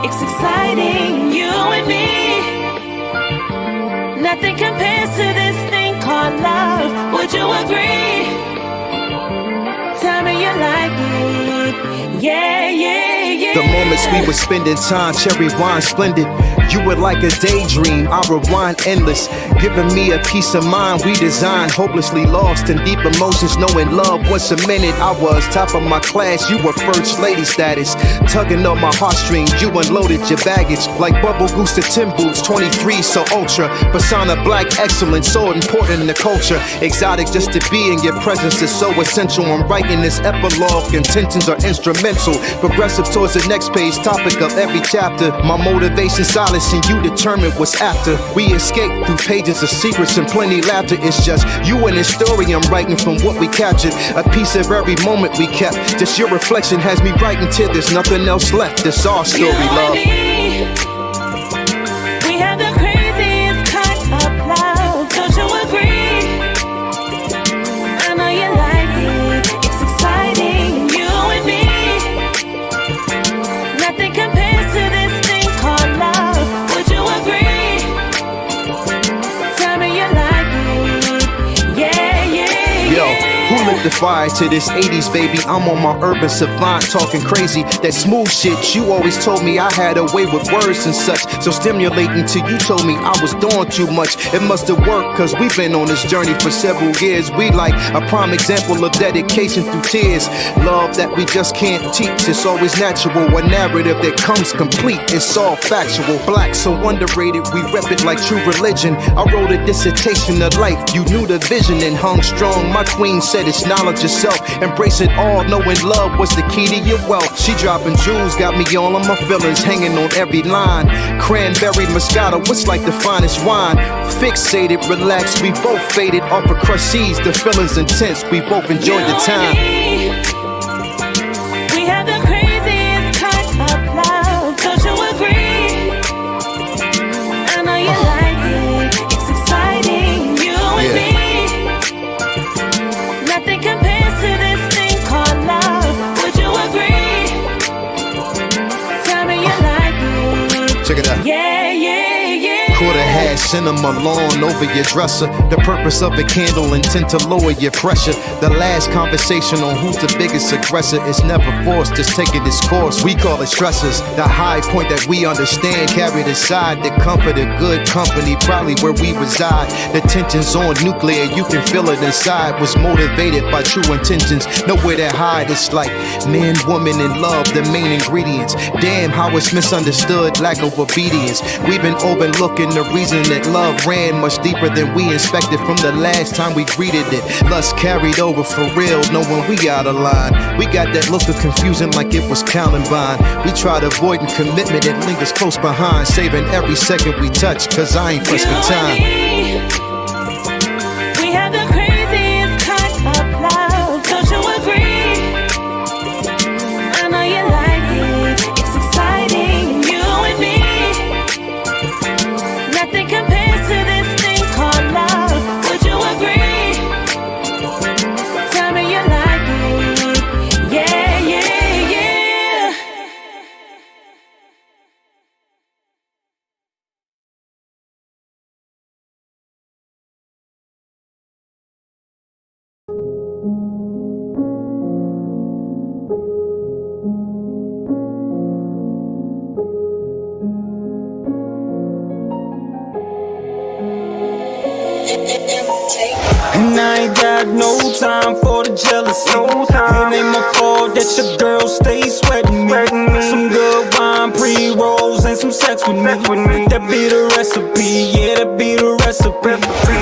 It's exciting, you and me. Nothing compares to this thing called love. Would you agree? Tell me you like it. Yeah, yeah, yeah. The moments we were spending time, cherry wine splendid. You were like a daydream, I rewind endless. Giving me a peace of mind we designed. Hopelessly lost in deep emotions, knowing love was cemented. I was top of my class, you were first lady status. Tugging on my heartstrings, you unloaded your baggage. Like Bubble Goose to Tim Boots, 23 so ultra. Persona black excellence, so important in the culture. Exotic just to be in your presence is so essential. I'm writing this epilogue, intentions are instrumental. Progressive towards the next page, topic of every chapter. My motivation solace and you determine what's after. We escape through pages of secrets and plenty laughter. It's just you and the story I'm writing from what we captured. A piece of every moment we kept. Just your reflection has me writing till there's nothing else left. It's our story, love. We have the craziest kind of love. Don't you agree? I know you like it. It's exciting, you and me. Nothing compares to this thing called love. Would you agree? Tell me you like it. Yeah, yeah, Yo, yeah. who lit the fire to this 80s, baby? I'm on my urban savant talking crazy. That smooth shit, you always told me I had a way with words and such. So stimulating till you told me I was doing too much. It must have worked, cause we've been on this journey for several years. We like a prime example of dedication through tears. Love that we just can't teach, it's always natural. A narrative that comes complete, it's all factual. Black, so underrated, we rep it like true religion. I wrote a dissertation of life, you knew the vision and hung strong. My queen said it's knowledge yourself, embrace it all, knowing love was the key to your wealth. She dropping jewels, got me all on my feelings, hanging on every line. Cranberry Moscato, what's like the finest wine? Fixated, relaxed, we both faded off of crushed seas. The feeling's intense, we both enjoyed the time. We have the craziest kind of love. Don't you agree? I know you like it. It's exciting, you and me. Nothing compares to this thing called love. Would you agree? Tell me you like it. Check it out. Yeah, yeah, yeah. Quarter hash, cinema lawn over your dresser. The purpose of a candle intent to lower your pressure. The last conversation on who's the biggest aggressor is never forced, just taking its course. We call it stressors. The high point that we understand carried aside. The comfort of good company, probably where we reside. The tension's on nuclear, you can feel it inside. Was motivated by true intentions, nowhere to hide. It's like man, woman, and love, the main ingredients. Damn, how it's misunderstood, lack of obedience. We've been overlooking the reason that love ran much deeper than we inspected from the last time we greeted it. Lust carried over for real, knowing we out of line. We got that look of confusion like it was Columbine. We tried avoiding commitment, it lingers close behind. Saving every second we touch, cause I ain't pressed for time. We have the craziest kind of love. Don't you agree? I know you like it. It's exciting, you and me. Nothing compares to this thing called love. Would you agree? Tell me you like it. Yeah, yeah, yeah. And I ain't got no time for the jealousy. It ain't my fault that your girl stays sweating me. Some good wine, pre-rolls, and some sex with me. That be the recipe, yeah, that be the recipe.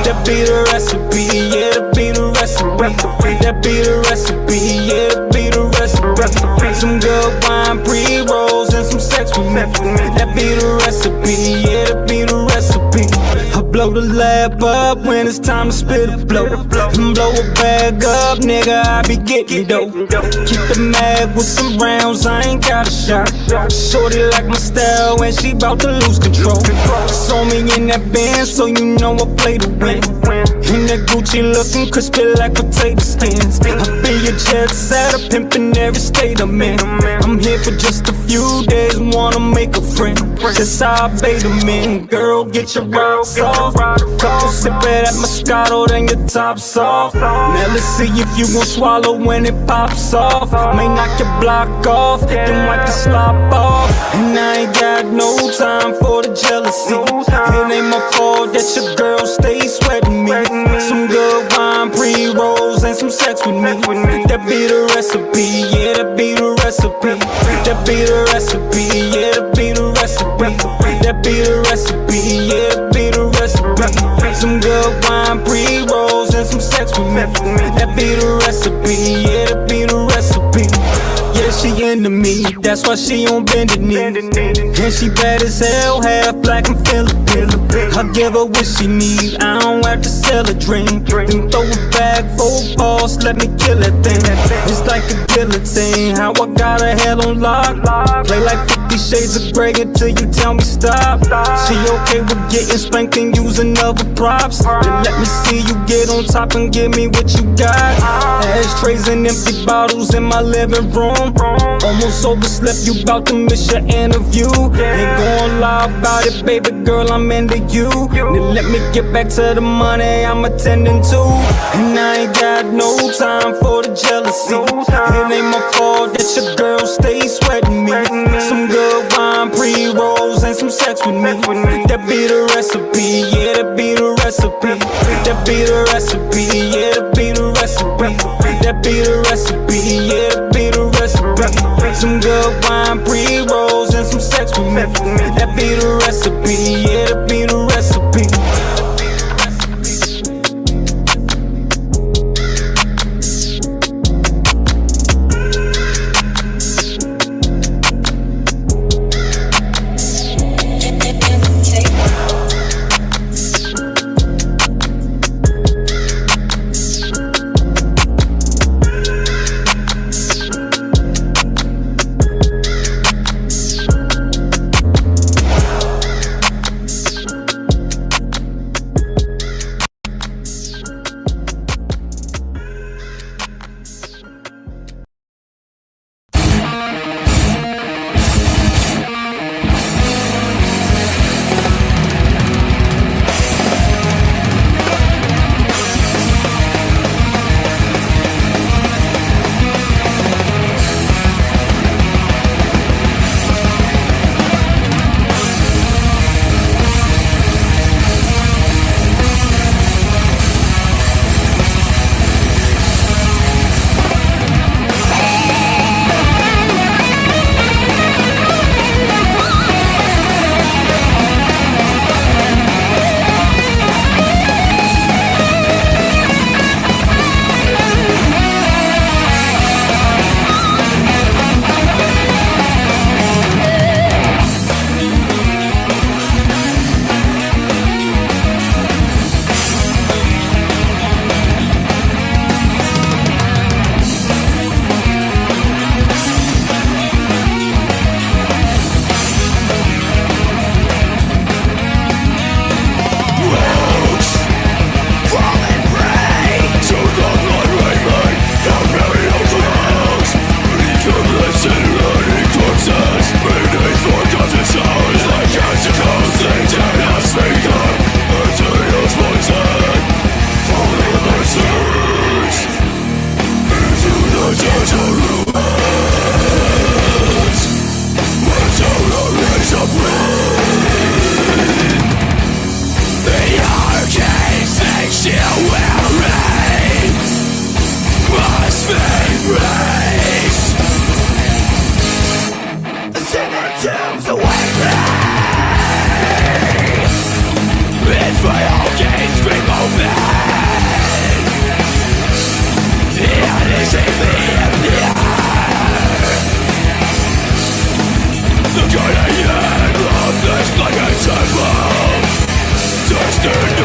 That be the recipe, yeah, that be the recipe. That be the recipe, yeah, that be the recipe. Some good wine, pre-rolls, and some sex with me. That be the recipe, yeah, that be the recipe. blow the lab up when it's time to spit a blow. Blow a bag up, nigga, I be getting dope. Keep the mag with some rounds, I ain't got a shot. Shorty like my style and she bout to lose control. Saw me in that band, so you know I play to win. In that Gucci looking crispy like potato skins. I be a jet setter, pimpin' every state I'm in. I'm here for just a few days, wanna make a friend. That's how I bait them in. Girl, get your rocks off. Couple sip of that Moscato, then your top's off. Now let's see if you gon' swallow when it pops off. May knock your block off, then wipe the slop off. And I ain't got no time for the jealousy. It ain't my fault that your girl stays sweating me. Some good wine, pre-rolls, and some sex with me. That be the recipe, yeah, that be the recipe. That be the recipe, yeah, that be the recipe. That be the recipe, yeah, that be the recipe. Some good wine, pre-rolls, and some sex with me. That be the recipe, yeah, that be the recipe. Yeah, she into me, that's why she on bended knee. And she bad as hell, half black and Filipino. I give her what she need, I don't have to sell a dream. Then throw it back, full boss, let me kill that thing. It's like a guillotine, how I got her head on lock. Play like 50 Shades of Grey until you tell me stop. She okay with getting spanked and using other props. Then let me see you get on top and give me what you got. Ashtrays and empty bottles in my living room. Almost overslept, you bout to miss your interview. Ain't gon' lie about it, baby girl, I'm into you. Then let me get back to the money I'm attending to. And I ain't got no time for the jealousy. It ain't my fault that your girl stays sweating me. Some good wine, pre-rolls, and some sex with me. That be the recipe, yeah, that be the recipe. That be the recipe, yeah, that be the recipe. That be the recipe, yeah, that be the recipe. Some good wine, pre-rolls, and some sex with me. That be the recipe, yeah, that be the recipe. Like a temple, destined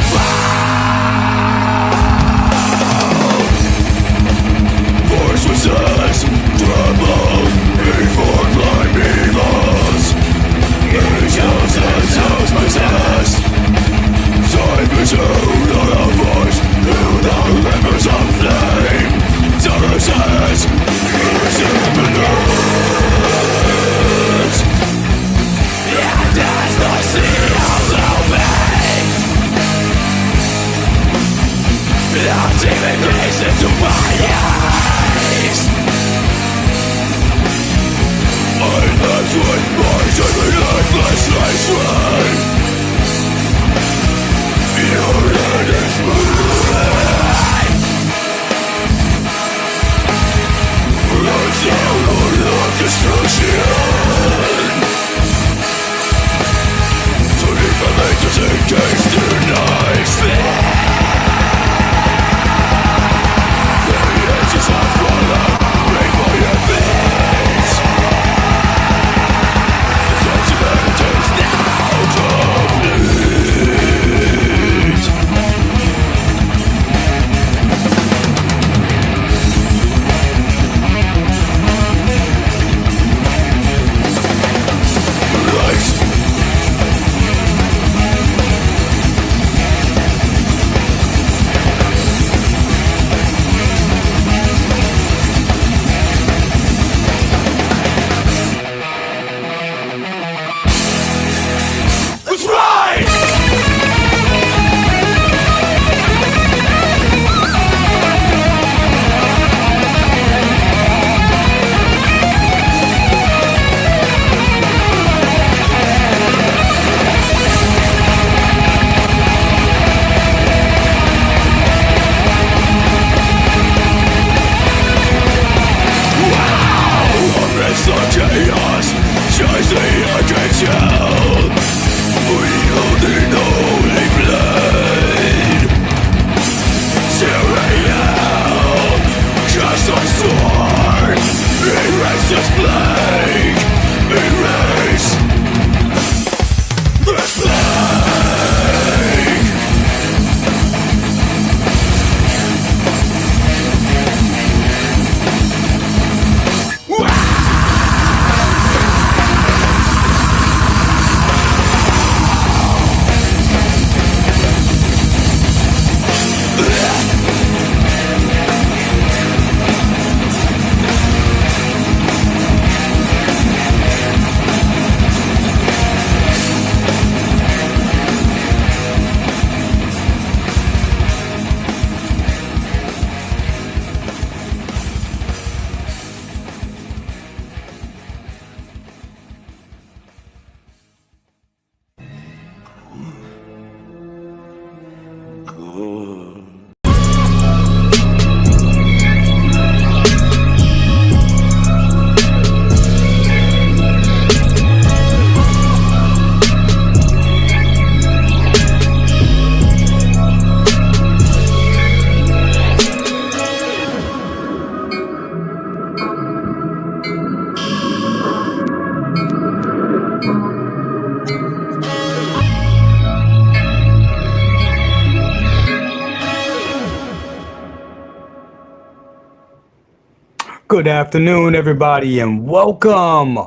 Good afternoon, everybody, and welcome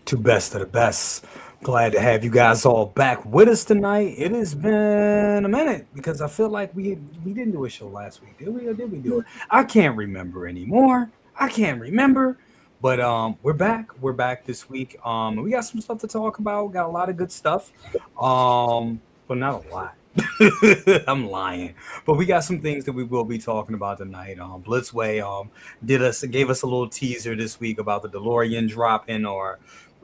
to Best of the Best. Glad to have you guys all back with us tonight. It has been a minute because I feel like we didn't do a show last week, did we? Or did we do it? I can't remember anymore. But we're back. We're back this week. We got some stuff to talk about. Got a lot of good stuff. But not a lot. I'm lying, but we got some things that we will be talking about tonight. Blitzway gave us a little teaser this week about the DeLorean dropping or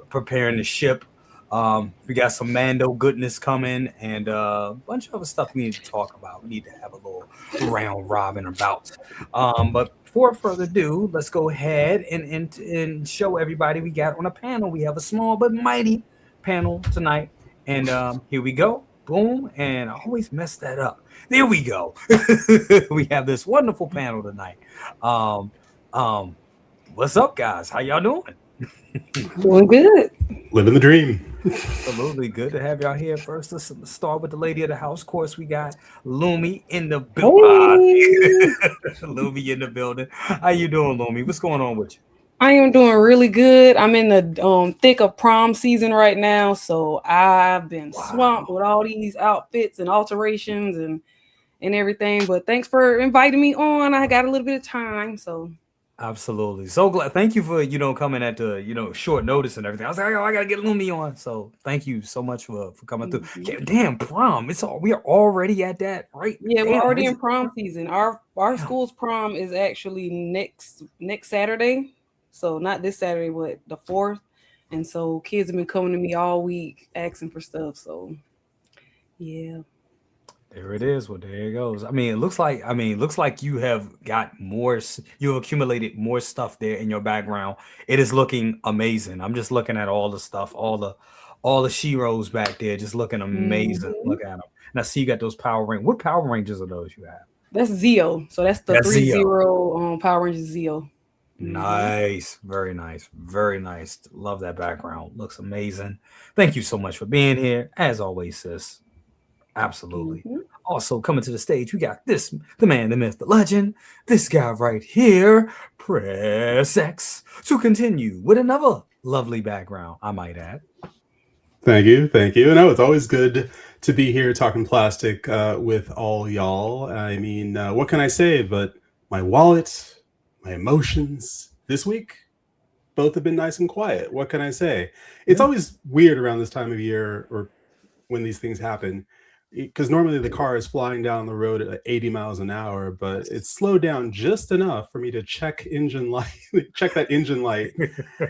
preparing to ship. We got some Mando goodness coming and a bunch of other stuff we need to talk about. We need to have a little round robin about. But before further ado, let's go ahead and show everybody we got on a panel. We have a small but mighty panel tonight, and here we go. Boom, and I always mess that up. There we go. We have this wonderful panel tonight. What's up, guys? How y'all doing? Doing good. Living the dream. Absolutely good to have y'all here. First, let's start with the lady of the house. Of course, we got Lumi in the building. Hey. Lumi in the building. How you doing, Lumi? What's going on with you? I am doing really good. I'm in the thick of prom season right now, so I've been swamped with all these outfits and alterations and everything. But thanks for inviting me on. I got a little bit of time, so absolutely so glad. Thank you for coming at the short notice and everything. I was like, I gotta get Lumi on. So thank you so much for coming through. Yeah, damn, prom. We are already at that, right? Yeah, we're already in prom season. Our school's prom is actually next Saturday. So not this Saturday, but the 4th. And so kids have been coming to me all week asking for stuff. So yeah. There it is. Well, there it goes. It looks like you have got more, you accumulated more stuff there in your background. It is looking amazing. I'm just looking at all the stuff, all the She-Ros back there, just looking amazing. Mm-hmm. Look at them. And I see you got those Power Rangers. What Power Rangers are those you have? That's Zeo. So that's the 3-0 Power Rangers Zeo. Nice. Very nice. Very nice. Love that background. Looks amazing. Thank you so much for being here. As always, sis. Absolutely. Mm-hmm. Also coming to the stage, we got the man, the myth, the legend, this guy right here, Press X, to continue with another lovely background, I might add. Thank you. No, it's always good to be here talking plastic with all y'all. What can I say? But my wallet, my emotions this week, both have been nice and quiet. What can I say? It's always weird around this time of year or when these things happen, because normally the car is flying down the road at 80 miles an hour, but it's slowed down just enough for me to check that engine light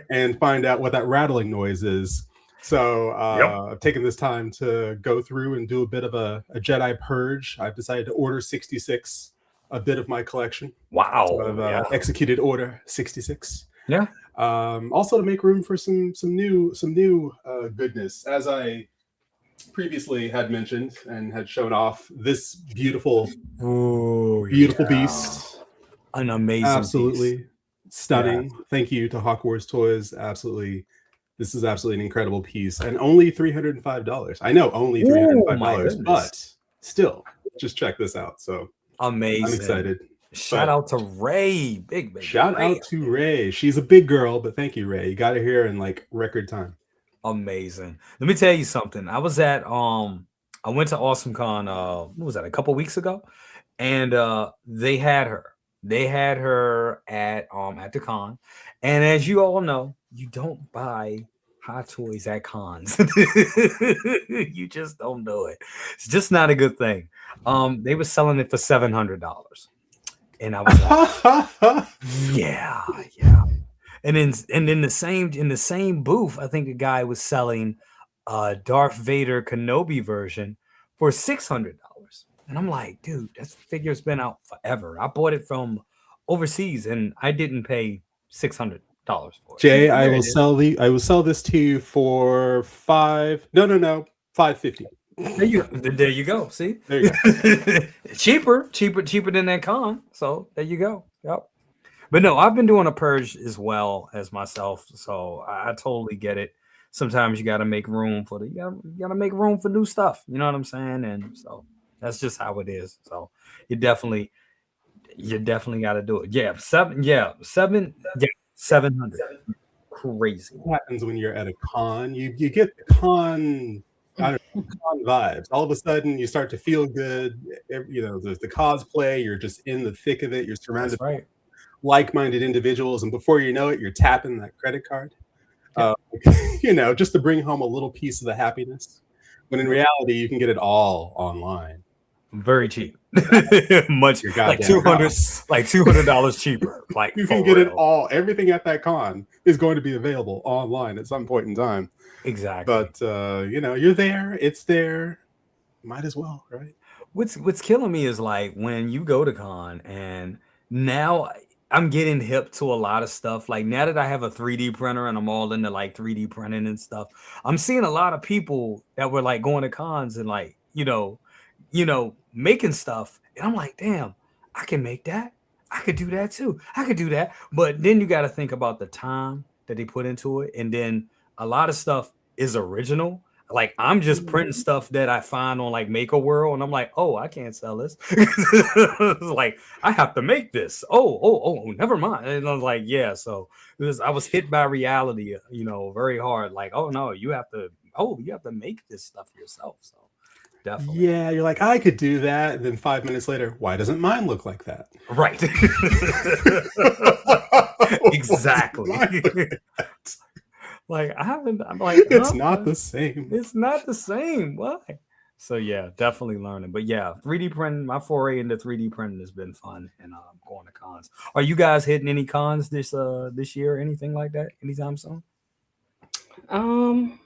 and find out what that rattling noise is. So I've taken this time to go through and do a bit of a Jedi purge. I've decided to order 66, a bit of my collection. Wow. So I've executed order 66. Yeah. Also to make room for some new goodness, as I previously had mentioned and had shown off this beautiful beast. An amazing Absolutely piece. stunning. Yeah. Thank you to Hawkwars Toys. Absolutely. This is absolutely an incredible piece, and only $305. I know, only $305, but still, just check this out. So amazing. I'm excited. Shout out to Ray. Big shout out to Ray. She's a big girl, but thank you, Ray. You got her here in like record time. Amazing. Let me tell you something. I was at I went to AwesomeCon what was that, a couple weeks ago, and they had her. They had her at the con, and as you all know, you don't buy hot toys at cons. You just don't do it. It's just not a good thing. They were selling it for $700, and I was like, yeah. And then in the same booth, I think the guy was selling Darth Vader Kenobi version for $600. And I'm like, dude, that figure's been out forever. I bought it from overseas and I didn't pay $600 for it. Jay, I will sell this to you for $550. There you go. See? There you go. cheaper than that con. So there you go. Yep. But no, I've been doing a purge as well as myself. So I totally get it. Sometimes you gotta make room for you gotta make room for new stuff. You know what I'm saying? And so that's just how it is. So you definitely got to do it. Yeah, 700. Crazy. What happens when you're at a con? You get the con, con vibes. All of a sudden, you start to feel good. You know, there's the cosplay. You're just in the thick of it. You're surrounded by like-minded individuals, and before you know it, you're tapping that credit card. You know, just to bring home a little piece of the happiness. When in reality, you can get it all online. Very cheap. Much like $200 cheaper. Like you can get it all. Everything at that con is going to be available online at some point in time. Exactly. But you know, you're there, it's there. Might as well, right? What's killing me is like when you go to con, and now I'm getting hip to a lot of stuff. Like now that I have a 3D printer and I'm all into like 3D printing and stuff, I'm seeing a lot of people that were like going to cons and like, you know, making stuff. And I'm like, damn, I can make that. I could do that too. I could do that. But then you got to think about the time that they put into it. And then a lot of stuff is original. Like I'm just printing stuff that I find on like Maker World, and I'm like, oh, I can't sell this. Like I have to make this. Oh, never mind. And I was like, yeah. So I was hit by reality, you know, very hard. Like, oh no, you have to make this stuff yourself. So definitely. Yeah, you're like, I could do that. And then 5 minutes later, why doesn't mine look like that? Right. Exactly. Like I'm like, it's not the same. It's not the same. Why? So yeah, definitely learning. But yeah, 3D printing, my foray into 3D printing has been fun, and going to cons. Are you guys hitting any cons this year? Anything like that? Anytime soon? I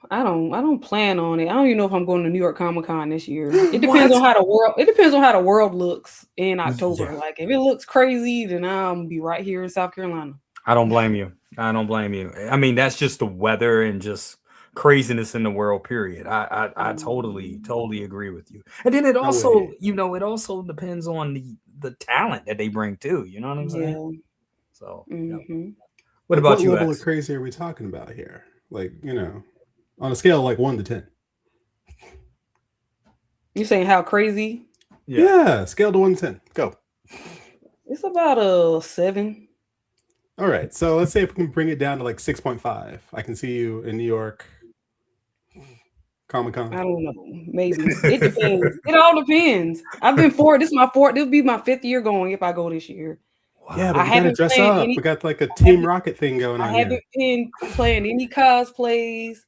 don't plan on it. I don't even know if I'm going to New York Comic Con this year. It depends on how the world looks in October. Yeah. Like if it looks crazy, then I'll be right here in South Carolina. I don't blame you. I mean, that's just the weather and just craziness in the world, period. I totally agree with you. And then it also, it also depends on the talent that they bring too. You know what I'm saying? Yeah. So what about you? What level of crazy are we talking about here? Like, on a scale of like 1 to 10. You saying how crazy? Yeah, scale to 1 to 10. Go. It's about a 7. All right, so let's say if we can bring it down to like 6.5. I can see you in New York Comic-Con. I don't know. Maybe. It depends. It all depends. I've been this is my 4th. This will be my 5th year going if I go this year. Wow. Yeah, but we gotta dress up. We got like a Team Rocket thing going on. I haven't been playing any cosplays.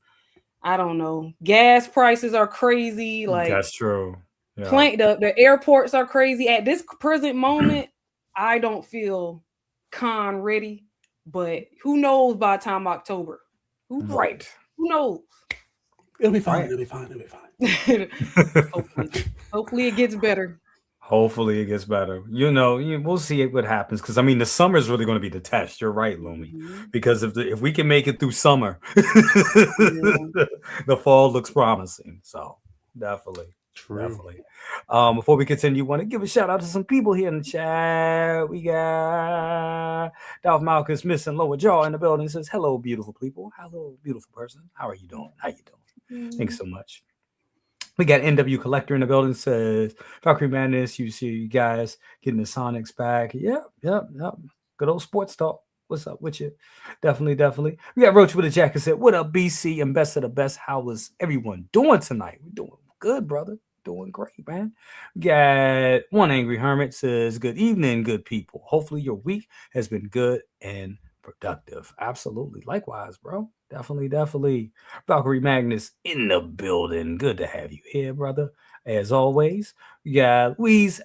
I don't know. Gas prices are crazy. Like that's true. Yeah. The airports are crazy. At this present moment, I don't feel con ready, but who knows by the time October? Who knows? It'll be fine. It'll be fine. Hopefully it gets better. Hopefully it gets better. We'll see what happens. Because I mean, the summer is really going to be the test. You're right, Lumi. Mhm. Because if we can make it through summer, Yeah. the fall looks promising. So definitely, True. definitely. Before we continue, want to give a shout out to some people here in the chat. We got Dolph Malchus missing lower jaw in the building. Says hello, beautiful people. Hello, beautiful person. How are you doing? How you doing? Thanks so much. We got NW Collector in the building. Says Valkyrie Madness. You see you guys getting the Sonics back. Yep. Good old sports talk. What's up with you? Definitely. We got Roach with a jacket. Said, what up, BC and best of the best? How was everyone doing tonight? We're doing good, brother. Doing great, man. We got One Angry Hermit. Says, good evening, good people. Hopefully your week has been good and productive. Absolutely. Likewise, bro. Definitely. Valkyrie Magnus in the building. Good to have you here, brother. As always, we got Louise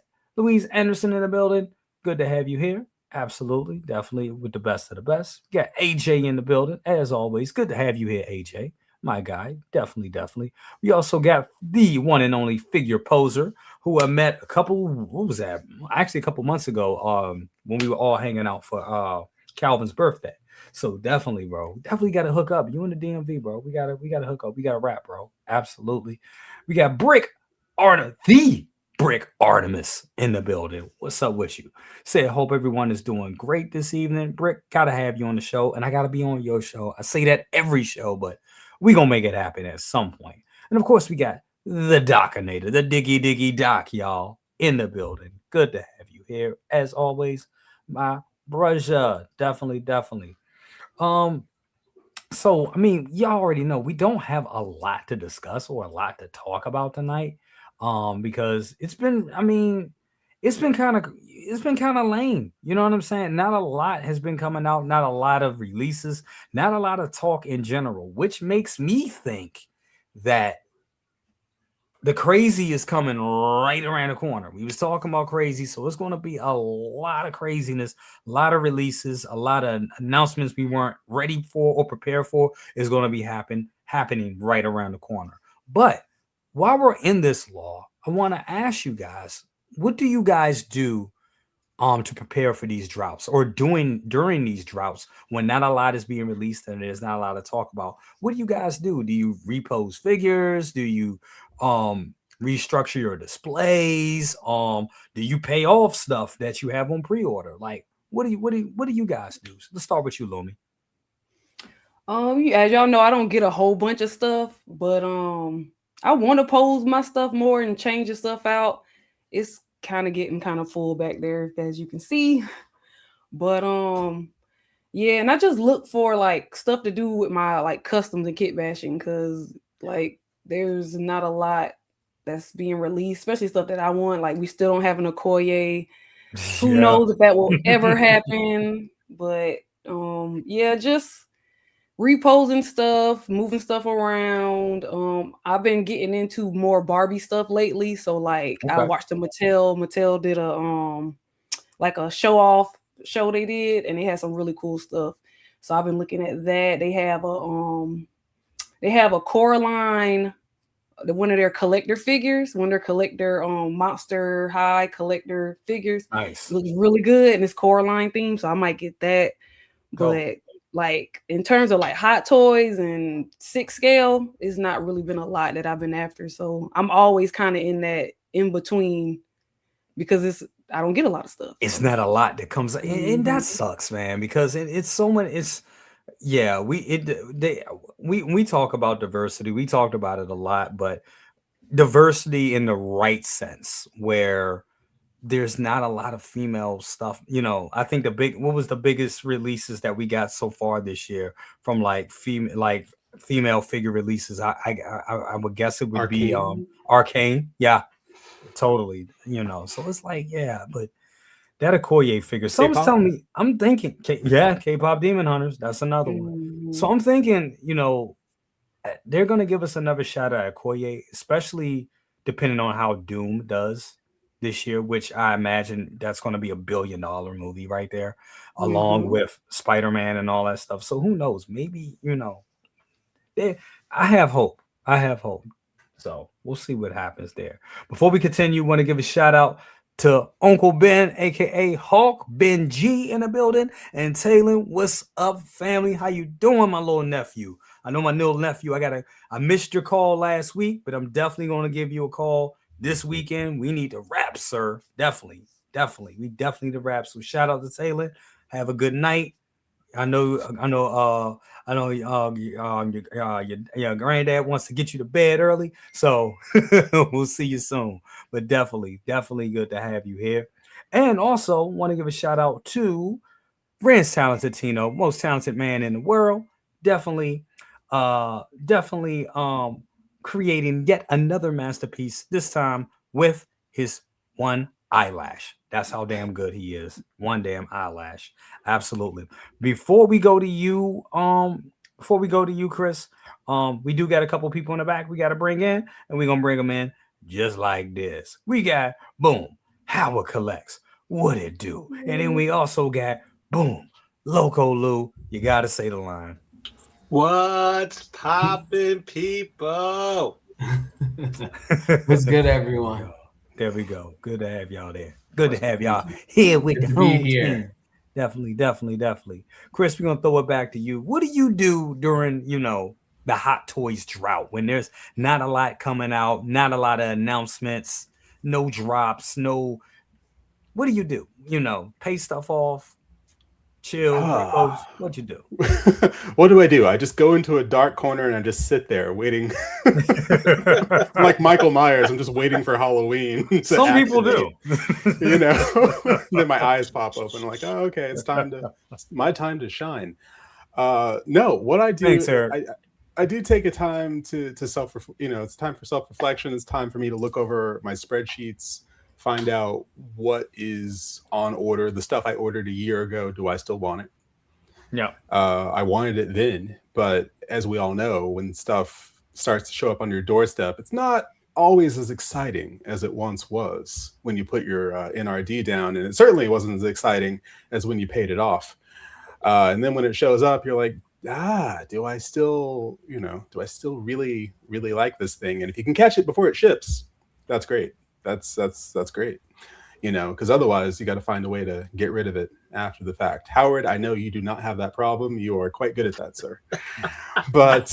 Anderson in the building. Good to have you here. Absolutely. Definitely with the best of the best. We got AJ in the building. As always, good to have you here, AJ. My guy. Definitely. We also got the one and only figure poser who I met a couple months ago when we were all hanging out for Calvin's birthday. So definitely, bro. Definitely got to hook up. You in the DMV, bro. We gotta hook up. We gotta rap, bro. Absolutely. We got the Brick Artemis in the building. What's up with you? Say, I hope everyone is doing great this evening. Brick, gotta have you on the show, and I gotta be on your show. I say that every show, but we gonna make it happen at some point. And of course, we got the Docinator, the Diggy Doc, y'all, in the building. Good to have you here, as always, my brother. Definitely. So I mean, y'all already know we don't have a lot to discuss or a lot to talk about tonight. Because it's been kind of lame. You know what I'm saying? Not a lot has been coming out, not a lot of releases, not a lot of talk in general, which makes me think that the crazy is coming right around the corner. We was talking about crazy, so it's going to be a lot of craziness, a lot of releases, a lot of announcements we weren't ready for or prepared for is going to be happening right around the corner. But while we're in this law, I want to ask you guys, what do you guys do to prepare for these droughts or during these droughts when not a lot is being released and there's not a lot to talk about? What do you guys do? Do you repose figures? Do you restructure your displays? Do you pay off stuff that you have on pre-order? Like, what do you guys do? Let's start with you, Lumi. As y'all know, I don't get a whole bunch of stuff, but I want to pose my stuff more and change the stuff out. It's kind of getting kind of full back there, as you can see. But yeah, and I just look for like stuff to do with my like customs and kit bashing, because like there's not a lot that's being released, especially stuff that I want. Like we still don't have an Okoye. Who knows if that will ever happen? But yeah, just reposing stuff, moving stuff around. I've been getting into more Barbie stuff lately. So like I watched the Mattel did a like a show they did, and they had some really cool stuff. So I've been looking at that. They have a Coraline, one of their collector figures, one of their collector Monster High collector figures. Nice. Looks really good, and it's Coraline themed, so I might get that. Cool. But like in terms of like Hot Toys and 6 scale, it's not really been a lot that I've been after. So I'm always kind of in that in between, because I don't get a lot of stuff. It's not a lot that comes, and that sucks, man, because it's so many. It's we talk about diversity. We talked about it a lot, but diversity in the right sense, where there's not a lot of female stuff. You know, I think what was the biggest releases that we got so far this year from like female figure releases? I would guess it would be Arcane. Yeah, totally. You know, so it's like, yeah, but that Okoye figure. Someone's telling me, I'm thinking, K-pop Demon Hunters. That's another one. So I'm thinking, you know, they're gonna give us another shot at Okoye, especially depending on how Doom does this year, which I imagine that's going to be $1 billion movie right there, along with Spider-Man and all that stuff. So who knows? Maybe, you know, I have hope. So we'll see what happens there. Before we continue, want to give a shout out to Uncle Ben, aka Hawk, Ben G in the building, and Taylor. What's up, family? How you doing, my little nephew? I know my little nephew. I missed your call last week, but I'm definitely gonna give you a call this weekend. We need to rap, sir. Definitely. We definitely need to rap. So shout out to Taylor. Have a good night. I know, your granddad wants to get you to bed early, so we'll see you soon. But definitely good to have you here. And also want to give a shout out to Rance Talented Tino, most talented man in the world. Definitely creating yet another masterpiece, this time with his one eyelash. That's how damn good he is. One damn eyelash. Absolutely. Before we go to you, Chris, we do got a couple people in the back we got to bring in, and we're gonna bring them in just like this. We got boom, Howard Collects. What it do? And then we also got boom, Loco Lu. You gotta say the line. What's poppin', people? What's good, everyone? There we go. Good to have y'all there. Good to have y'all here with the home team. Definitely. Chris, we're gonna throw it back to you. What do you do during, the Hot Toys drought when there's not a lot coming out, not a lot of announcements, no drops, no? What do you do? Pay stuff off, chill. What you do? What do? I just go into a dark corner and I just sit there waiting. Like Michael Myers, I'm just waiting for Halloween. Some people do. Then my eyes pop open. I'm like, oh, okay, it's my time to shine. No, what I do, thanks, Eric. I do take a time to self, it's time for self-reflection. It's time for me to look over my spreadsheets, find out what is on order. The stuff I ordered a year ago, do I still want it? Yeah. I wanted it then, but as we all know, when stuff starts to show up on your doorstep, it's not always as exciting as it once was when you put your NRD down, and it certainly wasn't as exciting as when you paid it off. And then when it shows up, you're like, do I still really, really like this thing? And if you can catch it before it ships, that's great. That's great. Because otherwise you got to find a way to get rid of it after the fact. Howard, I know you do not have that problem. You are quite good at that, sir. But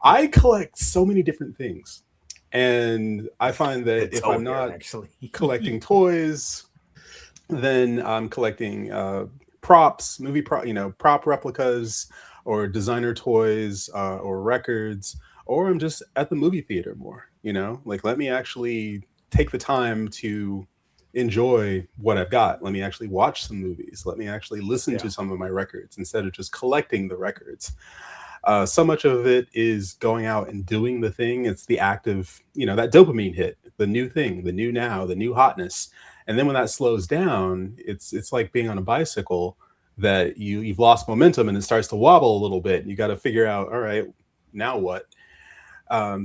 I collect so many different things. And I find that if I'm not collecting toys, then I'm collecting props, prop replicas, or designer toys, or records, or I'm just at the movie theater more. Like, let me actually take the time to enjoy what I've got. Let me actually watch some movies. Let me actually listen to some of my records instead of just collecting the records. So much of it is going out and doing the thing. It's the act of, that dopamine hit, the new thing, the new now, the new hotness. And then when that slows down, it's like being on a bicycle that you've lost momentum and it starts to wobble a little bit. You got to figure out, all right, now what?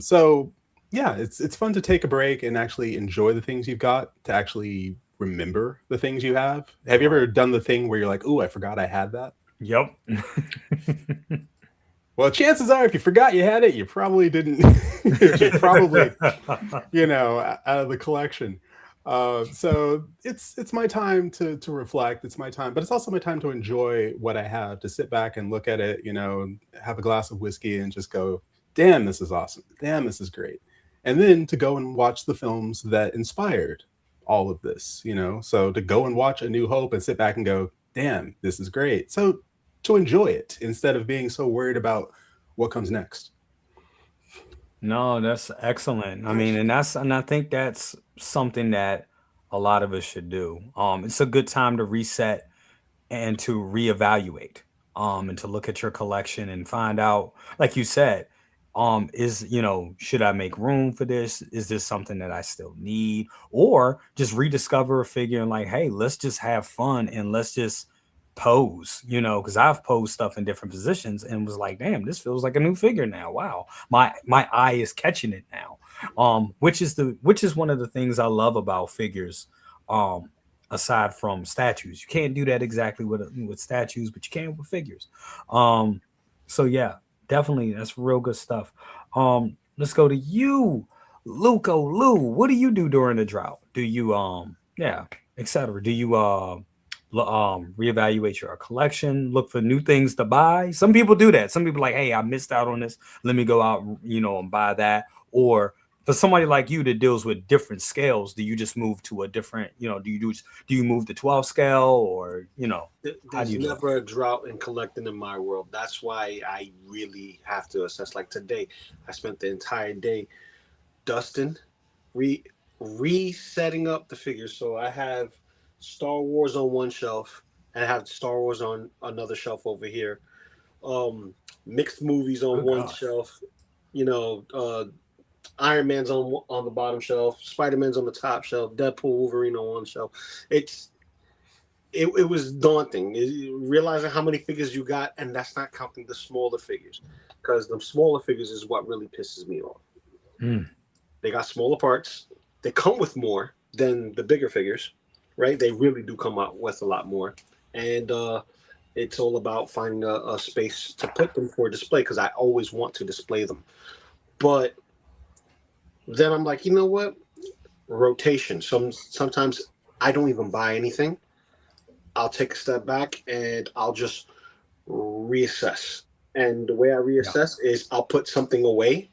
So yeah, it's fun to take a break and actually enjoy the things you've got, to actually remember the things you have. Have you ever done the thing where you're like, "Ooh, I forgot I had that"? Yep. Well, chances are, if you forgot you had it, you probably didn't. You're probably, out of the collection. So it's my time to reflect. It's my time, but it's also my time to enjoy what I have, to sit back and look at it, have a glass of whiskey and just go, damn, this is awesome. Damn, this is great. And then to go and watch the films that inspired all of this, so to go and watch A New Hope and sit back and go, damn, this is great. So to enjoy it instead of being so worried about what comes next. No, that's excellent. I mean, and I think that's something that a lot of us should do. It's a good time to reset and to reevaluate, and to look at your collection and find out, like you said, should I make room for this? Is this something that I still need? Or just rediscover a figure and like, hey, let's just have fun and let's just pose, because I've posed stuff in different positions and was like, damn, this feels like a new figure now. Wow. My eye is catching it now. Which is one of the things I love about figures, aside from statues. You can't do that exactly with statues, but you can with figures. So yeah, definitely, that's real good stuff. Let's go to you, Loco Lu, what do you do during the drought? Do you etc. Do you reevaluate your collection, look for new things to buy? Some people do that. Some people like, hey, I missed out on this. Let me go out, and buy that. Or for somebody like you that deals with different scales, do you just move to a different, do you move to 12 scale, or There's never a drought in collecting in my world. That's why I really have to assess. Like today, I spent the entire day dusting, resetting up the figures. So I have Star Wars on one shelf, and I have Star Wars on another shelf over here. Mixed movies on one shelf. Iron Man's on the bottom shelf. Spider-Man's on the top shelf. Deadpool, Wolverine on one shelf. It was daunting, realizing how many figures you got, and that's not counting the smaller figures, because the smaller figures is what really pisses me off. They got smaller parts. They come with more than the bigger figures, right? They really do come out with a lot more, and it's all about finding a space to put them for display, because I always want to display them. But then I'm like, you know what? Rotation. Sometimes I don't even buy anything. I'll take a step back and I'll just reassess. And the way I reassess is I'll put something away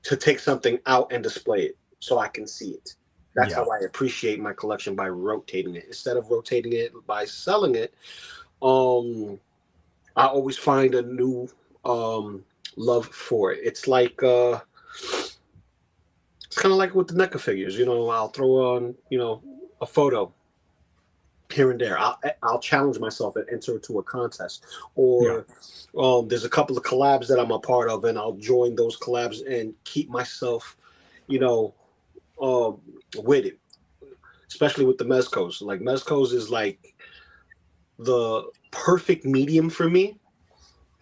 to take something out and display it so I can see it. That's how I appreciate my collection, by rotating it. Instead of rotating it by selling it, I always find a new love for it. It's like it's kind of like with the NECA figures. I'll throw on a photo here and there. I'll challenge myself and enter into a contest, or there's a couple of collabs that I'm a part of, and I'll join those collabs and keep myself with it, especially with the Mezcos. Like Mezcos is like the perfect medium for me.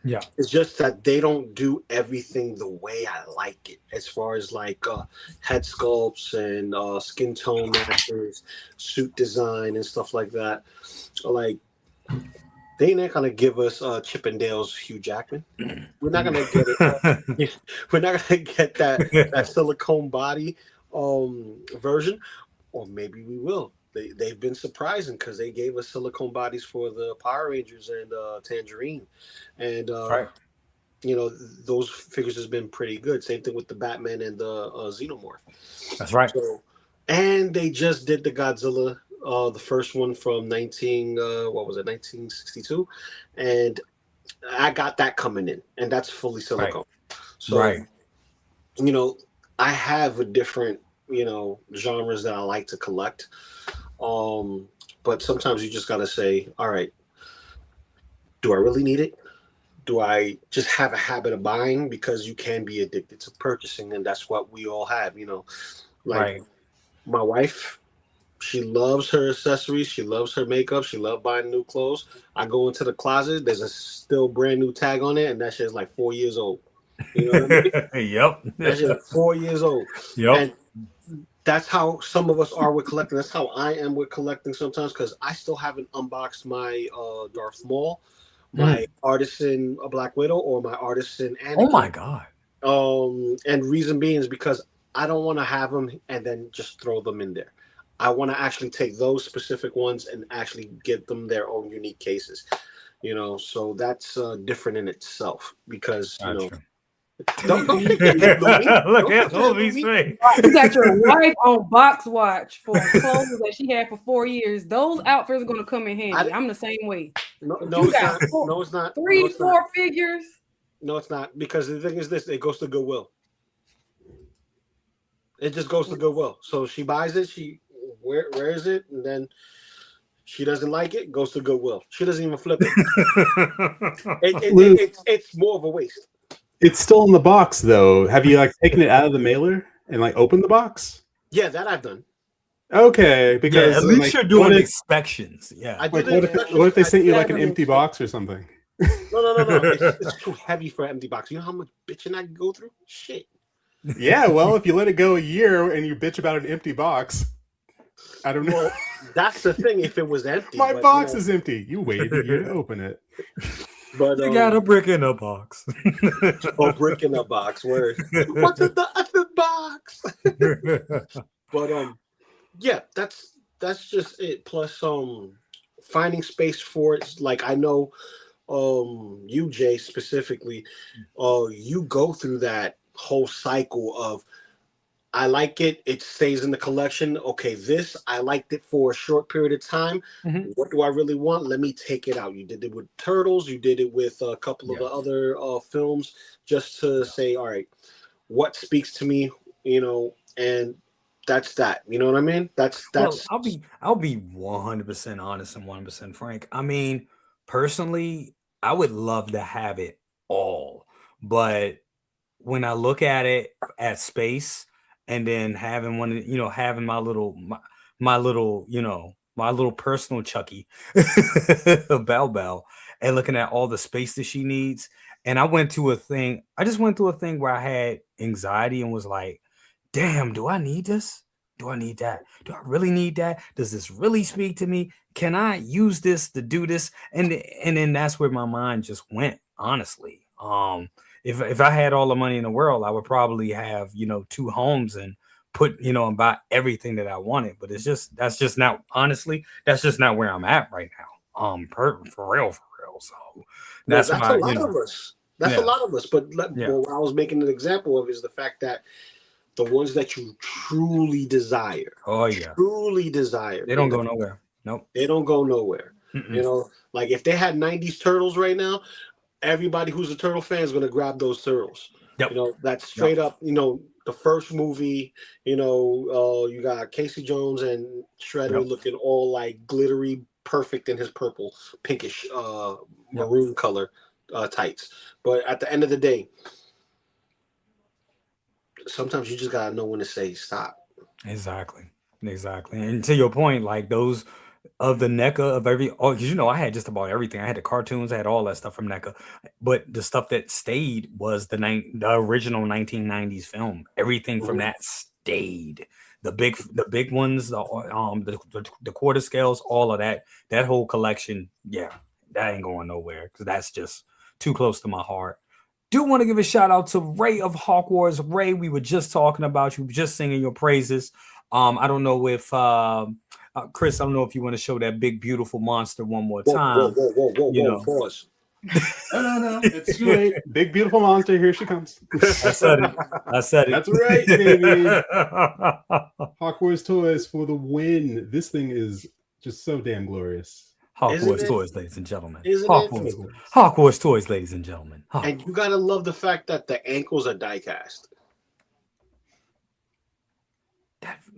Yeah, it's just that they don't do everything the way I like it, as far as like head sculpts and skin tone matches, suit design and stuff like that. Like, they ain't gonna give us Chippendale's Hugh Jackman. We're not gonna get it. We're not gonna get that silicone body version, or maybe we will. They've been surprising, because they gave us silicone bodies for the Power Rangers and Tangerine, and those figures has been pretty good. Same thing with the Batman and the Xenomorph. That's right. So, and they just did the Godzilla, the first one from 1962, and I got that coming in, and that's fully silicone. So, I have a different genres that I like to collect. But sometimes you just gotta say, all right, do I really need it? Do I just have a habit of buying? Because you can be addicted to purchasing, and that's what we all have. My wife, she loves her accessories, she loves her makeup, she loves buying new clothes. I go into the closet, there's a still brand new tag on it, and that shit's like 4 years old. You know what I mean? Yep. That shit's like 4 years old. Yep. And that's how some of us are with collecting. That's how I am with collecting sometimes, because I still haven't unboxed my Darth Maul, my Artisan Black Widow, or my Artisan Anakin. Oh my god. And reason being is because I don't want to have them and then just throw them in there. I want to actually take those specific ones and actually give them their own unique cases. So that's different in itself, because Look at Toby's face. You got your wife on box watch for clothes that she had for 4 years. Those outfits are going to come in handy. I'm the same way. No, it's not. 3, 4 figures. No, it's not. Because the thing is this, it goes to Goodwill. It just goes to Goodwill. So she buys it, she wears it, and then she doesn't like it, goes to Goodwill. She doesn't even flip it. It's more of a waste. It's still in the box, though. Have you taken it out of the mailer and opened the box? Yeah, that I've done. Okay, because at least you're doing inspections. Yeah. What if they sent you an empty box or something? No. It's too heavy for an empty box. You know how much bitching I can go through? Shit. Yeah, well, if you let it go a year and you bitch about an empty box, I don't know. Well, that's the thing. If it was empty, my box is empty. You waited a year to open it. But You got a brick in a box. or brick in a box. Where what's in the effing box? But yeah, that's just it. Plus finding space for it. Like I know you, Jay, specifically, you go through that whole cycle of I like it, it stays in the collection. Okay, this I liked it for a short period of time. Mhm. What do I really want? Let me take it out. You did it with Turtles, you did it with a couple of the other films, just to say, all right, what speaks to me, and that's that. You know what I mean? That's Well, I'll be 100% honest and 100% frank. I mean, personally, I would love to have it all, but when I look at it at space and then having having my little, my little personal Chucky, Bell Bell, and looking at all the space that she needs. And I just went through a thing where I had anxiety and was like, damn, do I need this? Do I need that? Do I really need that? Does this really speak to me? Can I use this to do this? And then that's where my mind just went, honestly. If I had all the money in the world, I would probably have, 2 homes and put, and buy everything that I wanted. But that's just not where I'm at right now. For real. So that's a lot of us. That's a lot of us. But what I was making an example of is the fact that the ones that you truly desire. Oh yeah. Truly desire. They don't go nowhere. Nope. They don't go nowhere. Like if they had 90s Turtles right now, everybody who's a Turtle fan is going to grab those Turtles. Yep. That's straight up, the first movie, you got Casey Jones and Shredder looking all like glittery, perfect in his purple, pinkish, maroon color tights. But at the end of the day, sometimes you just gotta know when to say stop. Exactly. And to your point, like those of the NECA of because I had just about everything. I had the cartoons, I had all that stuff from NECA, but the stuff that stayed was the original 1990s film. Everything from that stayed. The big ones, the quarter scales, all of that whole collection. Yeah, that ain't going nowhere because that's just too close to my heart. Do want to give a shout out to Ray of Hawk Wars. Ray, we were just talking about you, just singing your praises. I don't know if Chris, I don't know if you want to show that big beautiful monster one more time. Whoa, pause. No, it's too late. Big beautiful monster, here she comes. I said it. That's right, baby. Hawk Wars Toys for the win. This thing is just so damn glorious. Hawk Wars Toys, ladies and gentlemen. Hawk Wars Toys, ladies and gentlemen. And you gotta love the fact that the ankles are die cast.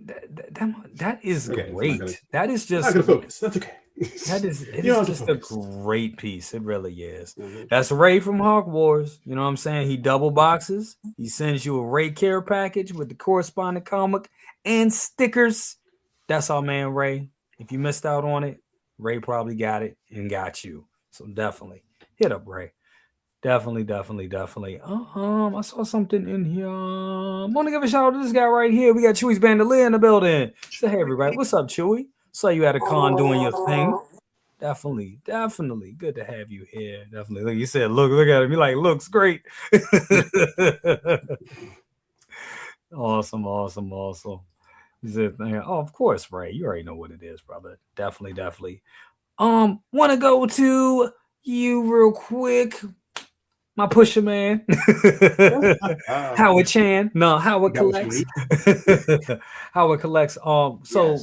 That is great. That is just not gonna focus. That's okay. That is just a great piece. It really is. That's Ray from Hawk Wars. You know what I'm saying? He double boxes. He sends you a Ray care package with the corresponding comic and stickers. That's our man Ray. If you missed out on it, Ray probably got it and got you. So definitely hit up Ray. Definitely. I saw something in here. I want to give a shout out to this guy right here. We got Chewy's Bandolier in the building. Say hey everybody. What's up, Chewy? Saw you at a con doing your thing. Definitely. Good to have you here. Definitely. Like you said, look at him. He like looks great. Awesome. He said, oh, of course, Ray. You already know what it is, brother. Definitely. Want to go to you real quick. My pusher man, Howard Chan. No, Howard collects. Howard collects.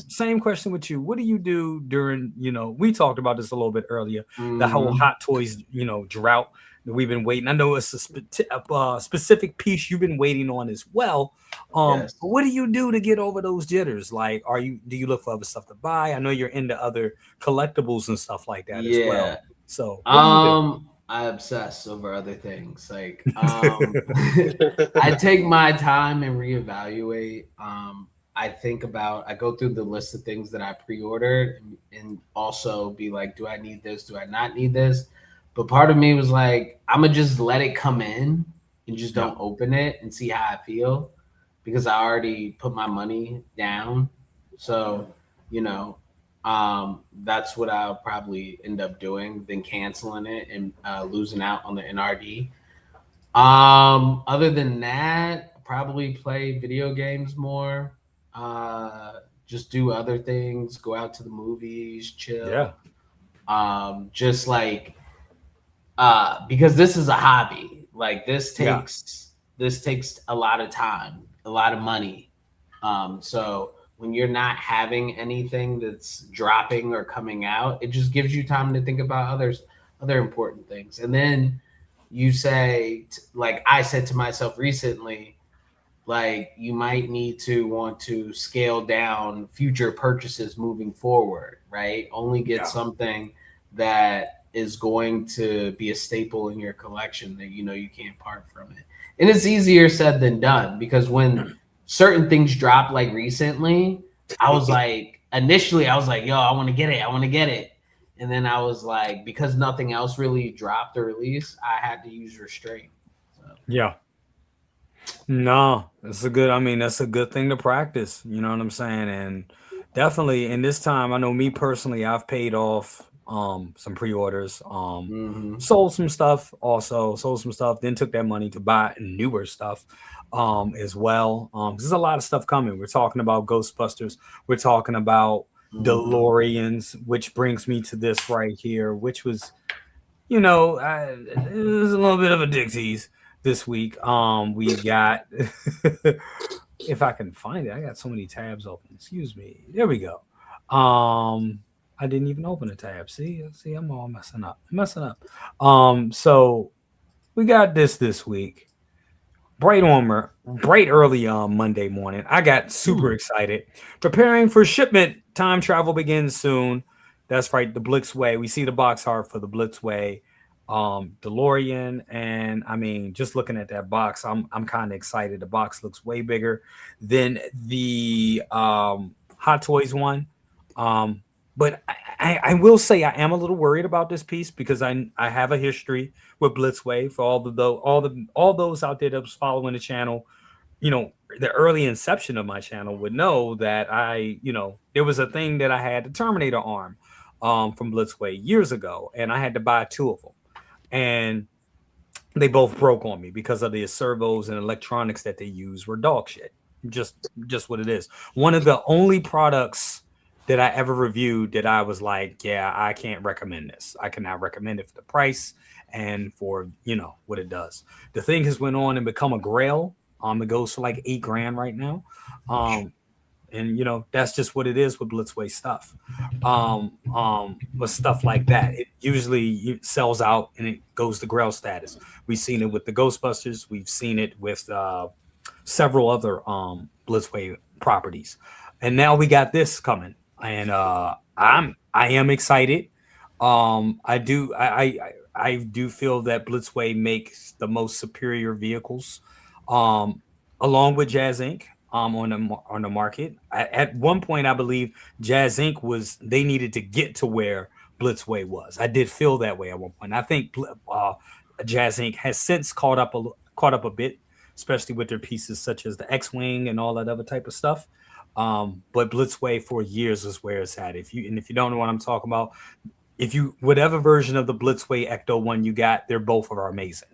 Same question with you. What do you do during? We talked about this a little bit earlier. The whole Hot Toys, drought that we've been waiting. I know it's a specific piece you've been waiting on as well. But what do you do to get over those jitters? Like, do you look for other stuff to buy? I know you're into other collectibles and stuff like that as well. So, I obsess over other things. Like, I take my time and reevaluate. I go through the list of things that I pre-ordered and also be like, do I need this? Do I not need this? But part of me was like, I'm going to just let it come in and just don't open it and see how I feel because I already put my money down. So, That's what I'll probably end up doing than canceling it and losing out on the NRD. Other than that, probably play video games more. Just do other things, go out to the movies, chill. Yeah. Just like because this is a hobby. Like this takes a lot of time, a lot of money. So when you're not having anything that's dropping or coming out, it just gives you time to think about other important things. And then you say, like I said to myself recently, like you might need to want to scale down future purchases moving forward, right? Only get something that is going to be a staple in your collection that you know you can't part from it. And it's easier said than done, because when certain things drop, like recently, I was like, initially I was like, yo, I want to get it. And then I was like, because nothing else really dropped or released, I had to use restraint. So. Yeah. No, that's a good thing to practice. You know what I'm saying? And definitely in this time, I know me personally, I've paid off some pre-orders, sold some stuff, then took that money to buy newer stuff as well. There's a lot of stuff coming. We're talking about Ghostbusters, we're talking about DeLoreans, which brings me to this right here, which was, it was a little bit of a dick tease this week. We got if I can find it, I got so many tabs open. Excuse me. There we go. I didn't even open a tab. See, I'm all messing up. So we got this week. Bright early on Monday morning. I got super excited. Preparing for shipment. Time travel begins soon. That's right, the Blitzway. We see the box art for the Blitzway DeLorean, and I mean, just looking at that box, I'm kind of excited. The box looks way bigger than the Hot Toys one. But I will say I am a little worried about this piece, because I have a history with Blitzway. For all those out there that was following the channel, the early inception of my channel would know that there was a thing that I had, the Terminator arm from Blitzway years ago, and I had to buy 2 of them, and they both broke on me because of the servos and electronics that they use were dog shit. Just what it is. One of the only products that I ever reviewed that I was like, yeah, I can't recommend this. I cannot recommend it for the price and for, what it does. The thing has went on and become a grail. It goes for like $8,000 right now. And that's just what it is with Blitzway stuff. With stuff like that, it usually sells out and it goes to grail status. We've seen it with the Ghostbusters. We've seen it with several other Blitzway properties. And now we got this coming. And I am excited. I do feel that Blitzway makes the most superior vehicles, along with Jazz Inc. On the market. At one point, I believe Jazz Inc. they needed to get to where Blitzway was. I did feel that way at one point. I think Jazz Inc. has since caught up a bit, especially with their pieces such as the X-Wing and all that other type of stuff. But Blitzway for years is where it's at. If you don't know what I'm talking about, whatever version of the Blitzway Ecto one you got, they're both are amazing.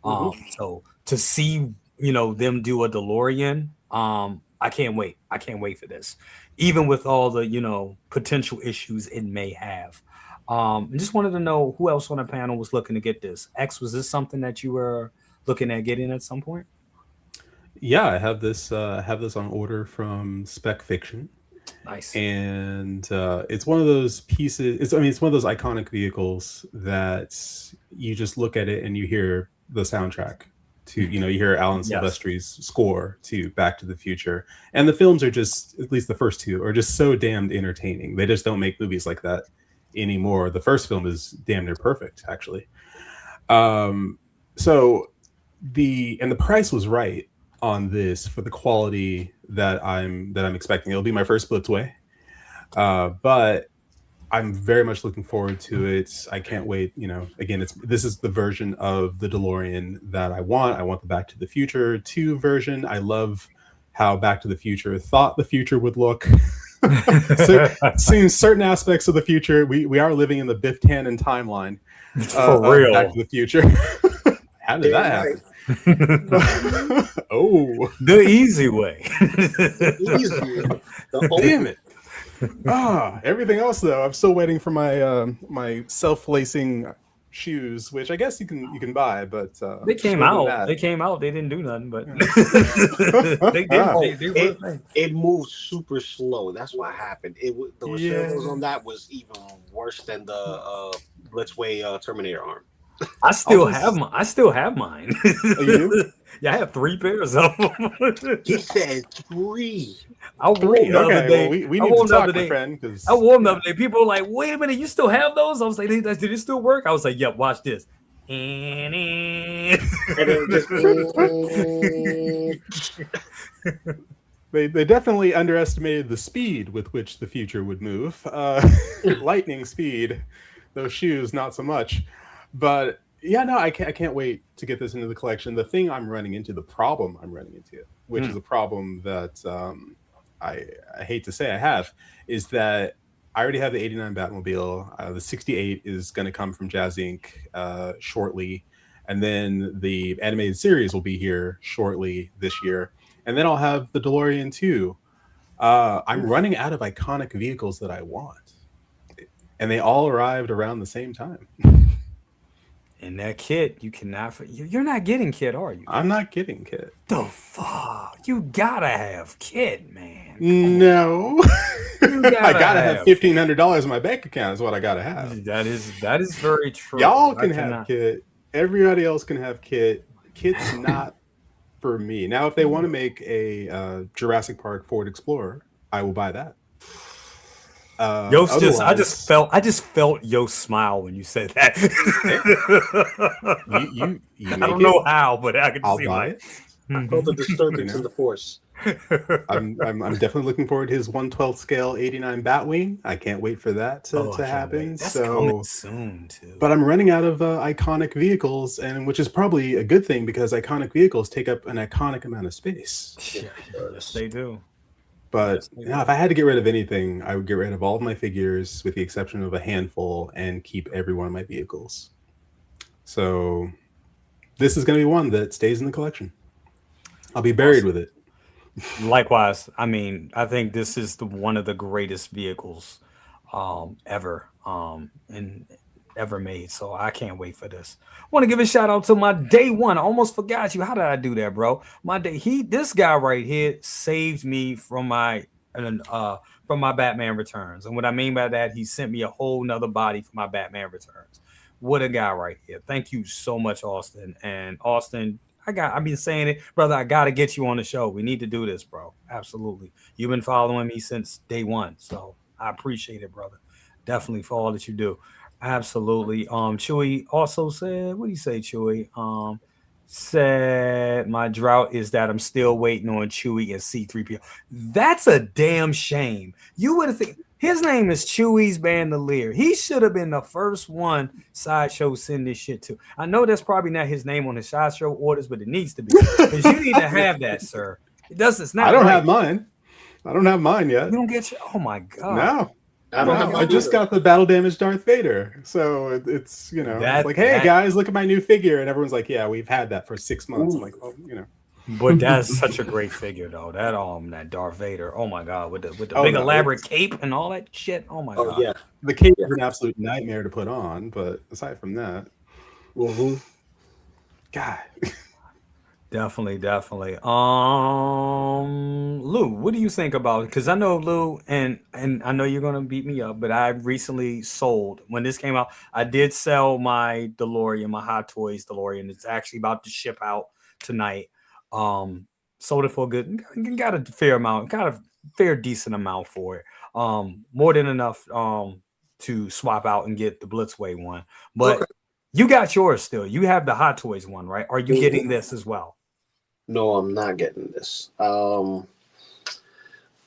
So to see them do a DeLorean, I can't wait. I can't wait for this, even with all the potential issues it may have. I just wanted to know who else on the panel was looking to get this. X, was this something that you were looking at getting at some point? Yeah, I have this on order from Spec Fiction. Nice. And it's one of those pieces. It's one of those iconic vehicles that you just look at it and you hear the soundtrack to, you hear Alan Silvestri's score to Back to the Future. And the films are just, at least the first 2, are just so damned entertaining. They just don't make movies like that anymore. The first film is damn near perfect, actually. So the price was right on this for the quality that I'm expecting. It'll be my first Blitzway, but I'm very much looking forward to it. I can't wait. Again, this is the version of the DeLorean that I want. I want the Back to the Future 2 version. I love how Back to the Future thought the future would look. So, seeing certain aspects of the future, we are living in the Biff Tannen timeline. For real. Back to the Future. How did that happen? Oh, The easy way. Easy. damn it. Everything else though, I'm still waiting for my my self-lacing shoes, which I guess you can buy, but They came out. They came out. They didn't do nothing, but they did. It moved super slow. That's what happened. The materials on that was even worse than the Blitzway Terminator arm. I still have mine. Oh, you do? Yeah, I have 3 pairs of them. He said 3. I wore them the other day. Well, we need to talk, my friend. I wore them the other day. People were like, "Wait a minute, you still have those?" I was like, "Did it still work?" I was like, "Yep, watch this." And it just, They definitely underestimated the speed with which the future would move. Lightning speed. Those shoes, not so much. But yeah, no, I can't wait to get this into the collection. The thing I'm running into, the problem I'm running into, which is a problem that I hate to say I have, is that I already have the 89 Batmobile. The 68 is going to come from Jazz Inc. Shortly. And then the animated series will be here shortly this year. And then I'll have the DeLorean too. I'm running out of iconic vehicles that I want. And they all arrived around the same time. And that kit, you cannot. You're not getting kit, are you? I'm not getting kit. The fuck? You gotta have kit, man. No. I gotta have kit. $1,500 in my bank account is what I gotta have. That is very true. Y'all can have kit. Everybody else can have kit. Kit's not for me. Now, if they want to make a Jurassic Park Ford Explorer, I will buy that. I just felt Yo's smile when you said that. you I don't know how, but I can I'll see buy it. I felt the disturbance in the force. I'm definitely looking forward to his 1/12 scale 89 Batwing. I can't wait for that to happen. That's coming soon too. But I'm running out of iconic vehicles, and which is probably a good thing because iconic vehicles take up an iconic amount of space. Yes, they do. But yeah, if I had to get rid of anything, I would get rid of all of my figures with the exception of a handful and keep every one of my vehicles. So this is going to be one that stays in the collection. I'll be buried with it. Likewise, I mean, I think this is one of the greatest vehicles ever ever made. So I can't wait for this. I want to give a shout out to my day one. I almost forgot you. How did I do that, bro? This guy right here saved me from my Batman Returns. And what I mean by that, he sent me a whole nother body for my Batman Returns. What a guy right here. Thank you so much, Austin. And Austin, I've been saying it, brother. I gotta get you on the show. We need to do this, bro. Absolutely. You've been following me since day one. So I appreciate it, brother. Definitely for all that you do. Absolutely. Chewy also said, what do you say, Chewy? Said my drought is that I'm still waiting on Chewy and C3PO. That's a damn shame. You would have think his name is Chewy's Bandolier. He should have been the first one Sideshow send this shit to. I know that's probably not his name on the Sideshow orders, but it needs to be because you need to have that, sir. It's not. I don't have mine. I don't have mine yet. You don't get your. Oh my god. No. I just got the battle damaged Darth Vader, so it's like, hey guys, look at my new figure, and everyone's like, yeah, we've had that for 6 months. I'm like, well, But that's such a great figure, though. That Darth Vader. Oh my god, with the big elaborate cape and all that shit. Oh my god. Yeah, the cape is an absolute nightmare to put on, but aside from that, God. Definitely. Lou, what do you think about it? Because I know Lou, and I know you're gonna beat me up, but I recently sold when this came out. I did sell my DeLorean, my Hot Toys DeLorean. It's actually about to ship out tonight. Sold it for a good, got a fair amount, decent amount for it. More than enough to swap out and get the Blitzway one. But you got yours still. You have the Hot Toys one, right? Are you getting this as well? No, I'm not getting this.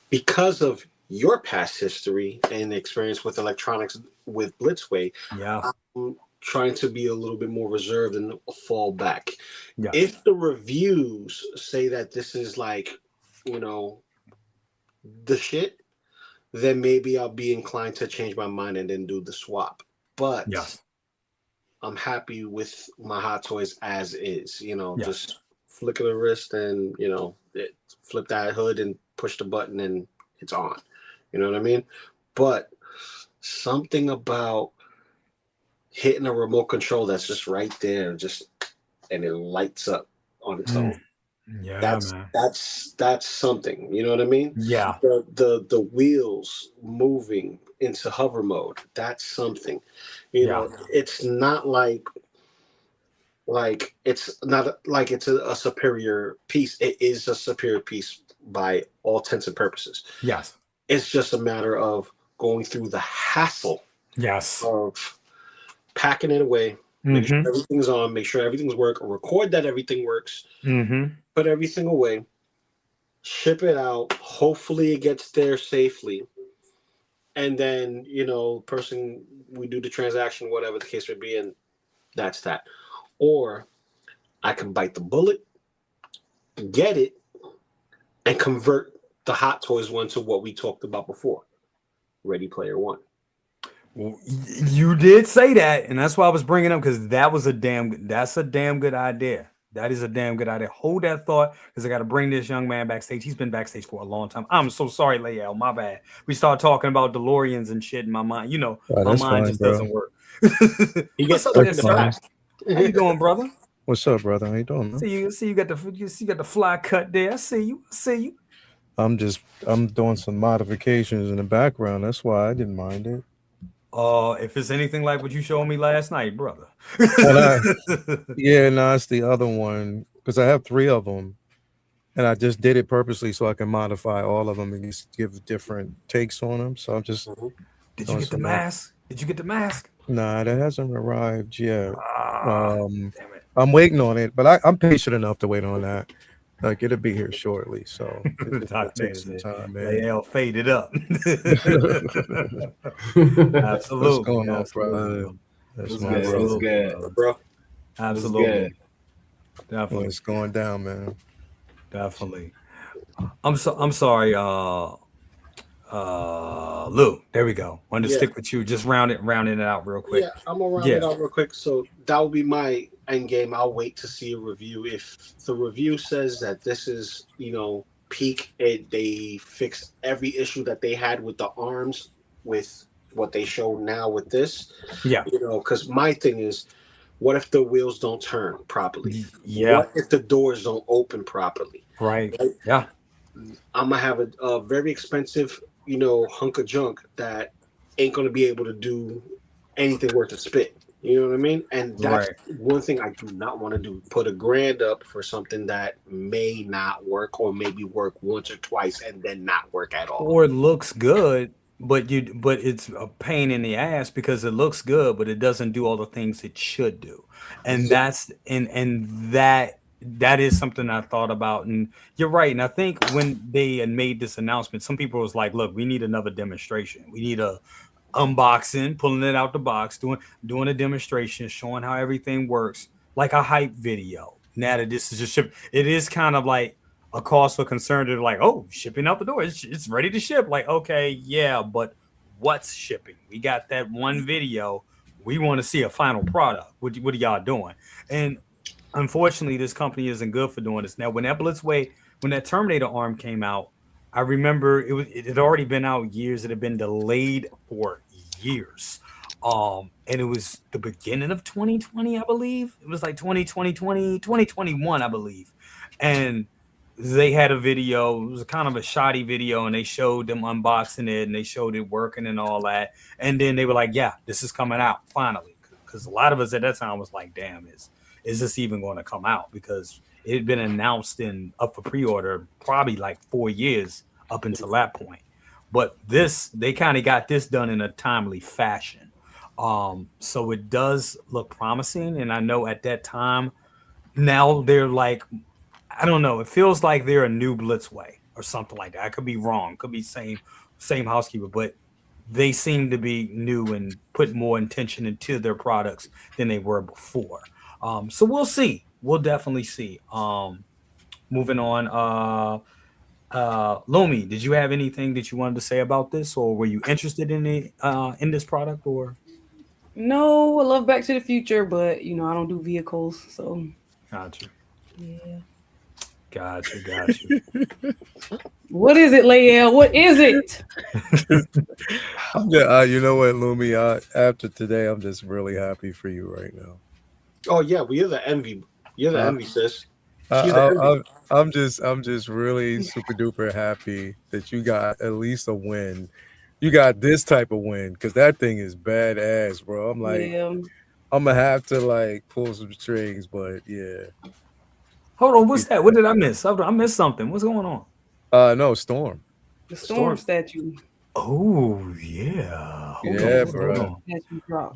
Because of your past history and experience with electronics with Blitzway, I'm trying to be a little bit more reserved and fall back. Yeah. If the reviews say that this is like, the shit, then maybe I'll be inclined to change my mind and then do the swap. But Yes. I'm happy with my Hot Toys as is. You know, Yes. just flick of the wrist and, you know, flip that hood and push the button and it's on. You know what I mean? But something about hitting a remote control that's just right there, and it lights up on its own. Yeah, That's man. that's something. You know what I mean? Yeah. The wheels moving into hover mode. That's something. You know, it's not like it's not like it's a superior piece. It is a superior piece by all intents and purposes. Yes. It's just a matter of going through the hassle. Yes. Of packing it away, make sure everything's on, make sure everything's working, record that everything works, put everything away, ship it out. Hopefully it gets there safely. And then, you know, we do the transaction, whatever the case may be, and that's that. Or I can bite the bullet, get it, and convert the Hot Toys one to what we talked about before, Ready Player One. Well, you did say that, and that's why I was bringing up, because that's a damn good idea. That is a damn good idea. Hold that thought, because I got to bring this young man backstage. He's been backstage for a long time. I'm so sorry, Layel. My bad. We start talking about DeLoreans and shit in my mind. You know, my mind just doesn't work. What's up there, sir? How you doing, brother? What's up, brother? How you doing, man? See you got the fly cut there. I see you. I'm doing some modifications in the background. That's why I didn't mind it. If it's anything like what you showed me last night, brother. Yeah, no, it's the other one, because I have 3 of them, and I just did it purposely so I can modify all of them and just give different takes on them. So I'm just. Did you get the mask? Did you get the mask? Nah, that hasn't arrived yet. Damn it. I'm waiting on it, but I'm patient enough to wait on that. Like, it'll be here shortly, so it'll take some time, man. They faded up. Absolutely. What's going on, brother? That's good, bro. Absolutely. Definitely. It's going down, man. Definitely. I'm sorry, Lou. There we go. Wanted to stick with you. Just rounding it out real quick. Yeah, I'm gonna round it out real quick. So that will be my end game. I'll wait to see a review. If the review says that this is, you know, peak, they fixed every issue that they had with the arms with what they show now with this. Yeah. You know, because my thing is, what if the wheels don't turn properly? Yeah. What if the doors don't open properly? Right. Yeah. I'm gonna have a very expensive, you know, hunk of junk that ain't gonna be able to do anything worth a spit. You know what I mean? And that's one thing I do not want to do. Put $1,000 up for something that may not work, or maybe work once or twice and then not work at all. Or it looks good, but it's a pain in the ass because it looks good, but it doesn't do all the things it should do. And that's that is something I thought about. And you're right. And I think when they had made this announcement, some people was like, look, we need another demonstration. We need a unboxing, pulling it out the box, doing a demonstration, showing how everything works, like a hype video. Now that this is just shipped, it is kind of like a cause for concern. To like, oh, shipping out the door, it's ready to ship. Like, okay, yeah, but what's shipping? We got that one video. We want to see a final product. What are y'all doing? And unfortunately, this company isn't good for doing this. Now, when that Terminator arm came out, I remember it had already been out years. It had been delayed for years. And it was the beginning of 2020, I believe. It was like 2021, I believe. And they had a video. It was kind of a shoddy video, and they showed them unboxing it, and they showed it working and all that. And then they were like, yeah, this is coming out finally. Because a lot of us at that time was like, damn, is this even going to come out? Because it had been announced and up for pre-order probably like 4 years up until that point. But they kind of got this done in a timely fashion. So it does look promising. And I know at that time, now they're like, I don't know, it feels like they're a new Blitzway or something like that. I could be wrong. Could be same housekeeper, but they seem to be new and put more intention into their products than they were before. So we'll see. We'll definitely see. Moving on. Lumi, did you have anything that you wanted to say about this, or were you interested in it in this product, or? No, I love Back to the Future, but you know I don't do vehicles, so Gotcha. yeah. Gotcha. What is it, Layel? What is it? I'm just, you know what, Lumi? After today, I'm just really happy for you right now. Oh yeah, well, you're the envy. You're the envy, sis. She's the envy. I'm just really super duper happy that you got at least a win. You got this type of win because that thing is badass, bro. I'm like, Yeah. I'm gonna have to like pull some strings, but yeah. Hold on, what's that? What did I miss? I missed something. What's going on? No, Storm. The Storm statue. Oh yeah, hold on.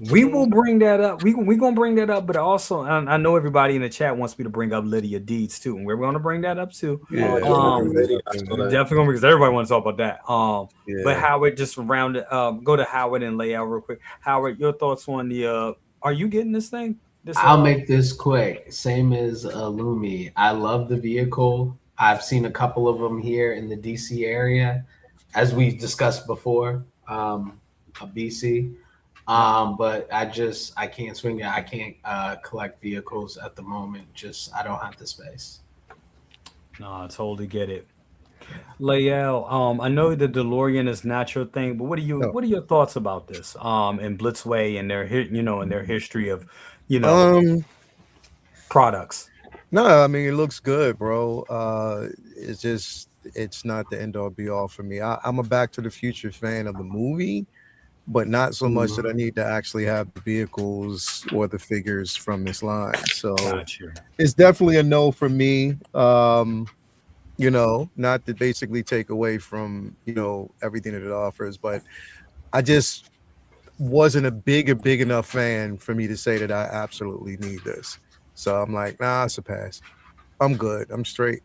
We will bring that up. We gonna bring that up, but also I know everybody in the chat wants me to bring up Lydia Deetz too, and we're gonna bring that up too. Yeah, definitely because everybody wants to talk about that. But Howard, just around it. Go to Howard and lay out real quick. Howard, your thoughts on the? Are you getting this thing? I'll make this quick. Same as Lumi. I love the vehicle. I've seen a couple of them here in the DC area, as we discussed before, BC. But I can't swing it. I can't collect vehicles at the moment. I don't have the space. No, I totally get it. Layel, I know the DeLorean is not your thing, but what are your thoughts about this? And Blitzway and their history of products. No, I mean it looks good, bro. It's not the end all be all for me. I'm a Back to the Future fan of the movie, but not so much that I need to actually have the vehicles or the figures from this line. So it's definitely a no for me. Not to basically take away from everything that it offers, but I just wasn't a big enough fan for me to say that I absolutely need this. So I'm like, nah, it's a pass. I'm good. I'm straight.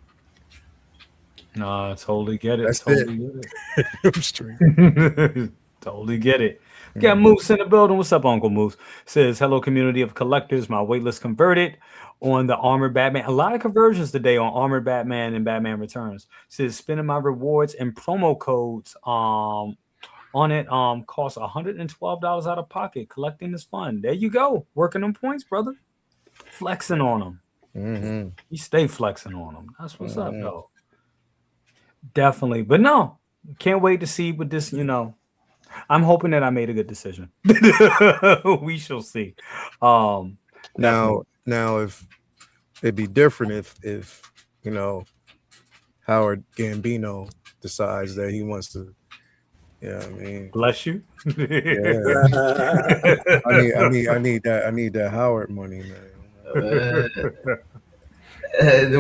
No, I totally get it. That's Get it. I'm straight. Totally get it. We got Moose in the building. What's up, Uncle Moose? Says, hello, community of collectors. My waitlist converted on the Armored Batman. A lot of conversions today on Armored Batman and Batman Returns. Says, spending my rewards and promo codes on it costs $112 out of pocket. Collecting is fun. There you go. Working on points, brother. Flexing on them. Mm-hmm. You stay flexing on them. That's what's up, though. Definitely. But no, can't wait to see what this, I'm hoping that I made a good decision. We shall see. Now if it'd be different if Howard Gambino decides that he wants to, bless you. Yeah. I need that Howard money, man.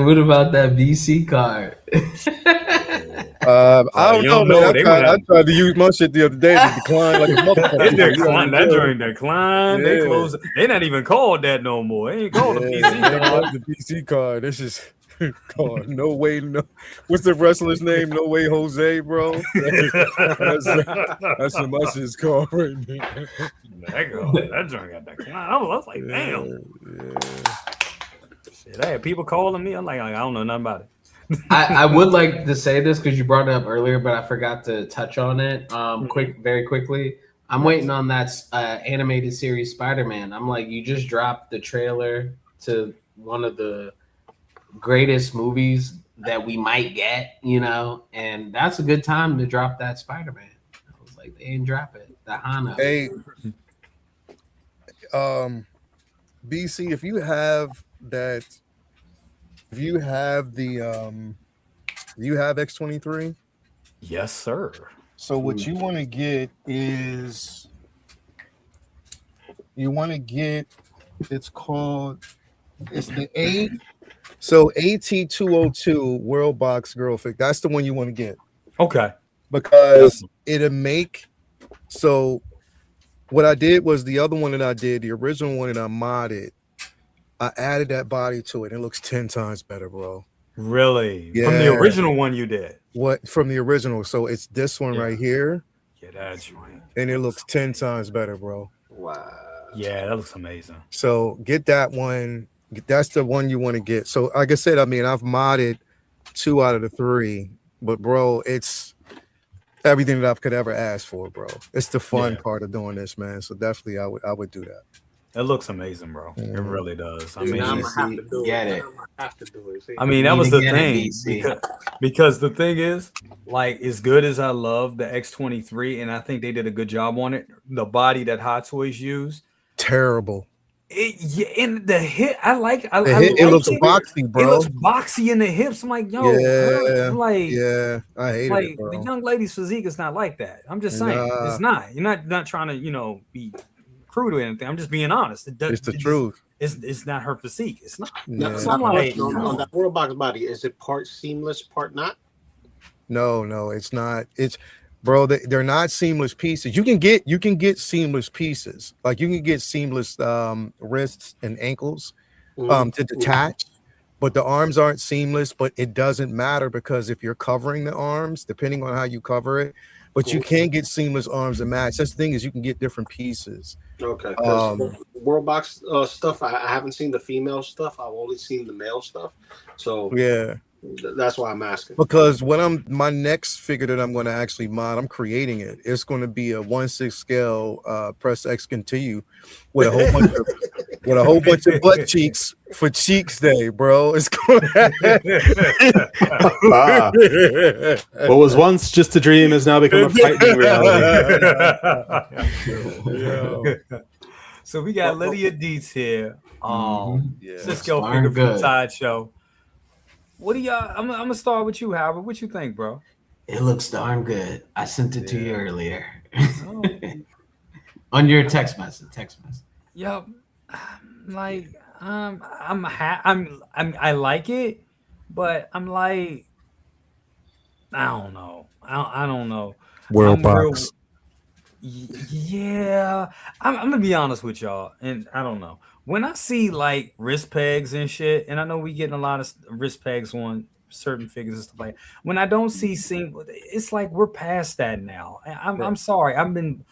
What about that BC card? I don't know, man. I tried to use my shit the other day to decline like a motherfucker. That joint decline. They closed. They not even called that no more. They ain't called the BC card. The BC card. This is called No Way. No. What's the wrestler's name? No Way Jose, bro. That's what my shit's called right now. That joint got decline. I was like, damn. Shit, I had people calling me. I'm like, I don't know nothing about it. I would like to say this because you brought it up earlier, but I forgot to touch on it very quickly. I'm waiting on that animated series Spider-Man. I'm like, you just dropped the trailer to one of the greatest movies that we might get, and that's a good time to drop that Spider-Man. I was like, they didn't drop it. The Hana. Hey, BC, if you have that. If you have the you have X23? Yes, sir. So what you want to get is it's the A. So AT202 World Box Girl Fig. That's the one you want to get. Okay. Because it'll make, so what I did was the other one that I did, the original one that I modded, I added that body to it. It looks 10 times better, bro. Really? Yeah. From the original one you did? What? From the original. So it's this one right here. Yeah, that's right. And it looks 10 times better, bro. Wow. Yeah, that looks amazing. So get that one. That's the one you want to get. So like I said, I've modded 2 out of the 3. but bro, it's everything that I could ever ask for, bro. It's the fun part of doing this, man. So definitely, I would do that. It looks amazing, bro. It really does. I See, mean, now I'm gonna have to do get it. it. Now I'm gonna have to do it. See? I mean, that Need was to the get it, thing DC. because the thing is, like, as good as I love the X23, and I think they did a good job on it. The body that Hot Toys used, Terrible. in the hip, I like. It looks boxy, bro. It looks boxy in the hips. I'm like, yo, Yeah, like, yeah, I hate like it, bro. the young lady's physique is not like that. I'm just saying, it's not. You're not trying to, be crude or anything. I'm just being honest. It's the truth. It's not her physique. It's not. Now, So I'm like, on that World Box body, is it part seamless, part not? No, it's not. It's, bro, they're not seamless pieces. You can get seamless pieces. Like you can get seamless wrists and ankles to detach, but the arms aren't seamless. But it doesn't matter because if you're covering the arms, depending on how you cover it, but you can get seamless arms and match. That's the thing, is you can get different pieces. Okay. World Box stuff, I haven't seen the female stuff. I've only seen the male stuff. So yeah, that's why I'm asking. Because my next figure that I'm going to actually mod, I'm creating it. It's going to be a 1/6 scale press X continue with a whole bunch of butt cheeks for Cheeks Day, bro. It's going What was once just a dream has now become a frightening reality. So we got Lydia Deetz here. Cisco Darn figure from good. Sideshow. What do y'all? I'm gonna start with you, Howard. What you think, bro? It looks darn good. I sent it to you earlier. On your text message. Yo, like I like it, but I'm like, I don't know. I don't know. World Box. Yeah, I'm gonna be honest with y'all, and I don't know. When I see like wrist pegs and shit, and I know we getting a lot of wrist pegs on certain figures and stuff like that. When I don't see it's like we're past that now. I'm sorry. I've been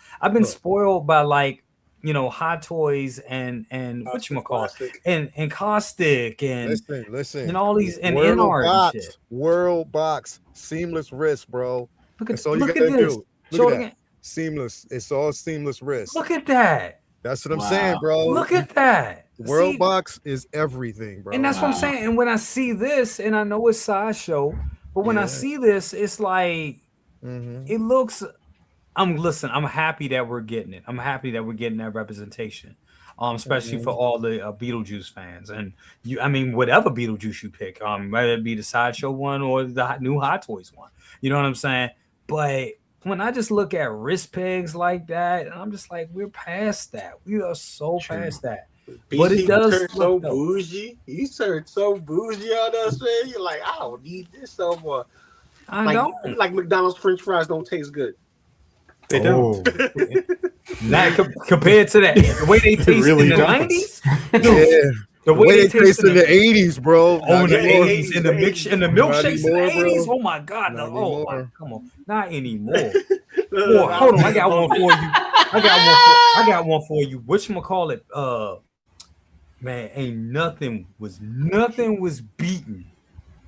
spoiled by like Hot Toys and whatchamacallit and Caustic and listen and all these and World NR Box, and shit. World Box, seamless wrist, bro. That's all you look gotta at this. do. Show Look it at again. that. Seamless. It's all seamless wrist. Look at that. That's what I'm saying, bro. Look at that. World Box is everything, bro. And that's what I'm saying. And when I see this, and I know it's Sideshow, but when I see this, it's like it looks. I'm happy that we're getting it. I'm happy that we're getting that representation, especially for all the Beetlejuice fans. And whatever Beetlejuice you pick, whether it be the Sideshow one or the new Hot Toys one, you know what I'm saying? But when I just look at wrist pegs like that, I'm just like, we're past that. We are so past that. But it does turn so bougie. You turn so bougie on us, man. You're like, I don't need this no more. I don't. Like McDonald's French fries don't taste good. They don't. Not compared to the way they taste really in the don't. 90s. The way they taste in the 80s, bro. Oh, in the Not anymore. 80s, in the milkshakes in the anymore, 80s. bro. Oh my God! Not No, anymore. come on, not anymore. Hold on, I got one for you. I got one for you. Whatchamacallit? Man, ain't nothing was beaten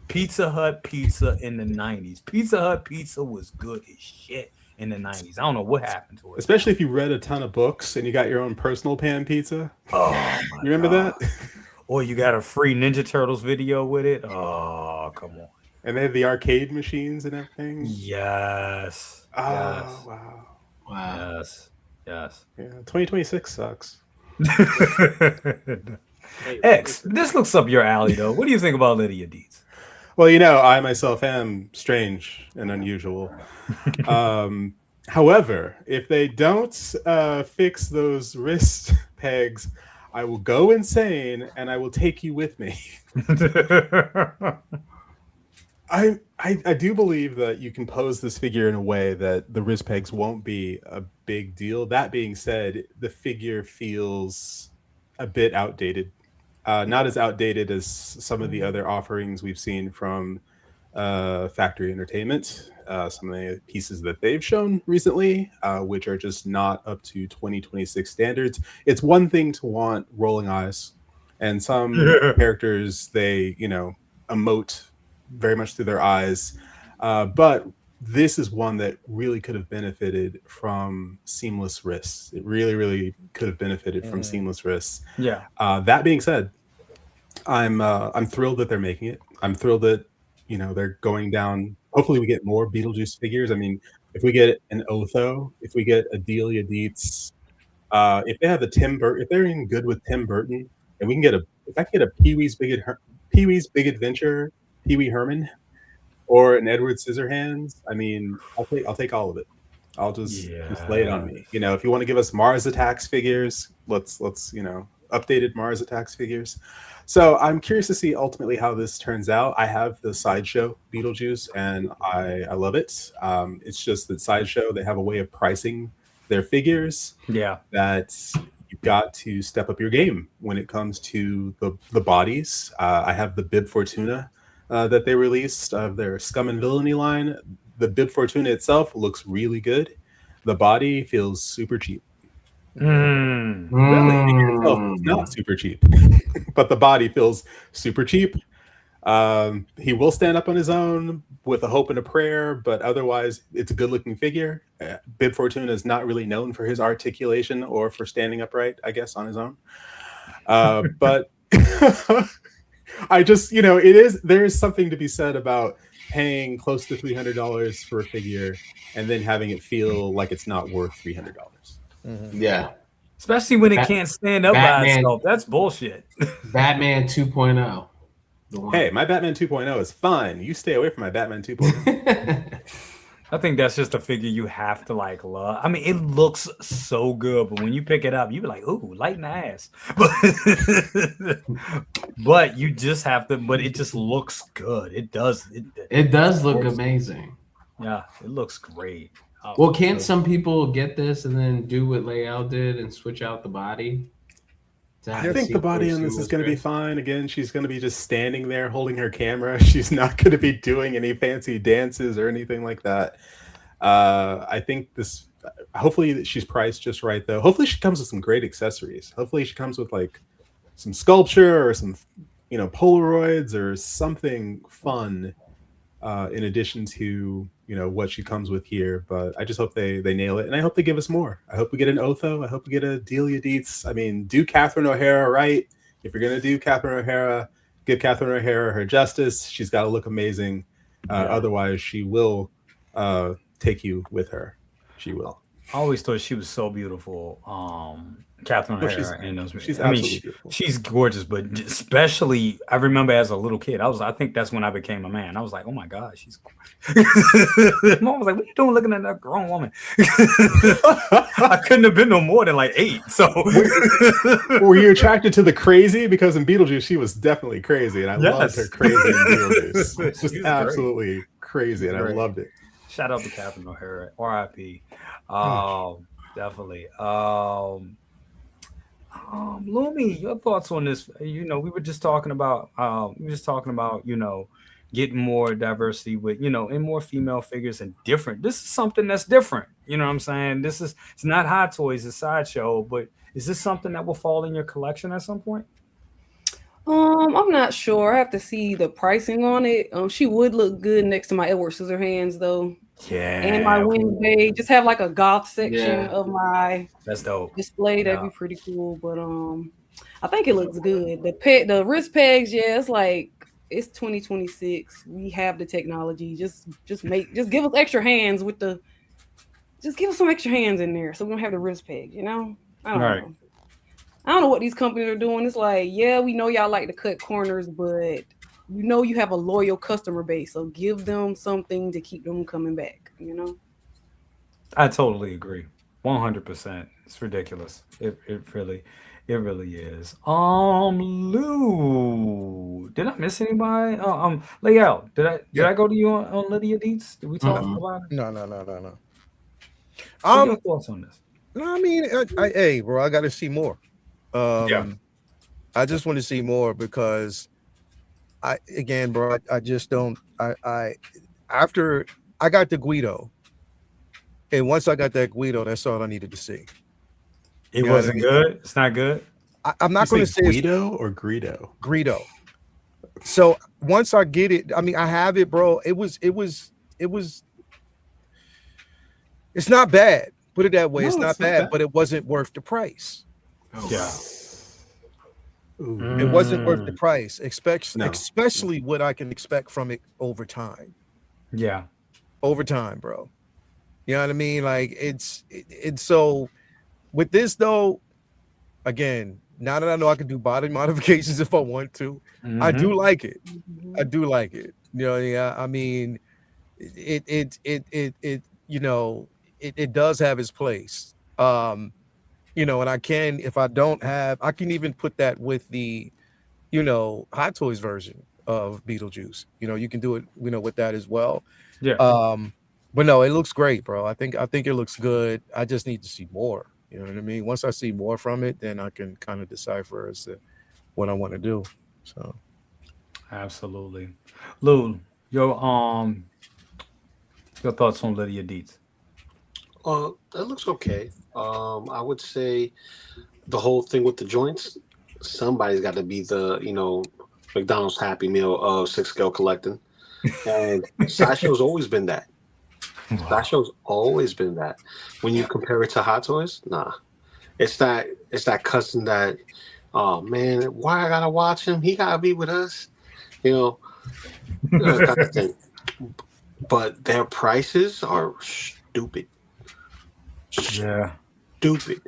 Pizza Hut pizza in the 90s. Pizza Hut pizza was good as shit in the 90s. I don't know what happened to it. Especially if you read a ton of books and you got your own personal pan pizza. Oh, you remember that? Or you got a free Ninja Turtles video with it. Oh, come on. And they had the arcade machines and everything. Yes. Oh, Yes. wow. Yes. Yeah, 2026 sucks. X, this looks up your alley, though. What do you think about Lydia Deetz? Well, I myself am strange and unusual. However, if they don't fix those wrist pegs, I will go insane and I will take you with me. I do believe that you can pose this figure in a way that the wrist pegs won't be a big deal. That being said, the figure feels a bit outdated. Not as outdated as some of the other offerings we've seen from Factory Entertainment. Some of the pieces that they've shown recently, which are just not up to 2026 standards. It's one thing to want rolling eyes, and some characters, they, emote very much through their eyes. But this is one that really could have benefited from seamless wrists. It really, really could have benefited from seamless wrists. Yeah. That being said, I'm thrilled that they're making it. I'm thrilled that they're going down. Hopefully, we get more Beetlejuice figures. I mean, if we get an Otho, if we get a Delia Deetz, if they have the if they're even good with Tim Burton, and we can get if I can get a Pee-wee's Big Adventure, Pee Wee Herman, or an Edward Scissorhands, I mean, I'll take all of it. I'll just lay it on me. If you want to give us Mars Attacks figures, let's updated Mars Attacks figures. So I'm curious to see ultimately how this turns out. I have the Sideshow Beetlejuice, and I love it. It's just that Sideshow, they have a way of pricing their figures. Yeah. That you've got to step up your game when it comes to the bodies. I have the Bib Fortuna that they released of their Scum and Villainy line. The Bib Fortuna itself looks really good. The body feels super cheap. Really? It's not super cheap, but the body feels super cheap. He will stand up on his own with a hope and a prayer, but otherwise it's a good looking figure. Bib Fortuna is not really known for his articulation or for standing upright, I guess, on his own. But I just, there is something to be said about paying close to $300 for a figure and then having it feel like it's not worth $300. Yeah. Especially when it can't stand up by itself. That's bullshit. Batman 2.0. Hey, my Batman 2.0 is fine. You stay away from my Batman 2.0. I think that's just a figure you have to love. I mean, it looks so good, but when you pick it up, you be like, "Ooh, light in the ass." But you just have to. But it just looks good. It does. It does look amazing. Yeah, it looks great. Well, can't some people get this and then do what Layout did and switch out the body? I think the body on this is going to be fine. Again, she's going to be just standing there holding her camera. She's not going to be doing any fancy dances or anything like that. I think this, hopefully she's priced just right though. Hopefully she comes with some great accessories. Hopefully she comes with some sculpture or some, Polaroids or something fun in addition to, what she comes with here. But I just hope they nail it. And I hope they give us more. I hope we get an Otho. I hope we get a Delia Deetz. I mean, do Catherine O'Hara right. If you're going to do Catherine O'Hara, give Catherine O'Hara her justice. She's got to look amazing. Otherwise, she will take you with her. She will. I always thought she was so beautiful. Catherine O'Hara and those. She's absolutely beautiful. She's gorgeous, but especially I remember as a little kid, I think that's when I became a man. I was like, oh my God, she's Mom was like, what are you doing looking at that grown woman? I couldn't have been no more than 8. So were you attracted to the crazy? Because in Beetlejuice, she was definitely crazy, and I loved her crazy in Beetlejuice. It's just absolutely crazy, and I loved it. Shout out to Catherine O'Hara, R.I.P. Definitely. Lumi, your thoughts on this? We were just talking about, getting more diversity with, and more female figures and different. This is something that's different. You know what I'm saying? It's not Hot Toys, it's Sideshow, but is this something that will fall in your collection at some point? I'm not sure. I have to see the pricing on it. She would look good next to my Edward Scissorhands though. Yeah. And my Wednesday. Just have a goth section of my that's dope display. That'd be pretty cool. But I think it looks good. The wrist pegs, it's 2026. We have the technology. Just give us extra hands just give us some extra hands in there so we don't have the wrist pegs, I don't know. I don't know what these companies are doing. It's we know y'all like to cut corners, but you have a loyal customer base, so give them something to keep them coming back, I totally agree. 100%. It's ridiculous. It really is. Lou, did I miss anybody? Layout, did I go to you on Lydia Deetz? Did we talk about it? No. What are your thoughts on this? No, I mean, hey, bro, I got to see more. I just want to see more because I just don't. After I got the Guido, and once I got that Guido, that's all I needed to see. It wasn't good. It's not good. I'm not going to say Guido or Greedo. Greedo. So once I get it, I mean, I have it, bro. It was it's not bad. Put it that way. No, It's not bad, but it wasn't worth the price. Yeah. It wasn't worth the price, No. especially what I can expect from it over time. Yeah. Over time, bro. You know what I mean? Like it's so with this though, again, now that I know I can do body modifications if I want to, I do like it. I do like it. You know, yeah. I mean, it you know, it does have its place. You know, and I can, if I don't have, I can even put that with the, you know, Hot Toys version of Beetlejuice. You know, you can do it, you know, with that as well. Yeah. But no, it looks great, bro. I think it looks good. I just need to see more. You know what I mean? Once I see more from it, then I can kind of decipher as to what I want to do. So Absolutely. Lou, your thoughts on Lydia Deetz? It looks okay. I would say the whole thing with the joints, somebody's got to be the, you know, McDonald's Happy Meal of 6 scale collecting. And Sideshow's always been that. Sideshow's always been that. When you compare it to Hot Toys, nah. It's that cousin that, oh man, why I gotta watch him? He gotta be with us. You know, that kind of thing. But their prices are stupid. Yeah. Stupid.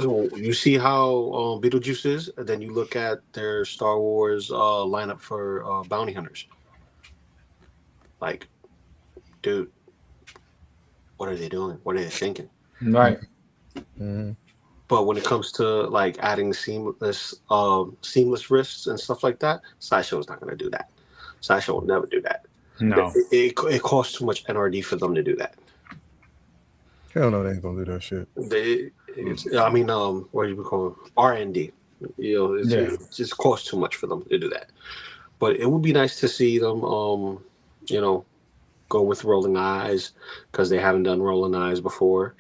So you see how Beetlejuice is, and then you look at their Star Wars lineup for bounty hunters. Like, dude, what are they doing? What are they thinking? Right. mhm. But when it comes to like adding seamless wrists and stuff like that, Sideshow is not going to do that. Sideshow will never do that. No. It costs too much NRD for them to do that. Hell no, they ain't gonna do that shit. What do you call it? R&D. You know, it just costs too much for them to do that. But it would be nice to see them, you know, go with Rolling Eyes because they haven't done Rolling Eyes before.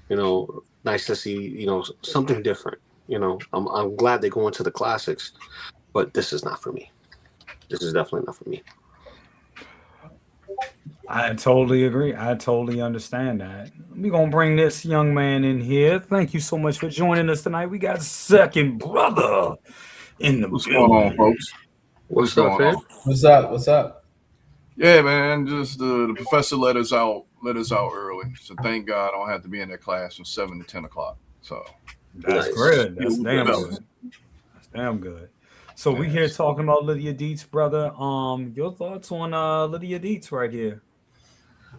You know, nice to see, you know, something different. You know, I'm glad they go into the classics, but this is not for me. This is definitely not for me. I totally agree. I totally understand that. We're going to bring this young man in here. Thank you so much for joining us tonight. We got second brother in the What's building. going on, folks? What's up, man? What's up? What's up? Yeah, man. Just the professor let us out early. So thank God I don't have to be in that class from 7 to 10 o'clock. So That's Nice. good. That's damn Yeah. good. That's damn good. So we here talking about Lydia Deetz, brother. Your thoughts on Lydia Deetz right here?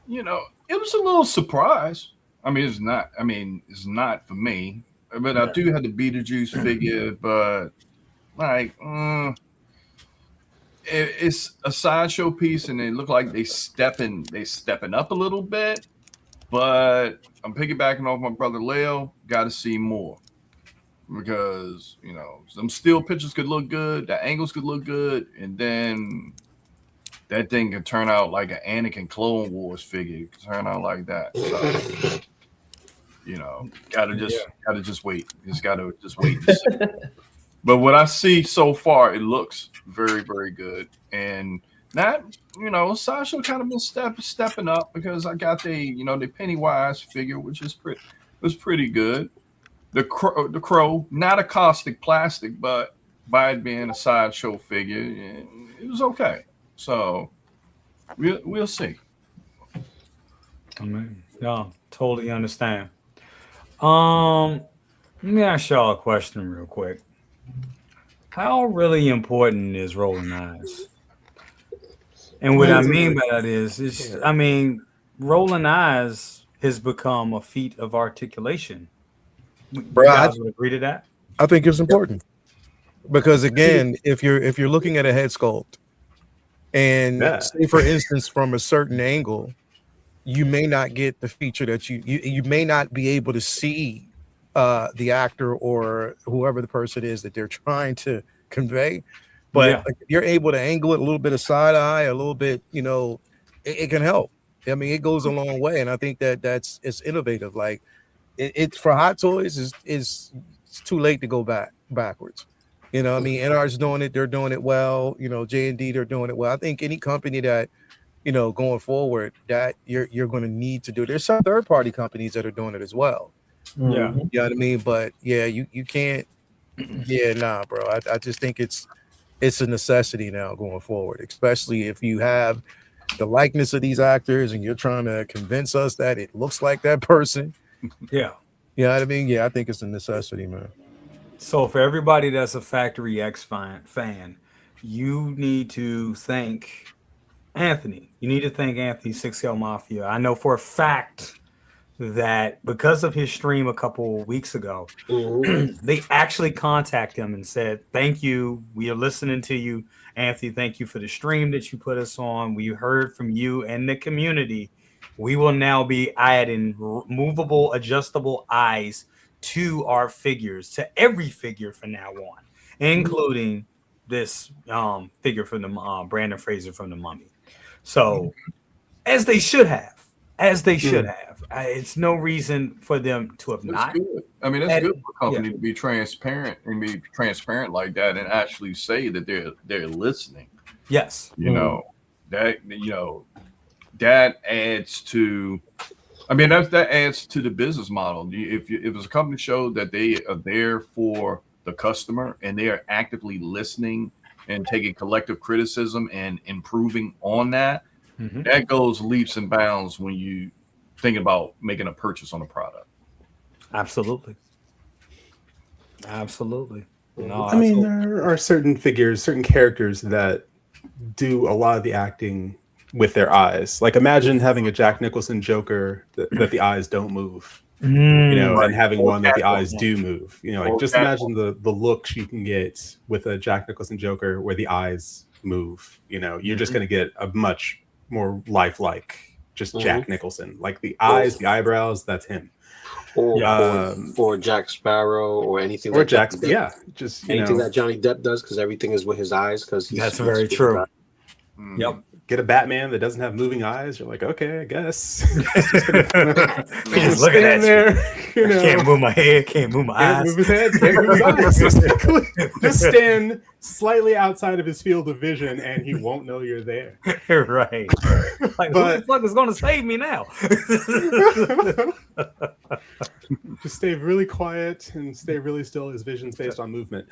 You know, it was a little surprise. I mean, it's not for me. But I do have the Beetlejuice figure, but like it's a sideshow piece and they look like they stepping up a little bit. But I'm piggybacking off my brother Leo, gotta see more. Because, you know, some still pictures could look good, the angles could look good, and then that thing can turn out like an Anakin Clone Wars figure. It can turn out like that. So, you know, gotta just wait. Gotta wait and see. But what I see so far, it looks very, very good. And that, you know, Sideshow kind of been stepping up because I got the Pennywise figure, which was pretty good. The crow, not a caustic plastic, but by it being a Sideshow figure, it was okay. So we'll see. I mean, yeah, totally understand. Let me ask y'all a question real quick. How really important is rolling eyes? And what I mean by that is I mean, rolling eyes has become a feat of articulation. You guys would agree to that? I think it's important because again, if you're looking at a head sculpt and say for instance from a certain angle, you may not get the feature that you may not be able to see the actor or whoever the person is that they're trying to convey. But like, if you're able to angle it a little bit of side eye, a little bit, you know, it can help. I mean, it goes a long way, and I think it's innovative. Like it's for Hot Toys it's too late to go backwards. You know, I mean, NR's doing it; they're doing it well. You know, J&D, they're doing it well. I think any company that going forward, that you're going to need to do. There's some third party companies that are doing it as well. Yeah. You know what I mean? But yeah, you can't. Yeah, nah, bro. I just think it's a necessity now going forward, especially if you have the likeness of these actors and you're trying to convince us that it looks like that person. Yeah. You know what I mean? Yeah, I think it's a necessity, man. So for everybody that's a Factory X fan, you need to thank Anthony. You need to thank Anthony, Six Scale Mafia. I know for a fact that because of his stream a couple weeks ago, they actually contacted him and said, "Thank you. We are listening to you, Anthony. Thank you for the stream that you put us on. We heard from you and the community. We will now be adding movable, adjustable eyes to our figures, to every figure from now on, including this figure from the Brandon Fraser from the Mummy." So, as they should have. It's no reason for them to have not. Good. I mean, that's good for a company to be transparent and be transparent like that, and actually say that they're listening. Yes, that adds to. I mean, that adds to the business model. If it's a company show that they are there for the customer and they are actively listening and taking collective criticism and improving on that. That goes leaps and bounds when you think about making a purchase on a product. Absolutely. No, I mean, there are certain figures, certain characters that do a lot of the acting with their eyes. Like imagine having a Jack Nicholson Joker that the eyes don't move, and having one that the eyes do move. Like just imagine the looks you can get with a Jack Nicholson Joker where the eyes move. You're just going to get a much more lifelike, just Jack Nicholson. Like the eyes, the eyebrows, that's him. Or Jack Sparrow, or anything. Or Jack, just anything that Johnny Depp does, because everything is with his eyes. Because that's very true. Yep. Get a Batman that doesn't have moving eyes. You're like, okay, I guess. Just look at there. Can't move my head. Can't move my eyes. Can't move his head. Can't move his eyes. Just stand slightly outside of his field of vision, and he won't know you're there. Right. Like, who the fuck is going to save me now? Just stay really quiet and stay really still. His vision's based on movement.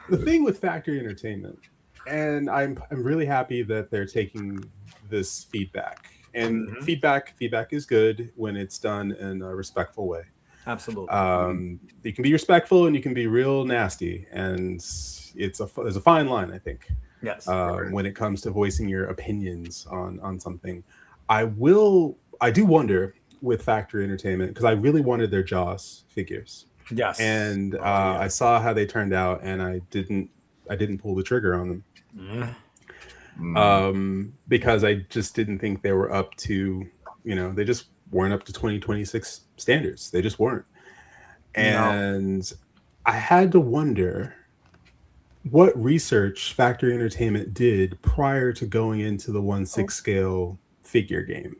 The thing with Factory Entertainment. And I'm really happy that they're taking this feedback. And feedback is good when it's done in a respectful way. Absolutely. You can be respectful and you can be real nasty, and there's a fine line, I think. Yes. When it comes to voicing your opinions on something, I do wonder with Factory Entertainment, because I really wanted their Jaws figures. Yes. And I saw how they turned out, and I didn't pull the trigger on them. Because I just didn't think they were up to, they just weren't up to 2026 standards. They just weren't. And I had to wonder what research Factory Entertainment did prior to going into the 1/6 scale figure game.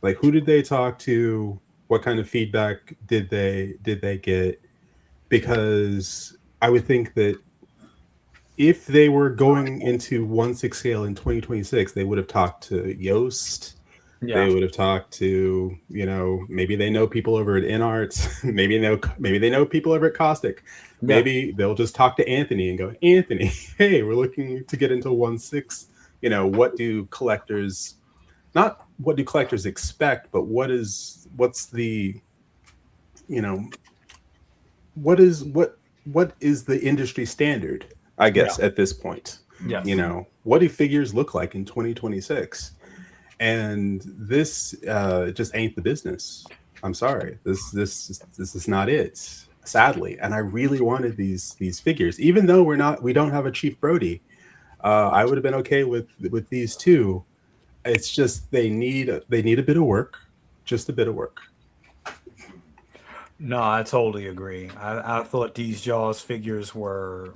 Like, who did they talk to? What kind of feedback did they get? Because I would think that if they were going into 1/6 scale in 2026, they would have talked to Yoast. Yeah. They would have talked to, maybe they know people over at InArts. maybe they know people over at Caustic. Yeah. Maybe they'll just talk to Anthony and go, Anthony, hey, we're looking to get into 1/6. What do collectors expect, but what is the industry standard? I guess at this point, what do figures look like in 2026? And this just ain't the business. I'm sorry, this is not it, sadly. And I really wanted these figures, even though we don't have a Chief Brody. I would have been okay with these two. It's just they need a bit of work, just a bit of work. No, I totally agree. I thought these Jaws figures were.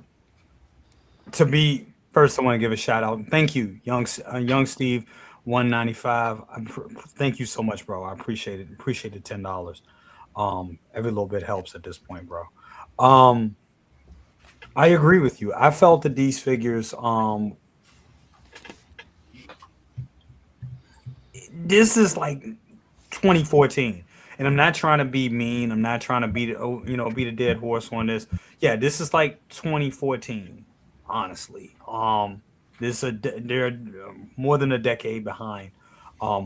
To me, first I want to give a shout out. Thank you, young Steve, 195. Thank you so much, bro. I appreciate it. Appreciate the $10. Every little bit helps at this point, bro. I agree with you. I felt that these figures this is like 2014, and I'm not trying to be mean. I'm not trying to be the dead horse on this. Yeah, this is like 2014. Honestly, they're more than a decade behind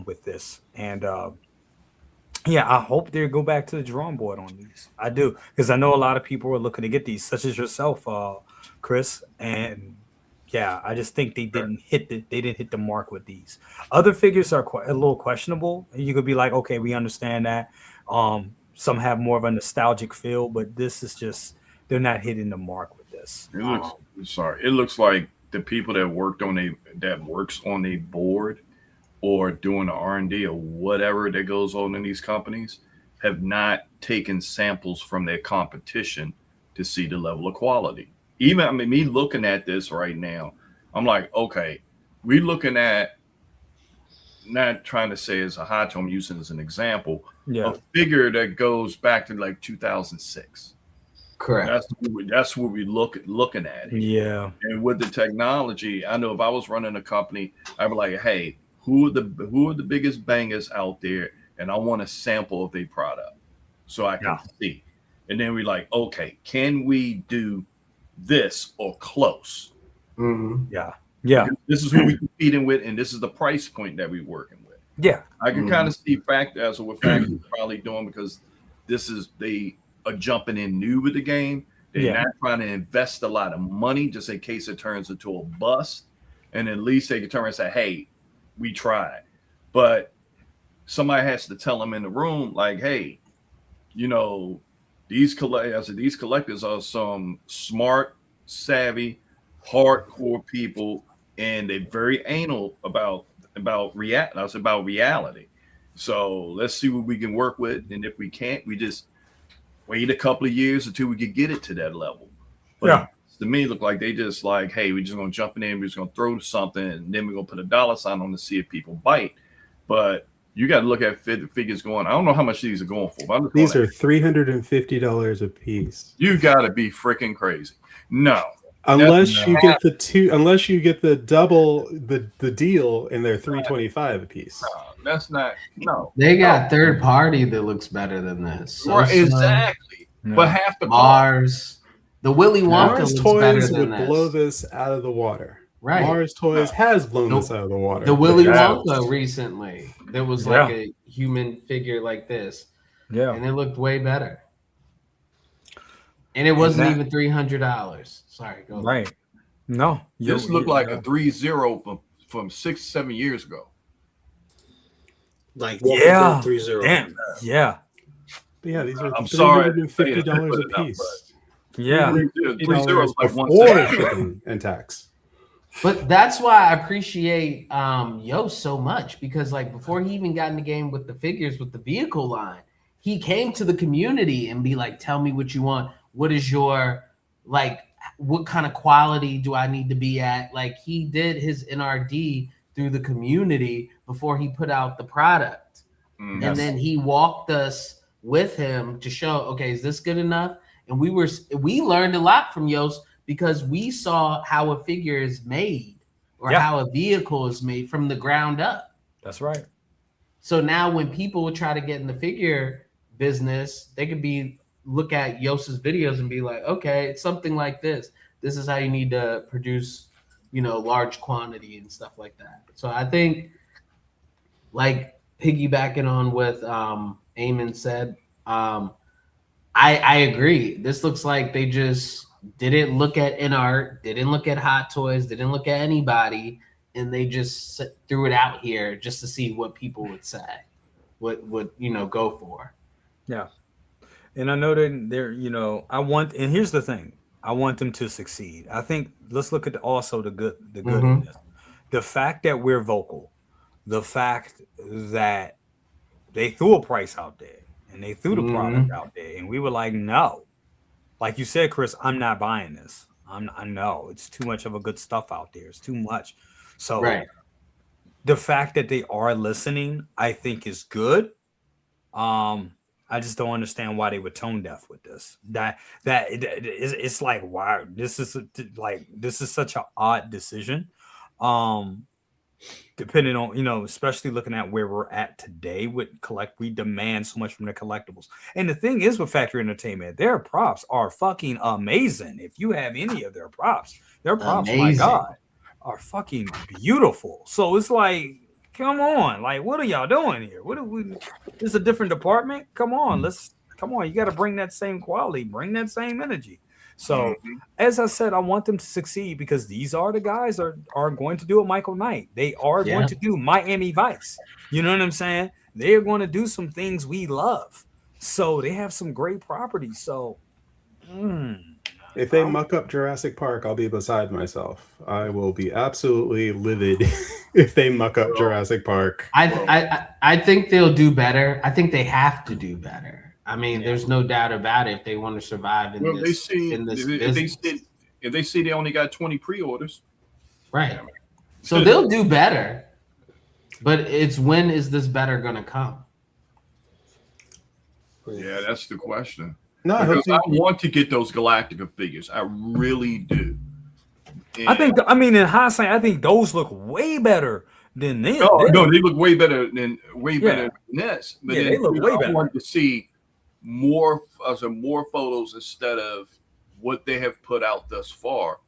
with this, and yeah, I hope they go back to the drawing board on these. I do, because I know a lot of people are looking to get these, such as yourself, Chris. And yeah, I just think they didn't hit the mark with these. Other figures are a little questionable. You could be like, okay, we understand that. Some have more of a nostalgic feel, but this is just they're not hitting the mark with this. It looks like the people that works on a board or doing the R&D or whatever that goes on in these companies have not taken samples from their competition to see the level of quality. Even, I mean, me looking at this right now, I'm like, okay, we looking at, not trying to say it's a hot tool, I'm using as an example, a figure that goes back to like 2006. Correct. That's what we looking at. Yeah. And with the technology, I know if I was running a company, I'd be like, hey, who are the biggest bangers out there, and I want a sample of their product so I can see. And then we're like, okay, can we do this or close? Mm-hmm. Yeah. Because this is who we're competing with, and this is the price point that we're working with. Yeah. I can kind of see Factor's probably doing, because they are jumping in new with the game. They're not trying to invest a lot of money just in case it turns into a bust. And at least they can turn around and say, hey, we tried. But somebody has to tell them in the room, like, hey, these collectors are some smart, savvy, hardcore people, and they're very anal about reality. So let's see what we can work with, and if we can't, we just wait a couple of years until we can get it to that level. But to me, it looked like they just like, hey, we're just gonna jump in, we're just gonna throw something, and then we're gonna put a dollar sign on to see if people bite. But you got to look at figures going. I don't know how much these are going for. But these are $350 a piece. You got to be freaking crazy. No, unless you get the double the deal, and they're $325 a piece. No, that's not. No, they got third party that looks better than this. So right, exactly. But half the Mars. The Willy Wonka Mars Toys would blow this out of the water. Right. Mars Toys has blown this out of the water. The Willy Wonka recently, there was like a human figure like this. Yeah. And it looked way better. And it wasn't even $300. Sorry, go right. ahead. No. This looked like a 3-0 from 6-7 years ago. Like 3-0. Damn. Yeah. But yeah, these are $350 a piece. Yeah, $3 like before shipping and tax. But that's why I appreciate Yost so much, because like before he even got in the game with the figures with the vehicle line, he came to the community and be like, tell me what you want. What is your what kind of quality do I need to be at? Like, he did his NRD through the community before he put out the product. And then he walked us with him to show, okay, is this good enough? And we learned a lot from Yost, because we saw how a figure is made, or how a vehicle is made from the ground up. That's right. So now when people try to get in the figure business, they could look at Yost's videos and be like, okay, it's something like this. This is how you need to produce, large quantity and stuff like that. So I think, like, piggybacking on what Eamon said, I agree. This looks like they just didn't look at InArt, didn't look at Hot Toys, didn't look at anybody, and they just threw it out here just to see what people would say, what would go for. Yeah, and I know that they're and here's the thing, I want them to succeed. I think let's look at also the good in this. The fact that we're vocal, the fact that they threw a price out there. And they threw the product out there, and we were like, no. Like you said, Chris, I'm not buying this. I know it's too much of a good stuff out there. It's too much. So the fact that they are listening, I think, is good. I just don't understand why they were tone deaf with this. It's like, wow, this is such an odd decision. depending on, you know, especially looking at where we're at today with we demand so much from the collectibles. And the thing is with Factory Entertainment, their props are fucking amazing. If you have any of their props, my God, are fucking beautiful. So it's like, come on, like, what are y'all doing here? What are we? This is a different department. Come on, you got to bring that same quality, bring that same energy. So, as I said, I want them to succeed because these are the guys that are going to do it. Michael Knight. They are going to do Miami Vice. You know what I'm saying? They are going to do some things we love. So they have some great properties. So, if they muck up Jurassic Park, I'll be beside myself. I will be absolutely livid if they muck up Jurassic Park. I think they'll do better. I think they have to do better. I mean, there's no doubt about it if they want to survive in this. If they see they only got 20 pre-orders, right? So they'll do better, but it's when is this better going to come? Yeah, that's the question. No, because I want to get those Galactica figures. I really do. And I mean, in hindsight, I think those look way better than this. No, they look way better than this. But they look way better. I want to see more photos instead of what they have put out thus far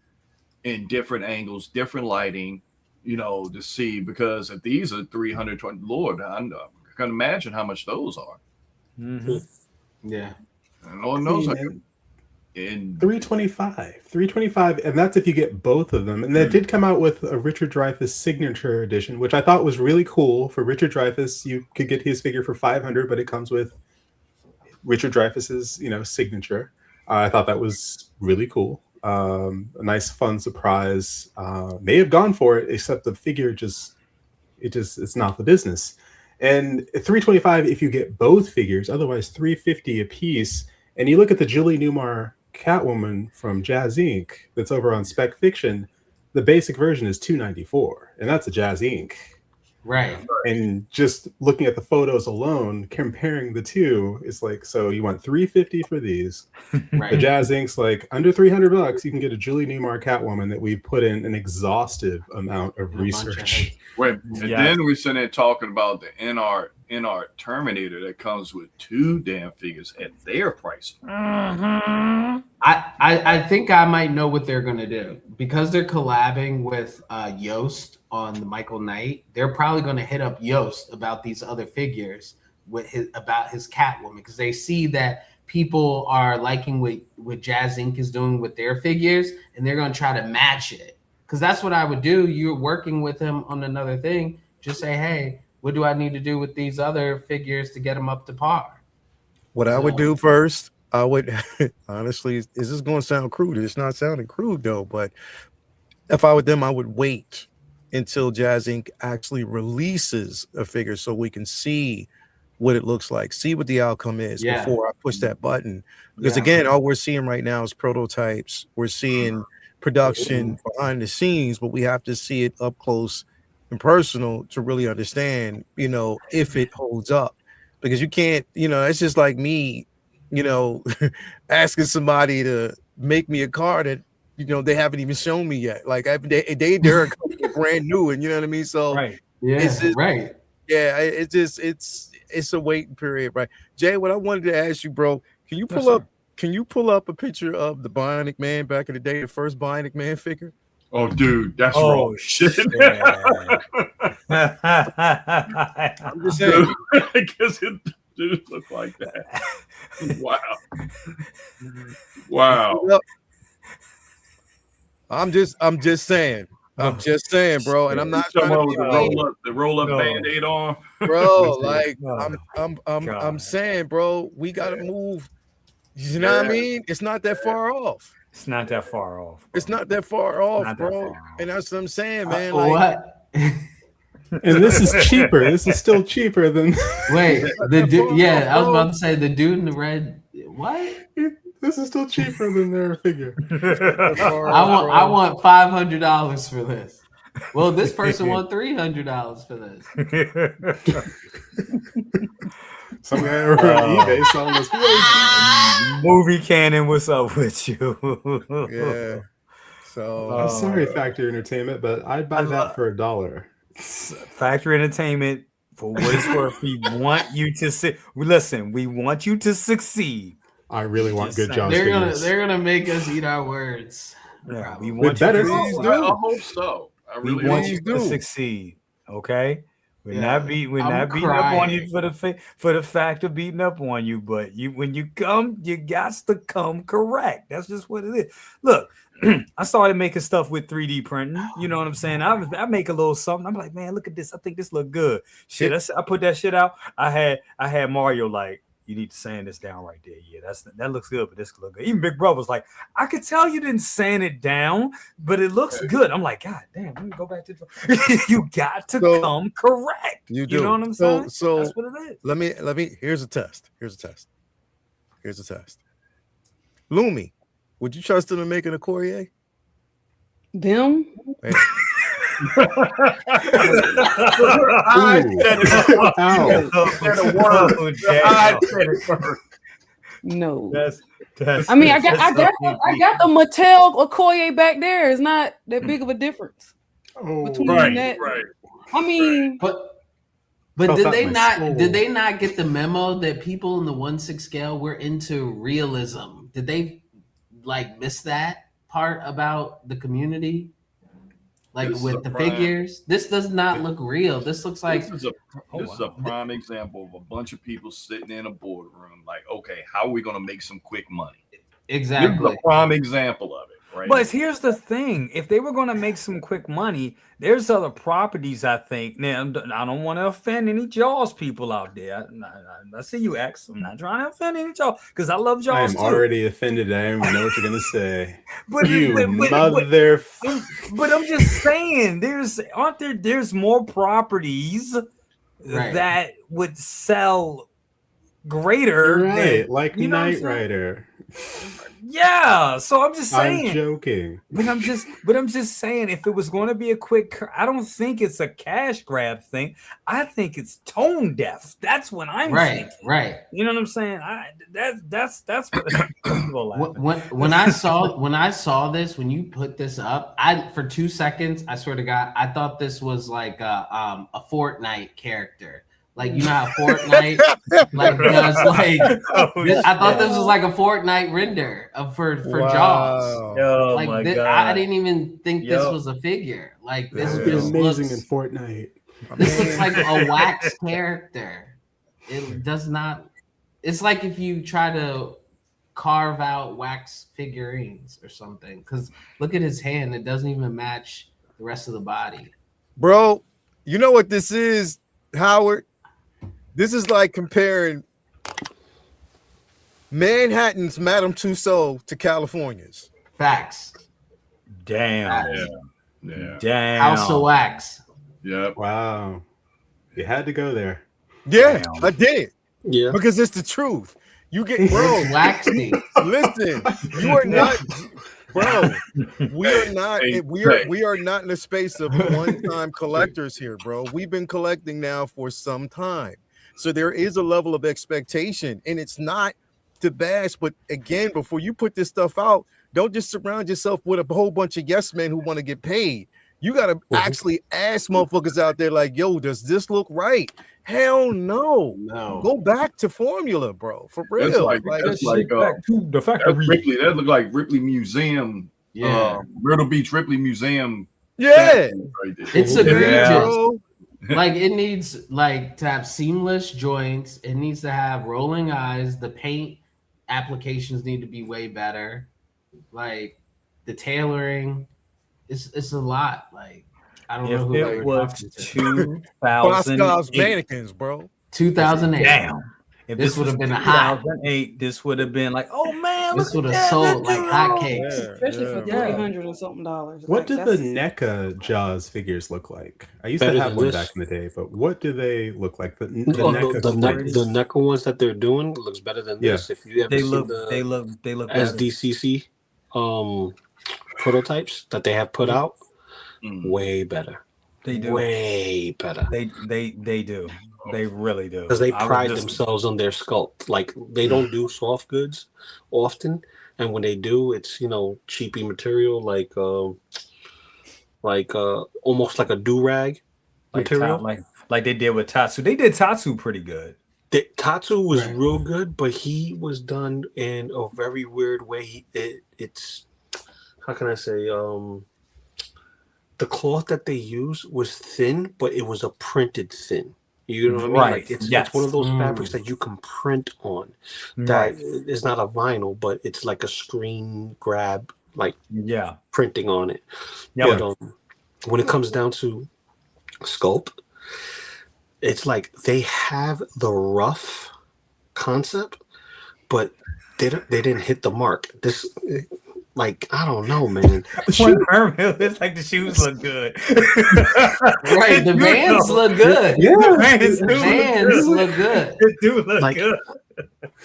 in different angles, different lighting, you know, to see, because if these are 320, Lord, I can imagine how much those are. Yeah. And Lord knows in 325, and that's if you get both of them. And they did come out with a Richard Dreyfuss signature edition, which I thought was really cool. For Richard Dreyfuss, you could get his figure for $500, but it comes with Richard Dreyfuss's, you know, signature. I thought that was really cool. A nice, fun surprise. May have gone for it, except the figure it's not the business. And at $325 if you get both figures, otherwise $350 a piece. And you look at the Julie Newmar Catwoman from Jazz Inc. that's over on Spec Fiction. The basic version is $294, and that's a Jazz Inc. Right. And just looking at the photos alone, comparing the two, it's like, so you want $350 for these. Right. The Jazz Inc.'s like under $300, you can get a Julie Newmar Catwoman that we've put in an exhaustive amount of research. Then we're sitting there talking about the NR Terminator that comes with 2 damn figures at their price. I think I might know what they're gonna do because they're collabing with Yost on the Michael Knight. They're probably gonna hit up Yost about these other figures about his Catwoman, because they see that people are liking what Jazz Inc. is doing with their figures, and they're gonna try to match it. Because that's what I would do. You're working with him on another thing. Just say, hey, what do I need to do with these other figures to get them up to par? What I would do first, I would honestly, is this going to sound crude? It's not sounding crude though, but if I were them, I would wait until Jazz Inc. actually releases a figure so we can see what it looks like, see what the outcome is before I push that button. Because again, all we're seeing right now is prototypes. We're seeing production behind the scenes, but we have to see it up close and personal to really understand, you know, if it holds up. Because you can't, you know, it's just like me, you know, asking somebody to make me a car that, you know, they haven't even shown me yet. Like they're brand new, and you know what I mean. So it's a waiting period, right? Jay, what I wanted to ask you, bro, can you pull up a picture of the Bionic Man back in the day, the first Bionic Man figure? Oh, dude, that's wrong. Shit. I'm just saying, because it did look like that. Wow. I'm just saying. I'm just saying, bro, and I'm not trying to be the roll up Band-Aid on, bro. Like I'm saying, bro, we gotta move. You know what I mean? It's not that far off. It's not that far off. It's not that far off, bro. And that's what I'm saying, man. Like, what? And this is cheaper. This is still cheaper than. Wait, the dude. Yeah, I was about to say the dude in the red. What? This is still cheaper than their figure. I want $500 for this. Well, this person want $300 for this. Some guy over on eBay selling this. Movie Canon, what's up with you? Yeah. So I'm sorry, Factory Entertainment, but I'd buy that for $1. Factory Entertainment, for what it's worth, we want you to listen. We want you to succeed. I really want good Jaws They're figures. gonna make us eat our words. Yeah, we With want you better. to I succeed. hope so. I We really want hope you to succeed. Okay. We're Yeah, not beating I'm up on crying. you for the fact of beating up on you, but when you come, you got to come correct. That's just what it is. Look, I started making stuff with 3D printing. You know what I'm saying? I make a little something. I'm like, man, look at this. I think this look good. Shit, I put that shit out. I had Mario like, you need to sand this down right there. Yeah, that looks good, but this look good. Even Big Brother was like, I could tell you didn't sand it down, but it looks good. I'm like, God damn, let me go back to you got to come correct. You do. You know what I'm saying? So that's what it is. Let me. Here's a test. Lumi, would you trust them in making a Courier? Them? Hey. No. That's I mean, I got the Mattel Okoye back there. It's not that big of a difference between that. right. I mean, But Felt did that they my not soul. did they not get the memo that people in the 1/6 scale were into realism? Did they like miss that part about the community? Like This is with a the prime- figures, this does not look real. This looks like This is a prime example of a bunch of people sitting in a boardroom like, okay, how are we going to make some quick money? exactly. This is a prime example of it, right? But here's the thing: if they were going to make some quick money, there's other properties. I think. Now, I don't want to offend any Jaws people out there. I see you, X. I'm not trying to offend any Jaws because I love I Jaws am too. already offended. I don't even know what you're gonna say. But Mother. But I'm just saying, there's more properties Right. that would sell greater You're right, than, like you know what I'm Knight saying? Rider. Yeah, so I'm just saying. I'm joking. But I'm just saying, if it was going to be a quick, I don't think it's a cash grab thing. I think it's tone deaf. That's what I'm thinking. Right. You know what I'm saying? That's what. When I saw this, when you put this up, for 2 seconds, I swear to God, I thought this was like a Fortnite character. Like, you know how Fortnite like does like I thought this was like a Fortnite render for Jaws. Oh Like my I God. didn't even think this was a figure. Like this That'd be just amazing looks, in Fortnite. this looks like a wax character. It does not. It's like if you try to carve out wax figurines or something. Because look at his hand; it doesn't even match the rest of the body. Bro, you know what this is, Howard? This is like comparing Manhattan's Madame Tussauds to California's. Facts. Damn. Yeah. Damn. House of Wax. Yep. Wow. You had to go there. Yeah, Damn. I did. Yeah. Because it's the truth. You get, bro, It's waxy. listen, you are not, bro, we are not, Hey, we are not in the space of one-time collectors here, bro. We've been collecting now for some time. So there is a level of expectation, and it's not to bash, but again, before you put this stuff out, don't just surround yourself with a whole bunch of yes men who want to get paid. You got to actually ask motherfuckers out there like, yo, does this look right? Hell no. No. Go back to formula, bro. For real. That's like to the factory. Ripley. That looked like Ripley Museum. Yeah. Myrtle Beach Ripley Museum. Yeah. Right there. It's Yeah. egregious. Bro. Like it needs like to have seamless joints. It needs to have rolling eyes. The paint applications need to be way better. Like the tailoring, it's a lot. Like I don't know If who they it were was talking to. 2008, Boscov's mannequins, bro. 2008. damn. If This this would was have been a hot. 2008, this would have been like, oh man, This look would at have that, sold that like dude. hotcakes. especially for Yeah. $300 and something dollars. What Like, do the that's- NECA Jaws figures look like? I used Better to have than one this. back in the day, but what do they look like? The The NECA the NECA ones that they're doing looks better than Yeah. this. If you ever They seen look, the they look better. SDCC prototypes that they have put out, Mm. way better. They do. Way better. They do. They really do. Because they I was pride just- themselves on their sculpt. Like they don't do soft goods often, and when they do, it's cheapy material, like almost like a do rag, material. Like they did with Tatsu. They did Tatsu pretty good. Tatsu was Right. real good, but he was done in a very weird way. It's how can I say? The cloth that they used was thin, but it was a printed thin. You know what I mean? Right. Like it's Yes. one of those Mm. fabrics that you can print on. That Right. is not a vinyl, but it's like a screen grab, like Yeah. printing on it. Yeah. But when it comes down to sculpt, it's like they have the rough concept, but they didn't hit the mark. This, like, I don't know, man. It's like the shoes look good. Right, the Vans look good. Yeah, The the Vans look good. They do look Like, good.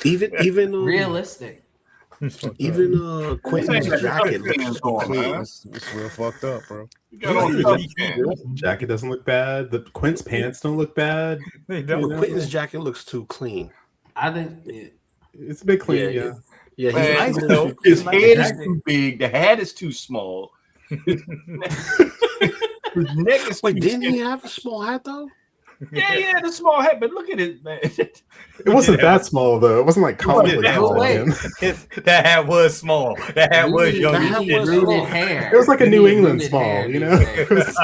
Even Realistic. even Quentin's jacket looks Vans so on, clean. man. It's real fucked up, bro. You got on tough Vans. Jacket doesn't look bad. The Quint's pants don't look bad. They don't. Quentin's jacket looks too clean. I think It's a bit clean, yeah. Yeah, Man, he's nice, though. his Like head a is jacket. too big. The hat is too small. His neck is Wait, too didn't he skinny. have a small hat though? Yeah, the small hat. But look at it, man. It wasn't that small though. It wasn't like comically that small. wait. Man. That hat was small. That hat was Rooted- young. That as hat shit. was rooted small. hair. It was like a You New need England rooted small, hair you these know? days. It was-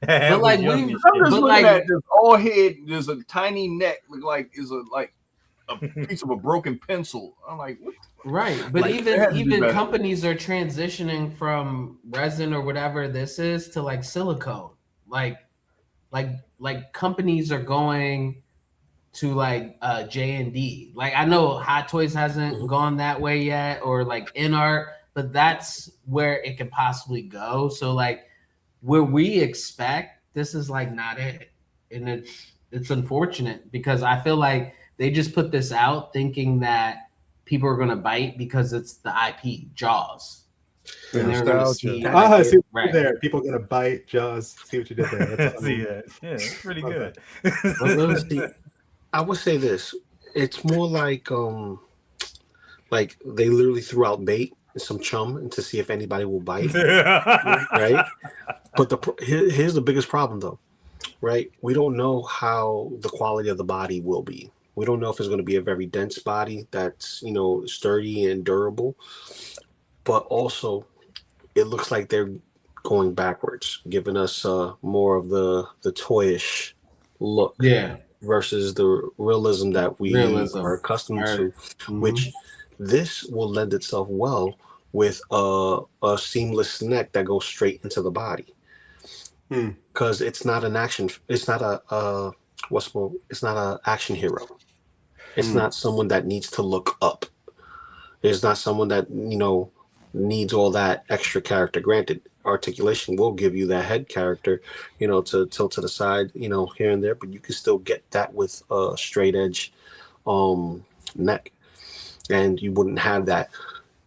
That hat But, was like, young we've- as I'm shit. just But, looking like- at this all head. There's a tiny neck, look like is a piece of a broken pencil. I'm like, what? Right, but Like, they had to do even better. companies are transitioning from resin or whatever this is to like silicone. Like companies are going to like J&D. Like I know Hot Toys hasn't gone that way yet, or like InArt, but that's where it could possibly go. So like where we expect, this is like not it, and it's unfortunate because I feel like they just put this out thinking that people are going to bite because it's the IP Jaws. The And they're gonna nostalgia. see- I see what you Right. did there. People gonna bite Jaws. See what you did there. That's See that? Yeah, it's pretty good. See, I would say this. It's more like they literally threw out bait and some chum to see if anybody will bite, right? But here's the biggest problem though, right? We don't know how the quality of the body will be. We don't know if it's going to be a very dense body that's, sturdy and durable. But also, it looks like they're going backwards, giving us more of the toyish look versus the realism that we are accustomed to, which this will lend itself well with a seamless neck that goes straight into the body. Because it's not an action. It's not it's not an action hero. It's not someone that needs to look up. It's not someone that needs all that extra character. Granted, articulation will give you that head character, to tilt to the side, here and there, but you can still get that with a straight edge neck, and you wouldn't have that.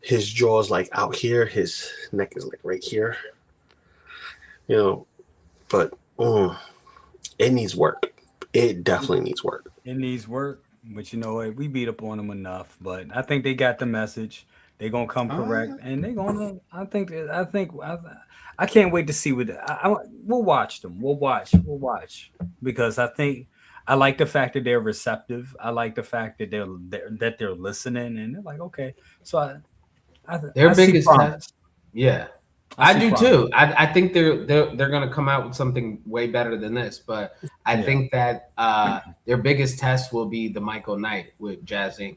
His jaw's like out here, his neck is like right here, but it needs work. It definitely needs work. It needs work, but you know what? We beat up on them enough. But I think they got the message. They're gonna come correct, and they're gonna. I can't wait to see what. We'll watch them. We'll watch because I like the fact that they're receptive. I like the fact that they're listening, and they're like, okay. So their I see biggest promise. test. Yeah. I I see do promise. too. I think they're gonna come out with something way better than this, but I think that their biggest test will be the Michael Knight with Jazz Inc.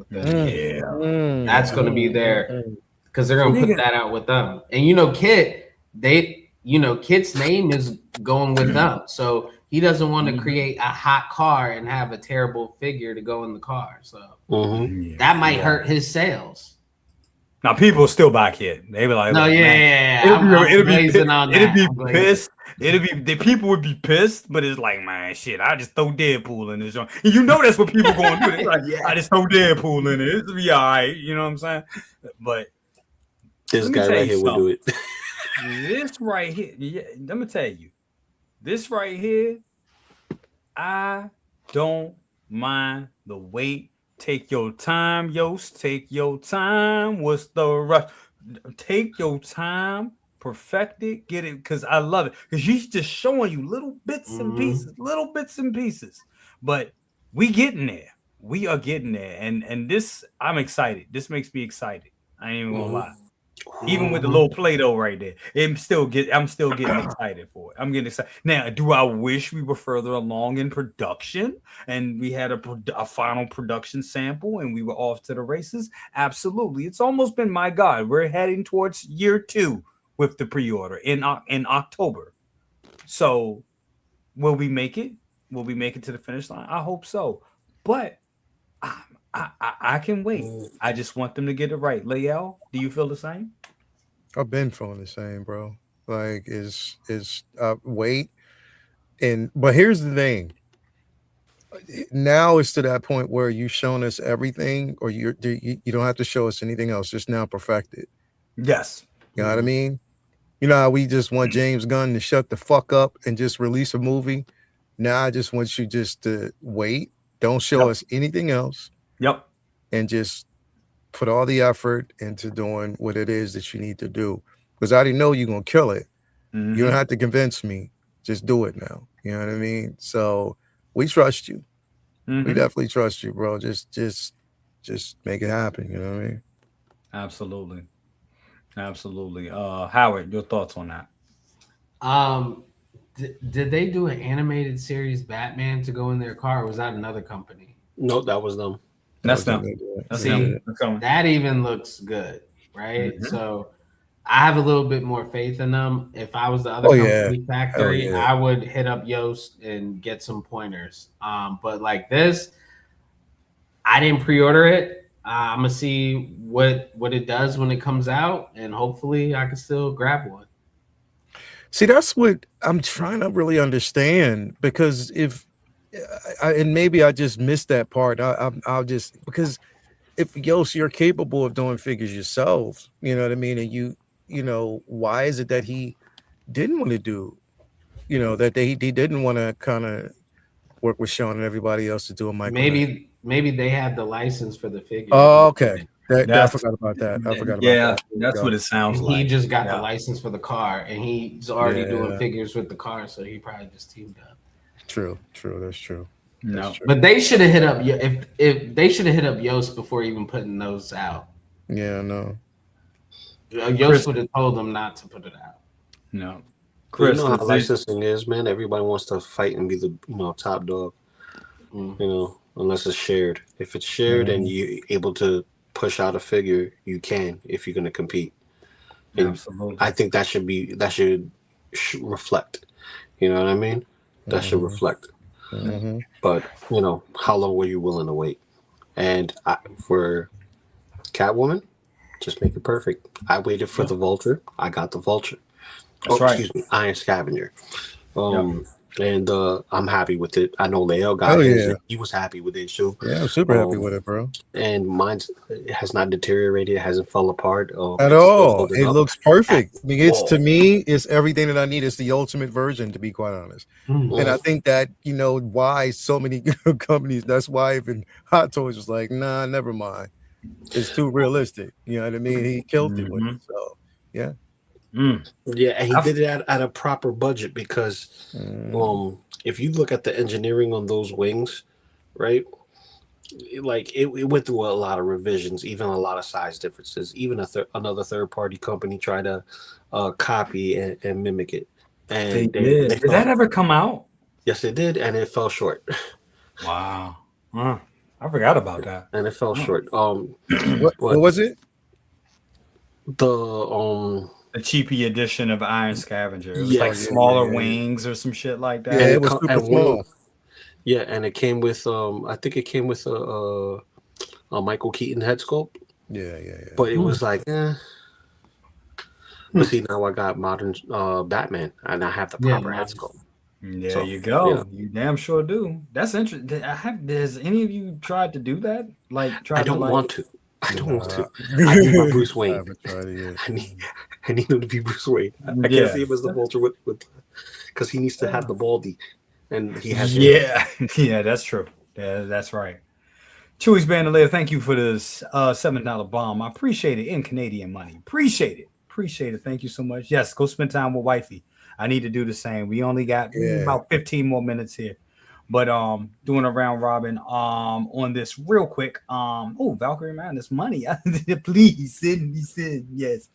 That's gonna be there because they're gonna put that out with them. And Kit, Kit's name is going with them, so he doesn't want to create a hot car and have a terrible figure to go in the car. So that might hurt his sales. Now people still buy Kid. They be like, No, "Look, yeah. It'll be It'll pissed. The people would be pissed, but it's like, man, shit. I just throw Deadpool in this joint. And that's what people going to do. They're like, I just throw Deadpool in it. It'll be all right. You know what I'm saying? But This guy right here will do it. This right here, let me tell you, this right here, I don't mind the wait. Take your time, Yost. Take your time. What's the rush? Take your time. perfect it, get it, because I love it. Because she's just showing you little bits and pieces, but we getting there. We are getting there, and this, I'm excited. This makes me excited. I ain't even gonna lie. Even with the little Play-Doh right there, I'm still getting excited for it. I'm getting excited. Now, do I wish we were further along in production and we had a final production sample and we were off to the races? Absolutely. It's almost been, my God, we're heading towards year 2 with the pre-order in October. So will we make it? Will we make it to the finish line? I hope so. But I can wait. I just want them to get it right. Lael, do you feel the same? I've been feeling the same, bro. Like, is wait, but here's the thing. Now it's to that point where you've shown us everything, or you don't have to show us anything else. Just now perfect it. Yes. You know what I mean? You know how we just want James Gunn to shut the fuck up and just release a movie? Now I just want you just to wait. Don't show us anything else. Yep. And just put all the effort into doing what it is that you need to do. Because I already know you're going to kill it. You don't have to convince me. Just do it now. You know what I mean? So we trust you. We definitely trust you, bro. Just make it happen. You know what I mean? Absolutely. Absolutely. Howard, your thoughts on that? Did they do an animated series Batman to go in their car, or was that another company? No, that was them. That's them. See, that even looks good, right? So I have a little bit more faith in them. If I was the other company, Factory, I would hit up Yoast and get some pointers. But like this, I didn't pre-order it. I'm gonna see what it does when it comes out, and hopefully I can still grab one. See, that's what I'm trying to really understand, because and maybe I just missed that part. I'll just, because if you're capable of doing figures yourself, you know what I mean, and you know, why is it that he didn't want to do, you know, that he didn't want to kind of work with Sean and everybody else to do a micro? Maybe they had the license for the figure. Oh, okay. I forgot about that. I forgot about that. That's what it sounds like. He just got the license for the car, and he's already doing figures with the car, so he probably just teamed up. True. That's true. No, but they should have hit up if they should have hit up Yoast before even putting those out. Yeah, no. Yoast would have told them not to put it out. No, Chris, you know how licensing is, man. Everybody wants to fight and be the top dog. You know, unless it's shared. If it's shared and you're able to push out a figure, you can if you're going to compete. And absolutely, I think that should reflect. You know what I mean? That should reflect. But you know, how long were you willing to wait? And for Catwoman, just make it perfect. I waited for the Vulture. I got the Vulture. Excuse me, Iron Scavenger. And I'm happy with it. I know Leo got his. He was happy with it too. Yeah, I'm super happy with it, bro. And mine has not deteriораted. It hasn't fell apart at all. It looks perfect. I mean, to me, it's everything that I need. It's the ultimate version, to be quite honest. And I think that, you know, why so many companies, that's why even Hot Toys was like, nah, never mind. It's too realistic. You know what I mean? He killed it with it. So yeah. Yeah, and he did it at a proper budget, because if you look at the engineering on those wings, right, it went through a lot of revisions, even a lot of size differences. Even another third-party company tried to copy and mimic it. And they did. Did that ever come out? Yes, it did, and it fell short. Wow. I forgot about that. And it fell short. What was it? The cheapy edition of Iron Scavenger. It was like smaller wings or some shit like that. Yeah, it was super small. Yeah, and it came with I think it came with a Michael Keaton head sculpt. Yeah. But it was like, But see, now I got modern Batman, and I have the proper head sculpt. There you go. Yeah. You damn sure do. That's interesting. Has any of you tried to do that? I don't want to. I need my Bruce Wayne. I need him to be Bruce Wayne. I can't see him as the Vulture with because he needs to have the baldy, and he has. Yeah, that's true. Yeah, that's right. Chewy's Bandolier, thank you for this $7 bomb. I appreciate it in Canadian money. Appreciate it. Appreciate it. Thank you so much. Yes, go spend time with wifey. I need to do the same. We only got about 15 more minutes here. But doing a round robin on this real quick. Valkyrie Man, this money. Please send me. Yes.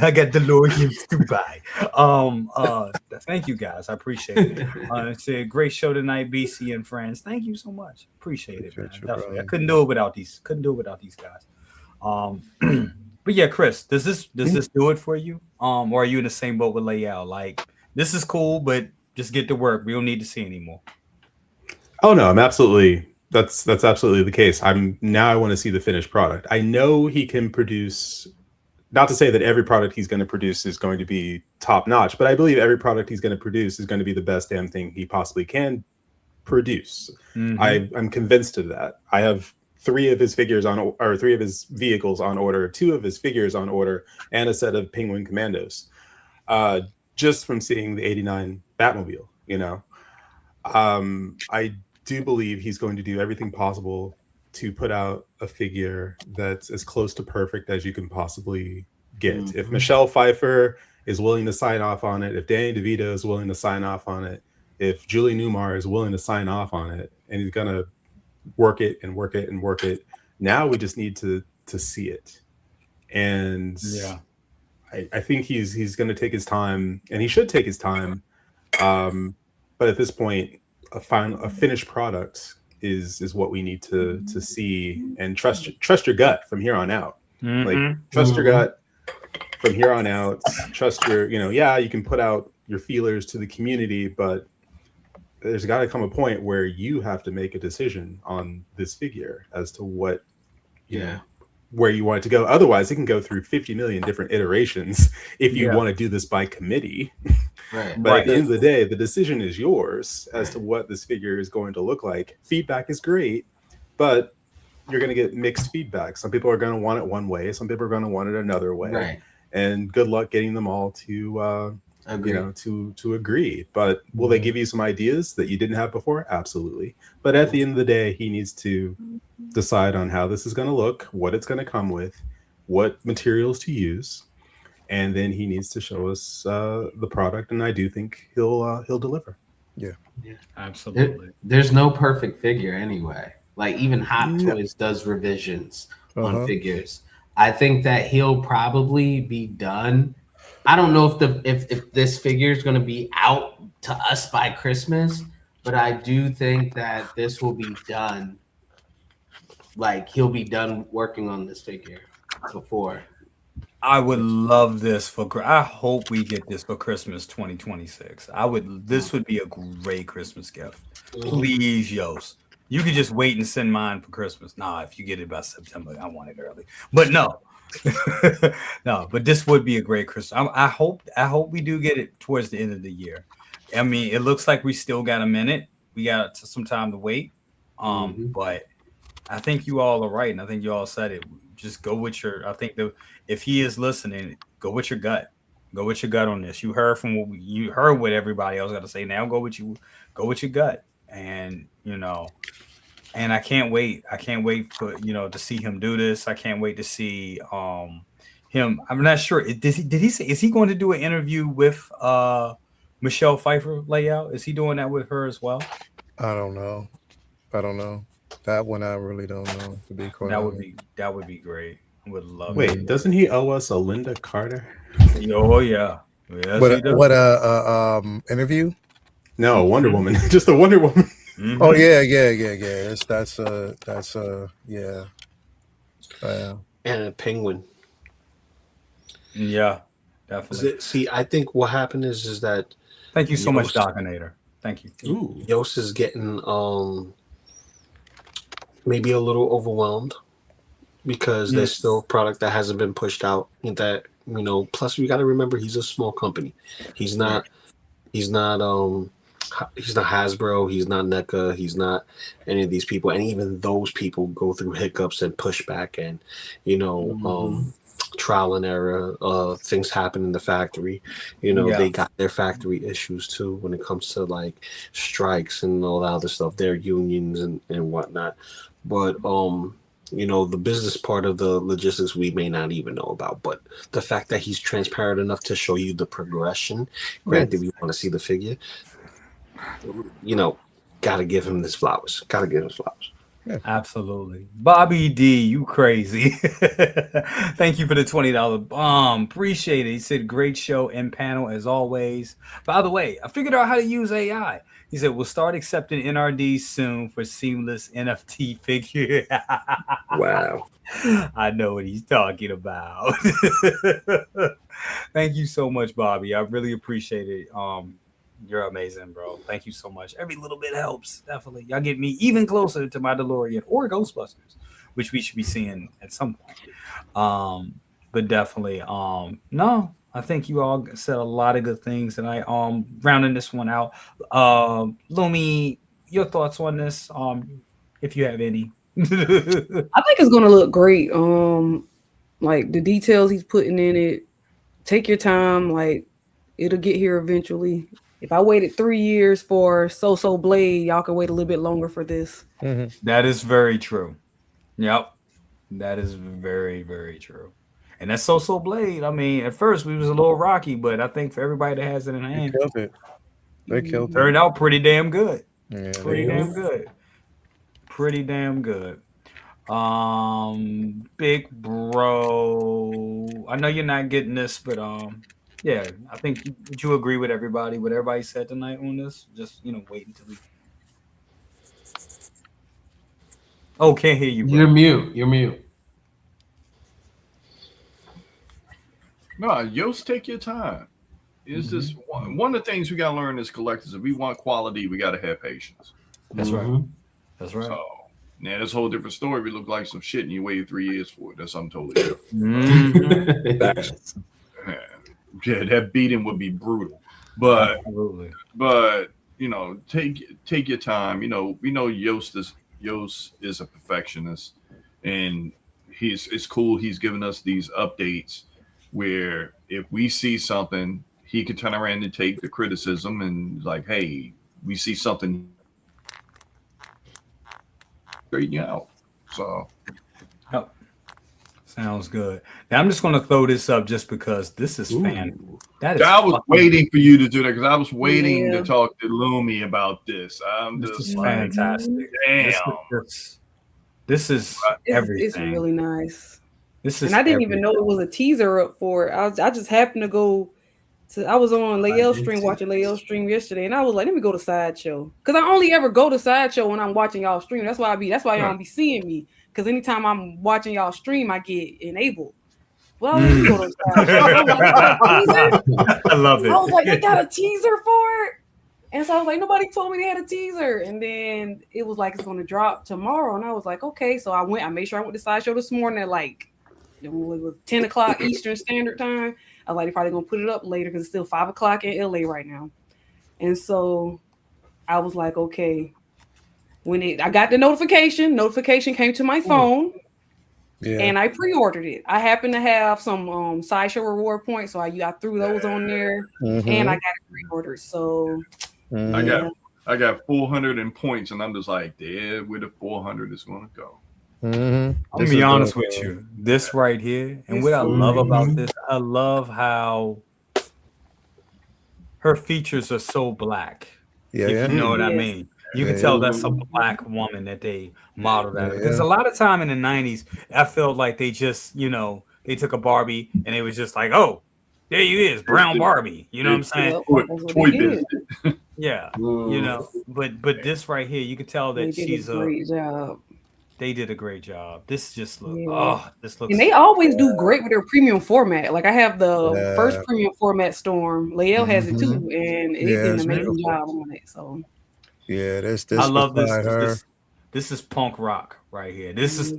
I got DeLoreans to buy. Thank you guys. I appreciate it. It's a great show tonight, BC and friends. Thank you so much. Appreciate it, man. Definitely. I couldn't do it without these. Couldn't do it without these guys. But yeah, Chris, does this do it for you? Or are you in the same boat with Layout? Like, this is cool, but just get to work. We don't need to see anymore. Oh no, I'm absolutely that's absolutely the case. I want to see the finished product. I know he can produce, not to say that every product he's going to produce is going to be top notch, but I believe every product he's going to produce is going to be the best damn thing he possibly can produce. I'm convinced of that. I have 3 of his figures or 3 of his vehicles on order, 2 of his figures on order, and a set of Penguin Commandos. Just from seeing the '89 Batmobile, I do believe he's going to do everything possible to put out a figure that's as close to perfect as you can possibly get. If Michelle Pfeiffer is willing to sign off on it, if Danny DeVito is willing to sign off on it, if Julie Newmar is willing to sign off on it, and he's gonna work it and work it and work it, now we just need to see it. And I think he's going to take his time, and he should take his time. But at this point, a finished product is what we need to see, and trust your gut from here on out. Like, trust your gut from here on out. Trust your, you can put out your feelers to the community, but there's got to come a point where you have to make a decision on this figure as to what, where you want it to go. Otherwise, it can go through 50 million different iterations if you want to do this by committee. But at the end of the day, the decision is yours as to what this figure is going to look like. Feedback is great, but you're going to get mixed feedback. Some people are going to want it one way. Some people are going to want it another way. And good luck getting them all to to agree. But will they give you some ideas that you didn't have before? Absolutely. But at the end of the day, he needs to decide on how this is going to look, what it's going to come with, what materials to use, and then he needs to show us the product. And I do think he'll deliver. Yeah, absolutely. There's no perfect figure anyway. Like, even Hot Toys does revisions on figures. I think that he'll probably be done. I don't know if this figure is going to be out to us by Christmas, but I do think that this will be done. Like, he'll be done working on this figure before. I would love this I hope we get this for Christmas 2026. This would be a great Christmas gift. Please, Yost. You could just wait and send mine for Christmas. Nah, if you get it by September, I want it early. But no. No, but this would be a great Christmas. I hope we do get it towards the end of the year. I mean, it looks like we still got a minute. We got some time to wait. But I think you all are right, and I think you all said it. Just go with if he is listening, go with your gut. Go with your gut on this. You heard what everybody else got to say. Now go with your gut. And and I can't wait. I can't wait for to see him do this. I can't wait to see him. I'm not sure. Did he say, is he going to do an interview with Michelle Pfeiffer Layout? Is he doing that with her as well? I don't know. That one I really don't know, to be quite honest. That would be great. Would love. Wait, doesn't he owe us a Linda Carter? Oh yeah. Yes, what interview? No, Wonder Woman. Just a Wonder Woman. Oh yeah. That's And a Penguin. Yeah, definitely. See, I think what happened is that. Thank you so much, Dockinator. Thank you. Yost is getting maybe a little overwhelmed because there's still product that hasn't been pushed out. That plus we got to remember he's a small company. He's not Hasbro. He's not NECA. He's not any of these people. And even those people go through hiccups and pushback and trial and error. Things happen in the factory. They got their factory issues too when it comes to like strikes and all that other stuff. Their unions and whatnot. But You know, the business part of the logistics we may not even know about, but the fact that he's transparent enough to show you the progression, granted, we want to see the figure, you know, gotta give him his flowers. Gotta give him his flowers. Absolutely. Bobby D, you crazy. Thank you for the $20 bomb. Appreciate it. He said, great show and panel as always. By the way, I figured out how to use AI. He said, we'll start accepting NRDs soon for seamless NFT figure. Wow. I know what he's talking about. Thank you so much, Bobby. I really appreciate it. You're amazing, bro. Thank you so much. Every little bit helps. Definitely. Y'all get me even closer to my DeLorean or Ghostbusters, which we should be seeing at some point. But definitely, no, I think you all said a lot of good things, and I rounding this one out. Lumi, your thoughts on this? If you have any. I think it's gonna look great. Like the details he's putting in it. Take your time, like it'll get here eventually. If I waited 3 years for So Blade, y'all can wait a little bit longer for this. That is very true. Yep. That is very, very true. And that So Blade, I mean, at first we was a little rocky, but I think for everybody that has it in hand, they killed it. Turned out pretty damn good. Yeah, Pretty damn good. Pretty damn good. Big bro, I know you're not getting this, but yeah, I think would you agree with everybody? What everybody said tonight on this? Just wait until we. Oh, can't hear you. Bro. You're mute. You're mute. No, Yost, take your time. It's just one of the things we gotta learn as collectors. If we want quality, we gotta have patience. That's right. That's right. So now that's a whole different story. We look like some shit and you waited 3 years for it. That's something totally different. Yeah, that beating would be brutal. But absolutely. But take your time. We know Yost is a perfectionist, and it's cool. He's giving us these updates where if we see something, he could turn around and take the criticism and like, hey, we see something, straighten you out. So. Sounds good. Now I'm just going to throw this up just because this is fan. I was waiting for you to do that because I was waiting to talk to Lumi about this. This is fantastic. Damn. This is everything. It's really nice. This is and I didn't even know it was a teaser up for it. I just happened to go to. I was on Layel's stream watching Layel's stream yesterday, and I was like, let me go to Sideshow because I only ever go to Sideshow when I'm watching y'all stream. That's why y'all be seeing me. Because anytime I'm watching y'all stream, I get enabled. Well, let me go to I love it. I was like, they got a teaser for it. And so I was like, nobody told me they had a teaser. And then it was like, it's going to drop tomorrow. And I was like, okay. So I made sure I went to Sideshow this morning at like, it was 10 o'clock Eastern Standard Time. I was like, they're probably going to put it up later because it's still 5 o'clock in LA right now. And so I was like, okay. I got the notification came to my phone, and I pre-ordered it. I happened to have some Sideshow reward points, so I threw those on there, and I got it pre-ordered. So I got 400 in points, and I'm just like, there where the 400 is going to go. I'm gonna be honest with you. This right here, and what I love about this, I love how her features are so black. If you know what I mean. You can tell that's a black woman that they modeled after. Because a lot of time in the 90s, I felt like they just, they took a Barbie and they was just like, oh, there you is, brown Barbie. You know what I'm saying? Toy business. Yeah. But this right here, you can tell that she's a great job. They did a great job. This just looks this looks. And they always do great with their premium format. Like I have the first premium format Storm. Layel has it too, and it did an amazing job on it. So yeah, this I love this. This is punk rock right here. This is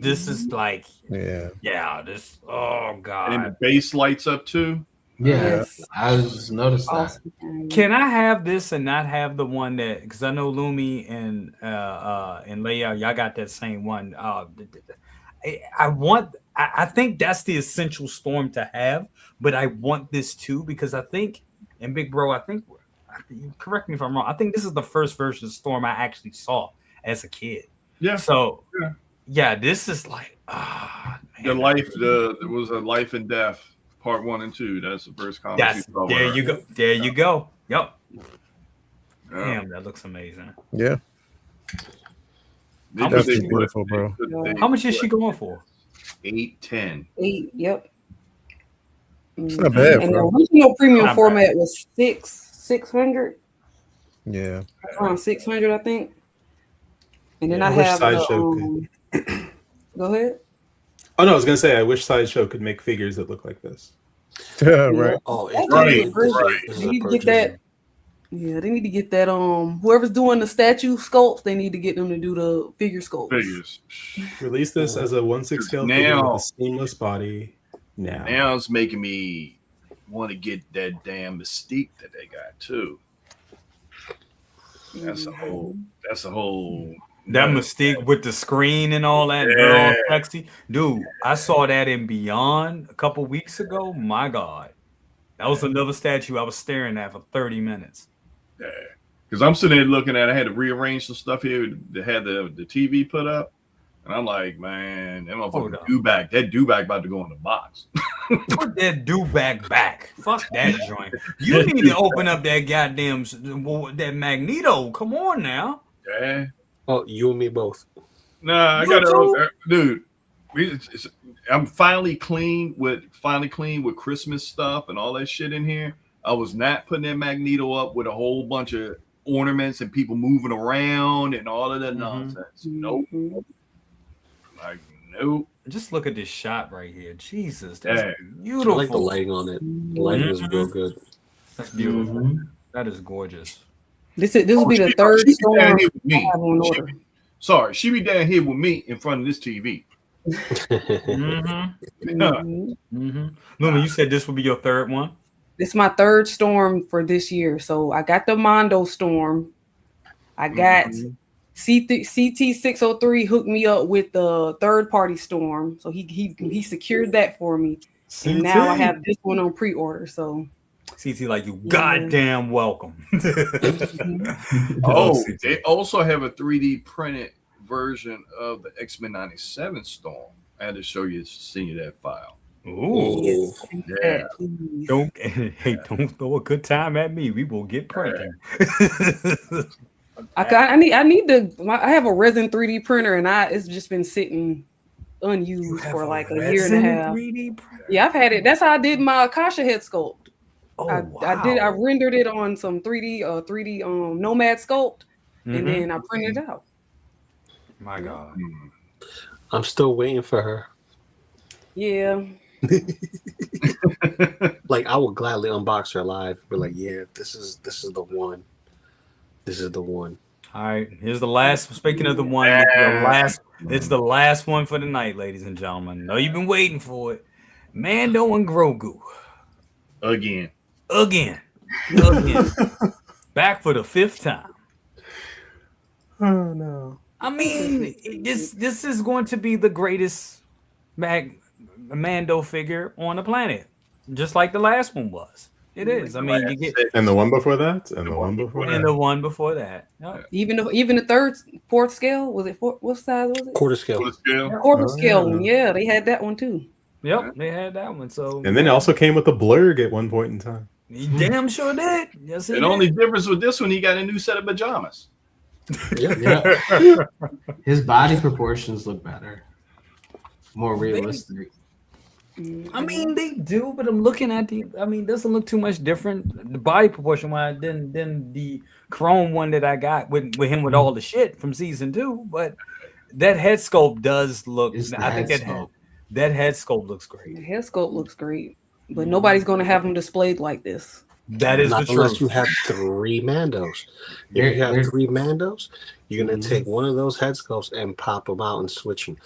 like this. Oh god. And the bass lights up too. Yes, I just noticed that. Can I have this and not have the one that? Because I know Lumi and Leia, y'all got that same one. I think that's the essential Storm to have, but I want this too because I think, and Big Bro, correct me if I'm wrong. I think this is the first version of Storm I actually saw as a kid. Yeah. So, this is like, The life, there was a Life and Death Part 1 and 2. That's the first comic. There you go. There you go. Yep. Yeah. Damn, that looks amazing. Yeah. How That's much, beautiful, bro. how much is she going for? 810. 8. Yep. It's not bad, And the bro. original premium Not format was 600. Yeah. Around 600, I think. And then Yeah, I I wish have Sideshow go ahead. Oh no, I was gonna say I wish Sideshow could make figures that look like this. Yeah, right. Oh, That's Right, really right. great. They need to get that. Yeah, they need to get that. Whoever's doing the statue sculpts, they need to get them to do the figure sculpts. Figures. Release this as a 1/6 scale figure with a seamless body. Now it's making me want to get that damn Mystique that they got too. That's a whole. That Mystique with the screen and all that, girl, sexy. Dude, I saw that in Beyond a couple weeks ago. My God. That was another statue I was staring at for 30 minutes. Yeah. Because I'm sitting there looking at it. I had to rearrange some stuff here that had the TV put up. And I'm like, man, that motherfucker Dewback. That Dewback about to go in the box. Put that Dewback back. Fuck that joint. You need to open up that goddamn that Magneto. Come on now. Yeah. Oh, you and me both. Nah, I got to, dude. I'm finally clean with Christmas stuff and all that shit in here. I was not putting that Magneto up with a whole bunch of ornaments and people moving around and all of that nonsense. Nope. Like, nope. Just look at this shot right here. Jesus, that's beautiful. I like the lighting on it. The lighting is real good. That's beautiful. That is gorgeous. This will be the third storm I have on order. Sorry, she be down here with me in front of this TV. Luma, you said this will be your third one? This is my third storm for this year. So I got the Mondo storm. I got CT603 hooked me up with the third party storm. So he secured that for me. And now I have this one on pre-order. So CT like you goddamn welcome. Oh, they also have a 3D printed version of the X-Men 97 Storm. I had to send you that file. Ooh, yeah. Don't throw a good time at me. We will get printing. I have a resin 3D printer and it's just been sitting unused for like a year and a half. 3D printer? Yeah, I've had it. That's how I did my Akasha head sculpt. Oh, I rendered it on some 3D Nomad sculpt, and then I printed it out. My God. I'm still waiting for her. Yeah. Like I would gladly unbox her live, but like, yeah, this is the one. This is the one. All right, here's the last. Speaking of the one, it's the last one for the night, ladies and gentlemen. I know you've been waiting for it. Mando and Grogu. Again. Back for the 5th time. Oh no. I mean, this is going to be the greatest Mando figure on the planet, just like the last one was. It is. I mean, you get and the one before that, and the one before that, and the one before that. Yep. Even the fourth scale, was it what size was it? Quarter scale. Quarter scale one. Yeah, they had that one too. Yep, they had that one. So and then it also came with a blurg at one point in time. He damn sure did. Yes, the only difference with this one, he got a new set of pajamas. Yeah. His body proportions look better, more realistic. I mean, they do, but I'm looking at doesn't look too much different the body proportion wise than the chrome one that I got with him with all the shit from season 2. But that head sculpt does look. I think that head sculpt looks great. The head sculpt looks great, but nobody's going to have them displayed like this. That is not the unless truth. you have 3 Mandos. If you have 3 Mandos, you're going to take one of those head sculpts and pop them out and switch them.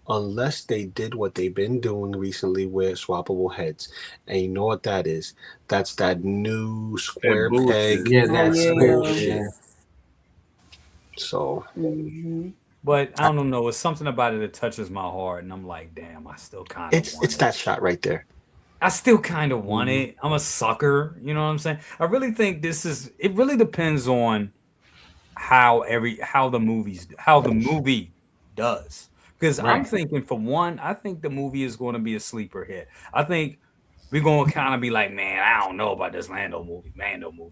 Unless they did what they've been doing recently with swappable heads. And you know what that is? That's that new square peg. Yeah, that's bullshit. So. But I don't know. It's something about it that touches my heart. And I'm like, damn, I still kind of It's that shot right there. I still kind of want it. I'm a sucker. You know what I'm saying? I really think it really depends on how the movie does. Because I'm Right. thinking, for one, I think the movie is going to be a sleeper hit. I think we're going to kind of be like, man, I don't know about this Mando movie.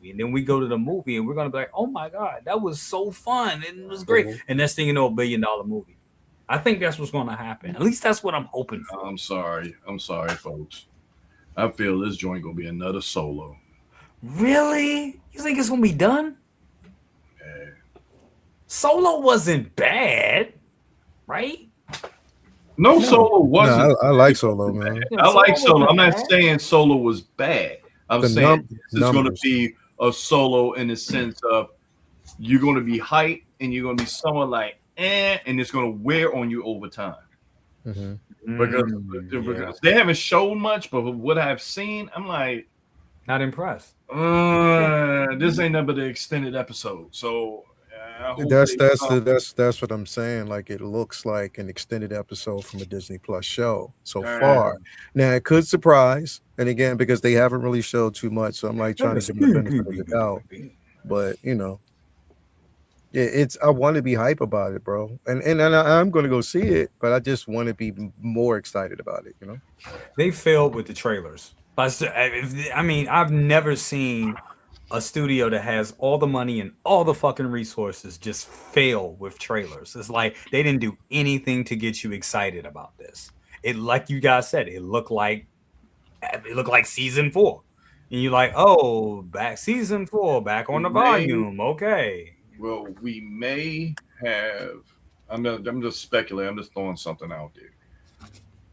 And then we go to the movie and we're going to be like, oh my God, that was so fun. And it was great. And next thing you know, $1 billion movie. I think that's what's going to happen. At least that's what I'm hoping for. I'm sorry, folks. I feel this joint gonna be another Solo. Really? You think it's going to be done? Yeah. Solo wasn't bad, right? No, Solo wasn't. No, I like Solo, man. I like Solo. I'm not bad. saying Solo was bad. I'm The saying this is going to numbers. be a Solo in the sense of you're going to be hyped and you're going to be someone like, and it's going to wear on you over time. Mm-hmm. Because they haven't shown much, but what I've seen, I'm like, not impressed. This ain't nothing but the extended episode. So That's what I'm saying. Like, it looks like an extended episode from a Disney Plus show so far. Now it could surprise, and again, because they haven't really showed too much, so I'm like trying to give them the benefit of the doubt. But you know, it's I want to be hype about it, bro, and I'm going to go see it, but I just want to be more excited about it. You know, they failed with the trailers. I mean, I've never seen a studio that has all the money and all the fucking resources just fail with trailers. It's like they didn't do anything to get you excited about this. It, like you guys said, it looked like season 4, and you're like, oh, back season 4, back on the volume. Okay. Well, we may have. I'm just speculating. I'm just throwing something out there.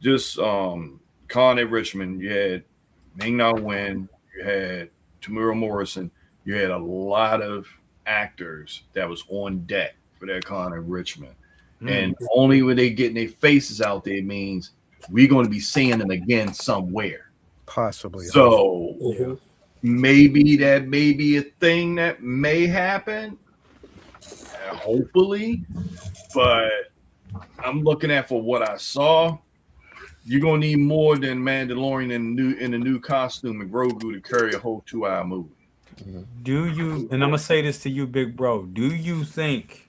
Just Con at Richmond. You had Ming Na Wen. You had Tamura Morrison. You had a lot of actors that was on deck for that con in Richmond. And only when they getting their faces out there means we're going to be seeing them again somewhere. possibly. So maybe that may be a thing that may happen. Hopefully. But I'm looking at for what I saw. You're gonna need more than Mandalorian in a new costume and Grogu to carry a whole 2-hour movie. Do you? And I'm gonna say this to you, big bro. Do you think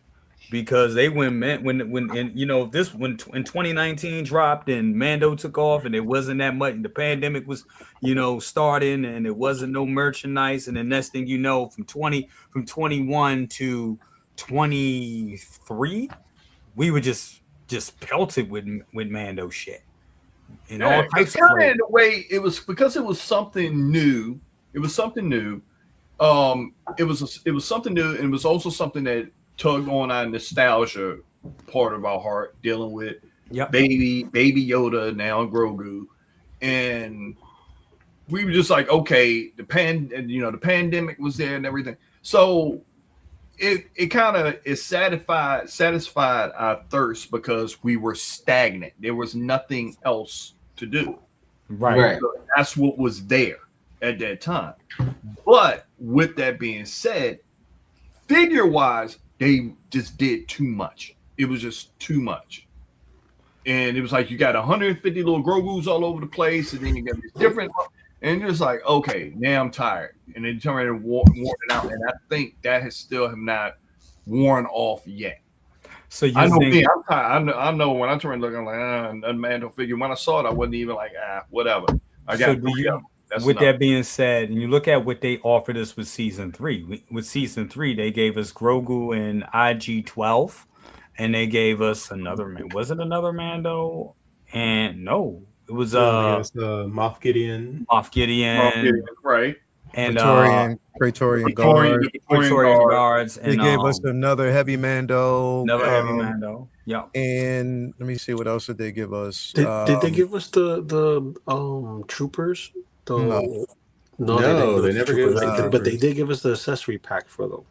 because they when 2019 dropped and Mando took off and it wasn't that much, the pandemic was starting and it wasn't no merchandise, and the next thing you know, from 21 to 23, we were just pelted with Mando shit. And all types of in a way, it was because it was something new. It was something new. It was something new, and it was also something that tugged on our nostalgia part of our heart, dealing with baby Yoda, now Grogu, and we were just like, okay, the pandemic was there and everything, so it kind of satisfied our thirst because we were stagnant. There was nothing else to do. Right. So that's what was there at that time. But with that being said, figure-wise, they just did too much. It was just too much. And it was like you got 150 little Grogu's all over the place, and then you got these different, and you're just like, okay, now I'm tired. And then turn around and worn it out. And I think that has still have not worn off yet. So you I know think, me, I'm tired. I know when I turn looking like a Mando figure. When I saw it, I wasn't even like, whatever. I got that being said, and you look at what they offered us with season 3. With season 3, they gave us Grogu and IG-12, and they gave us another man. Was it another Mando? And no, it was Moff Gideon. Right. And Praetorian Guards. They gave us another heavy Mando. Heavy Mando. Yeah. And let me see, what else did they give us? Did they give us the troopers? No, they never gave us but they did give us the accessory pack for them.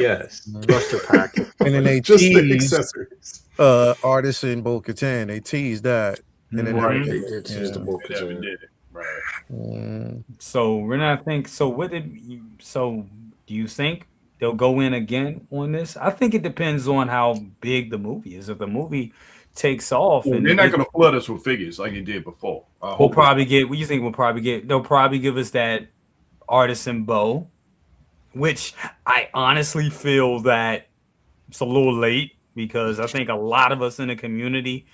Yes. Thruster pack. And then they Just the teased accessories. Artisan Bo-Katan. They teased that. And then They did tease the Bo-Katan. So we're not think. So do you think they'll go in again on this? I think it depends on how big the movie is. If the movie takes off, and they're not going to flood us with figures like they did before. We'll probably get. What do you think? They'll probably give us that Artisan Bow, which I honestly feel that it's a little late because I think a lot of us in the community,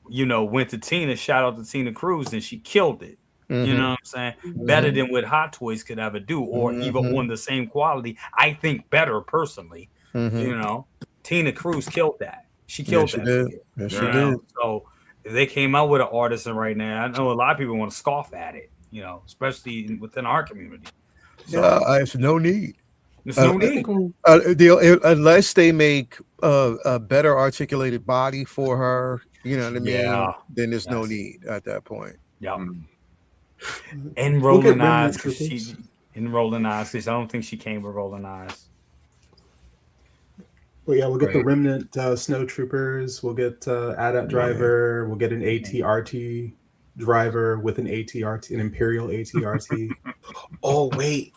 you know, went to Tina. Shout out to Tina Cruz, and she killed it. You know what I'm saying? Better than what Hot Toys could ever do, or even on the same quality. I think better personally. You know, Tina Cruz killed that. She killed Yes, she that. did. figure, Yes, she you did. know? So if they came out with an artisan right now, I know a lot of people want to scoff at it. You know, especially within our community. So It's no need. there's no need. Unless they make a better articulated body for her, you know what I mean? Yeah. Then there's no Yes. need at that point. Yep. Mm. And We'll get rolling eyes remnant because troopers. I don't think she came with rolling eyes. Well, yeah, we'll get the Right. remnant snow troopers. We'll get AT-AT driver. We'll get an ATRT driver with an ATRT, an Imperial ATRT. Oh wait,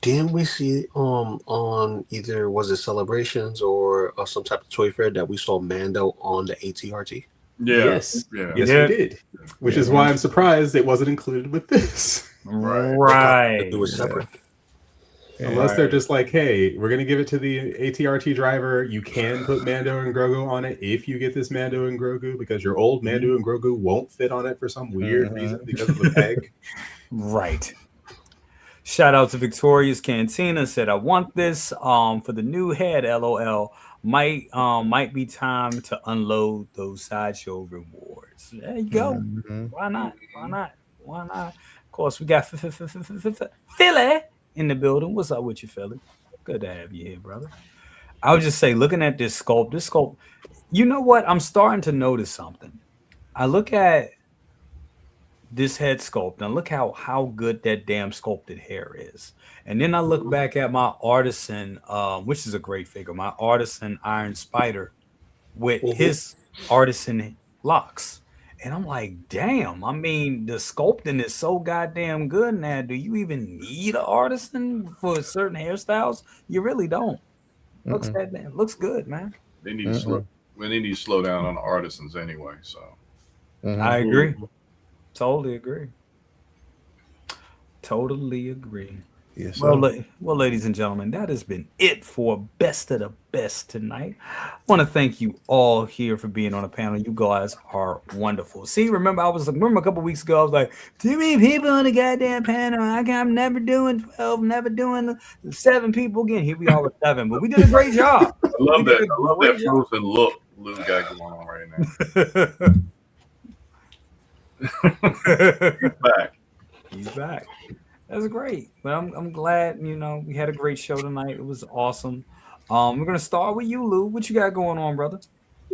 didn't we see on either was it Celebrations or some type of toy fair that we saw Mando on the ATRT? Yeah. Yes. Yeah. Yes, Yeah. we did. Which is why I'm surprised it wasn't included with this. Right. It was separate. Unless they're just like, hey, we're gonna give it to the ATRT driver. You can put Mando and Grogu on it if you get this Mando and Grogu, because your old Mando and Grogu won't fit on it for some weird reason because of the peg. Right. Shout out to Victoria's Cantina, said I want this for the new head, LOL. Might be time to unload those sideshow rewards. There you go. Why not? Why not? Why not? Of course, we got Philly in the building. What's up with you, Philly? Good to have you here, brother. I would just say, looking at this sculpt, you know what? I'm starting to notice something. I look at this head sculpt and look how good that damn sculpted hair is. And then I look back at my artisan, which is a great figure, my artisan Iron Spider with his artisan locks. And I'm like, damn, I mean, the sculpting is so goddamn good now. Do you even need an artisan for certain hairstyles? You really don't. Looks good, man. They need to slow. Well, they need to slow down on the artisans anyway. So I agree. Totally agree. Totally agree. Yes, well, ladies and gentlemen, that has been it for Best of the Best tonight. I want to thank you all here for being on the panel. You guys are wonderful. See, remember a couple weeks ago, I was like, too many people on the goddamn panel. I'm never doing 12, never doing 7 people again. Here we are with 7, but we did a great job. I love that. I love that frozen look Lou got going on right now. He's back. That's great. But I'm glad, we had a great show tonight. It was awesome. We're gonna start with you, Lou. What you got going on, brother?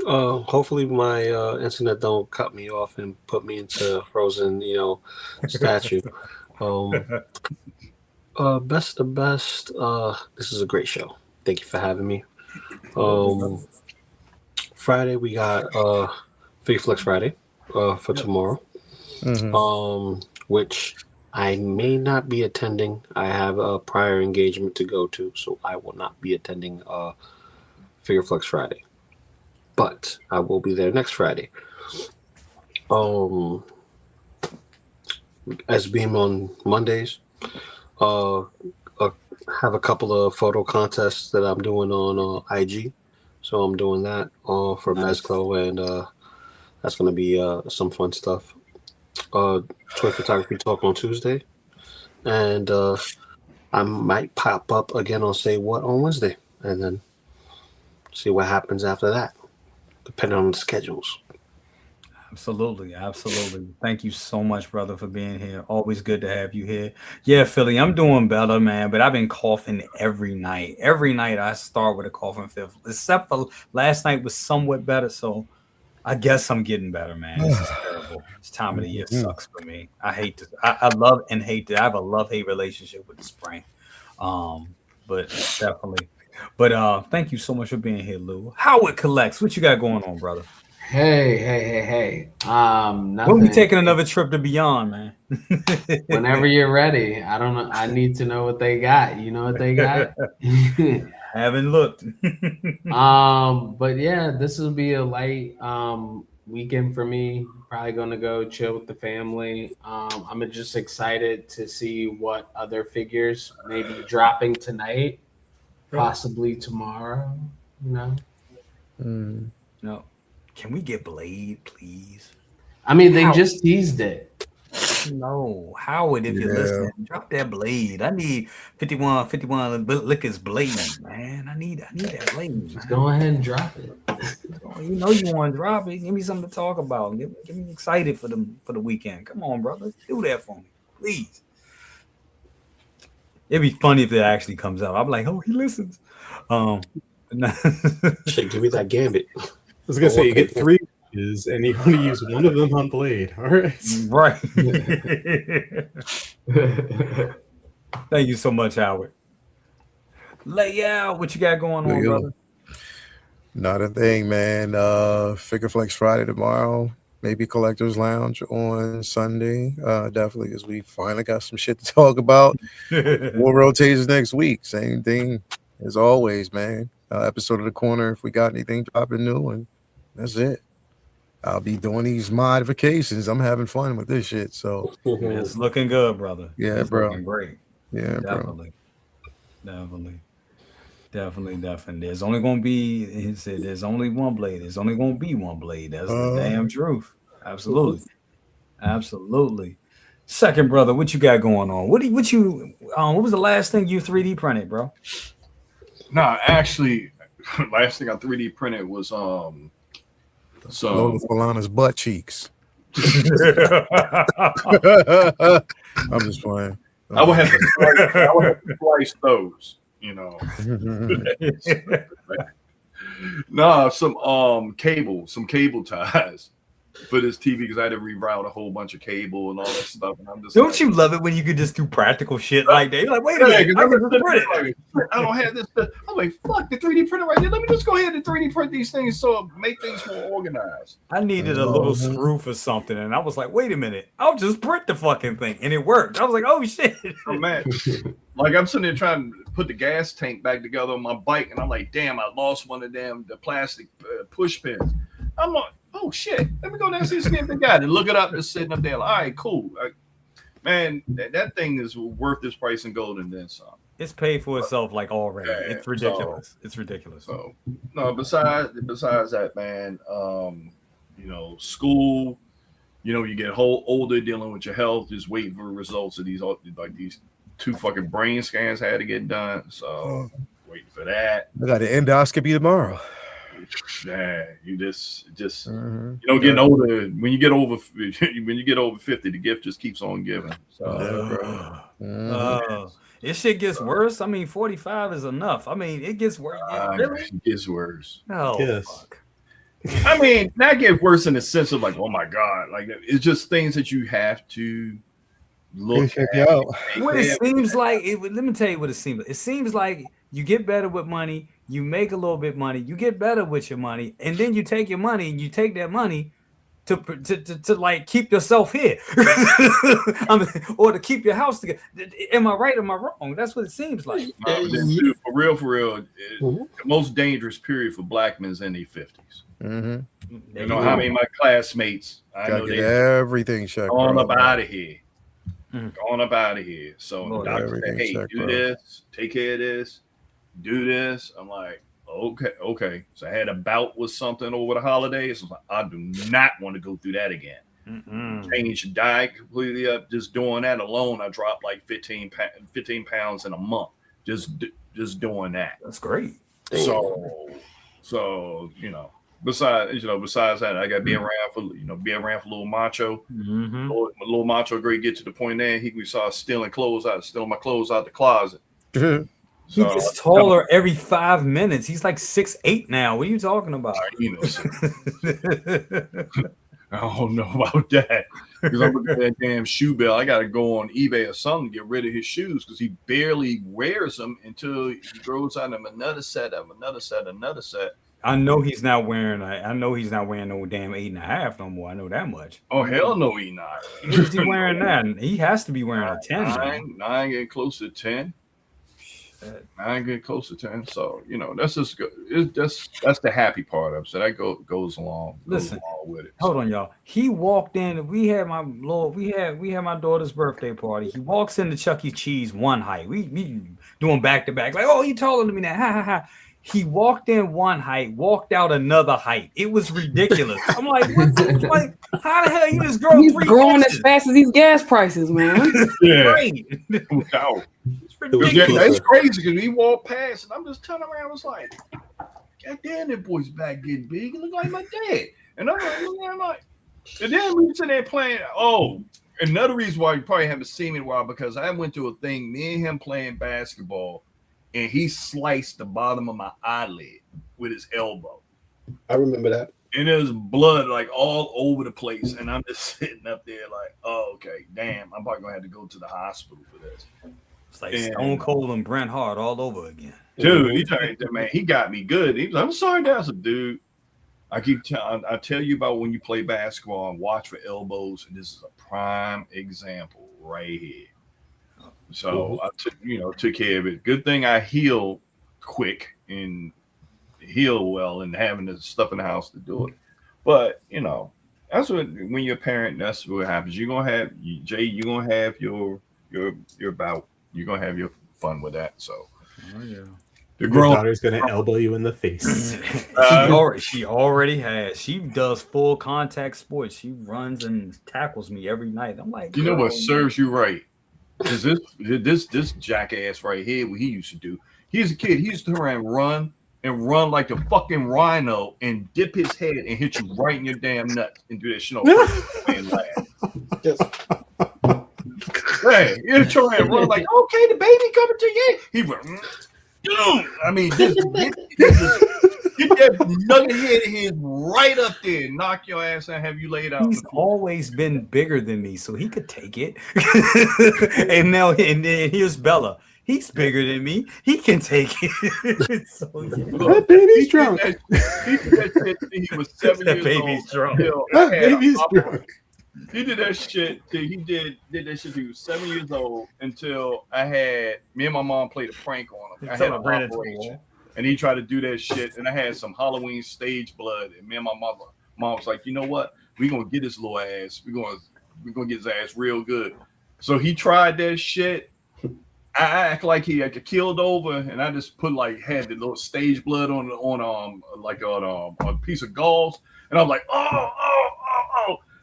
Hopefully my internet don't cut me off and put me into frozen, statue. Best of the best. This is a great show. Thank you for having me. Friday we got Figure Flex Friday for tomorrow. Which I may not be attending. I have a prior engagement to go to, so I will not be attending Figure Flex Friday. But I will be there next Friday. As being on Mondays, have a couple of photo contests that I'm doing on IG. So I'm doing that for Mezco, and that's going to be some fun stuff. Toy photography talk on Tuesday, and I might pop up again on Say What on Wednesday, and then see what happens after that, depending on the schedules. Absolutely. Thank you so much, brother, for being here. Always good to have you here. Yeah, Philly, I'm doing better, man, but I've been coughing every night. Every night I start with a coughing fit, except for last night was somewhat better, so I guess I'm getting better, man. This is terrible. This time of the year sucks for me. I hate to. I love and hate to. I have a love-hate relationship with the spring, but definitely. But thank you so much for being here, Lou. Howard Collects. What you got going on, brother? Hey. Nothing. We'll be taking another trip to Beyond, man. Whenever you're ready. I don't know. I need to know what they got. You know what they got? Haven't looked. But yeah, this will be a light weekend for me. Probably gonna go chill with the family. I'm just excited to see what other figures may be dropping tonight, possibly tomorrow. No. Can we get Blade, please? I mean, they just teased it. No, Howard, if you're listening, drop that Blade. I need 51 Liquors Blade, man. I need that Blade. Just go ahead and drop it. You know you want to drop it. Give me something to talk about. Get me excited for the weekend. Come on, brother. Do that for me, please. It'd be funny if it actually comes out. I'm like, oh, he listens. Shit, give me that Gambit. I was gonna say you get 3 wishes and you only use one of them on Blade. All right. Right. Thank you so much, Howard. Lay out what you got going on, brother. Not a thing, man. Figure Flex Friday tomorrow. Maybe Collectors Lounge on Sunday. Definitely, because we finally got some shit to talk about. More rotations next week. Same thing as always, man. Episode of The Corner, if we got anything dropping new, and that's it. I'll be doing these modifications. I'm having fun with this shit. So it's looking good, brother. Yeah, it's bro. Looking great. Yeah, definitely. Definitely. There's only gonna be, he said, there's only one blade. There's only gonna be one blade. That's the damn truth. Absolutely. Second brother, what you got going on? What was the last thing you 3D printed, bro? No, actually, last thing I 3D printed was Lola Falana's butt cheeks. I'm just playing. I would have to slice those, you know. No, some cable ties for this TV because I had to reroute a whole bunch of cable and all that stuff. And I'm just don't you love it when you could just do practical shit like that? You're like, wait a minute, I don't have this. I'm like, fuck the 3D printer right there. Let me just go ahead and 3D print these things so make things more organized. I needed a little screw for something, and I was like, wait a minute, I'll just print the fucking thing, and it worked. I was like, oh shit. Oh man, like I'm sitting there trying to put the gas tank back together on my bike, and I'm like, damn, I lost one of them the plastic push pins. I'm like, oh shit, let me go down and see if they got it. Look it up, it's sitting up there. Like, all right, cool. Man, that thing is worth its price in gold and then some. It's paid for itself like already. Yeah, it's ridiculous. It's ridiculous. So no, besides that, man, you know, school, you know, you get older dealing with your health, just waiting for the results of these 2 fucking brain scans had to get done. So waiting for that. I got an endoscopy tomorrow. Yeah, you just you know, getting older. When you get over 50, the gift just keeps on giving. So this shit gets worse. I mean, 45 is enough. I mean, it gets worse. Really? It gets worse. Oh, yes. Fuck. I mean, not get worse in the sense of like, oh my god, like it's just things that you have to look at. What it seems like, let me tell you what it seems like. It seems like you get better with money, you make a little bit money, you get better with your money, and then you take your money and you take that money to like keep yourself here. I mean, or to keep your house together. Am I right? Am I wrong? That's what it seems like. Dude, for real, the most dangerous period for black men is in their 50s. You know how many of my classmates I know they everything checked. Going up out of here. Going up out of here. So the doctor said, hey, do this, take care of this, do this. I'm like, okay. So I had a bout with something over the holidays. I do not want to go through that again. Change the diet completely up. Just doing that alone, I dropped like 15 pounds in a month. Just doing that. That's great. So you know. Besides that, I got to be around for little macho. Little macho great get to the point there. We saw stealing my clothes out the closet. He gets taller every 5 minutes. He's like 6'8" now. What are you talking about? You know, I don't know about that. Because I'm looking at that damn shoe bill. I got to go on eBay or something to get rid of his shoes because he barely wears them until he grows out of another set. I know he's not wearing. I know he's not wearing no damn 8.5 no more. I know that much. Oh hell no, he not. He's wearing that. He has to be wearing a 10. Nine getting close to 10. 9 getting close to 10. So you know that's just good. That's the happy part of it. So that goes along. Listen, goes along with it. Hold on, y'all. He walked in. We had my daughter's birthday party. He walks into Chuck E. Cheese one height. We doing back to back. Like, oh, he taller than me now. Ha ha ha. He walked in one height, walked out another height. It was ridiculous. I'm like, what the, like, how the hell you just grow He's 3 growing inches? as fast as these gas prices, man. Yeah. Right. No. It's ridiculous. That's crazy because we walked past and I'm just turning around. I was like, God damn, that boy's back getting big. He look like my dad. And I'm like, and then we sitting there playing. Oh, another reason why you probably haven't seen me in a while because I went to a thing, me and him playing basketball, and he sliced the bottom of my eyelid with his elbow. I remember that. And there's blood like all over the place. And I'm just sitting up there like, oh, okay, damn, I'm probably gonna have to go to the hospital for this. It's like Stone Cold and Bret Hart all over again. Dude, he tried that, man. He got me good. He was like, I'm sorry, that's a dude. I tell you about when you play basketball and watch for elbows, and this is a prime example right here. So I took care of it. Good thing I healed quick and heal well and having the stuff in the house to do it. But that's what when you're a parent, that's what happens. You're gonna have you're gonna have your bout. You're gonna have your fun with that. So the Your daughter's gonna elbow you in the face. She already has. She does full contact sports. She runs and tackles me every night. I'm like, you know what serves you right? Is this jackass right here? What he used to do? He's a kid. He used to run like a fucking rhino and dip his head and hit you right in your damn nuts and do that shit on and laugh. Hey, you're trying to run like, okay, the baby coming to you. He went, dude. I mean, get that nugget head of his right up there, knock your ass and have you laid out. He's always been bigger than me, so he could take it. and then here's Bella. He's bigger than me. He can take it. So, that baby's drunk. He was 7 years baby's old. drunk. That baby's drunk. He did that shit till he did that shit till he was 7 years old until me and my mom played a prank on him. I had a operation, and he tried to do that shit, and I had some Halloween stage blood, and me and my mom was like, you know what? We're gonna get his little ass. We're gonna get his ass real good. So he tried that shit. I act like he had killed over, and I just had the little stage blood on a piece of gauze, and I'm like, oh.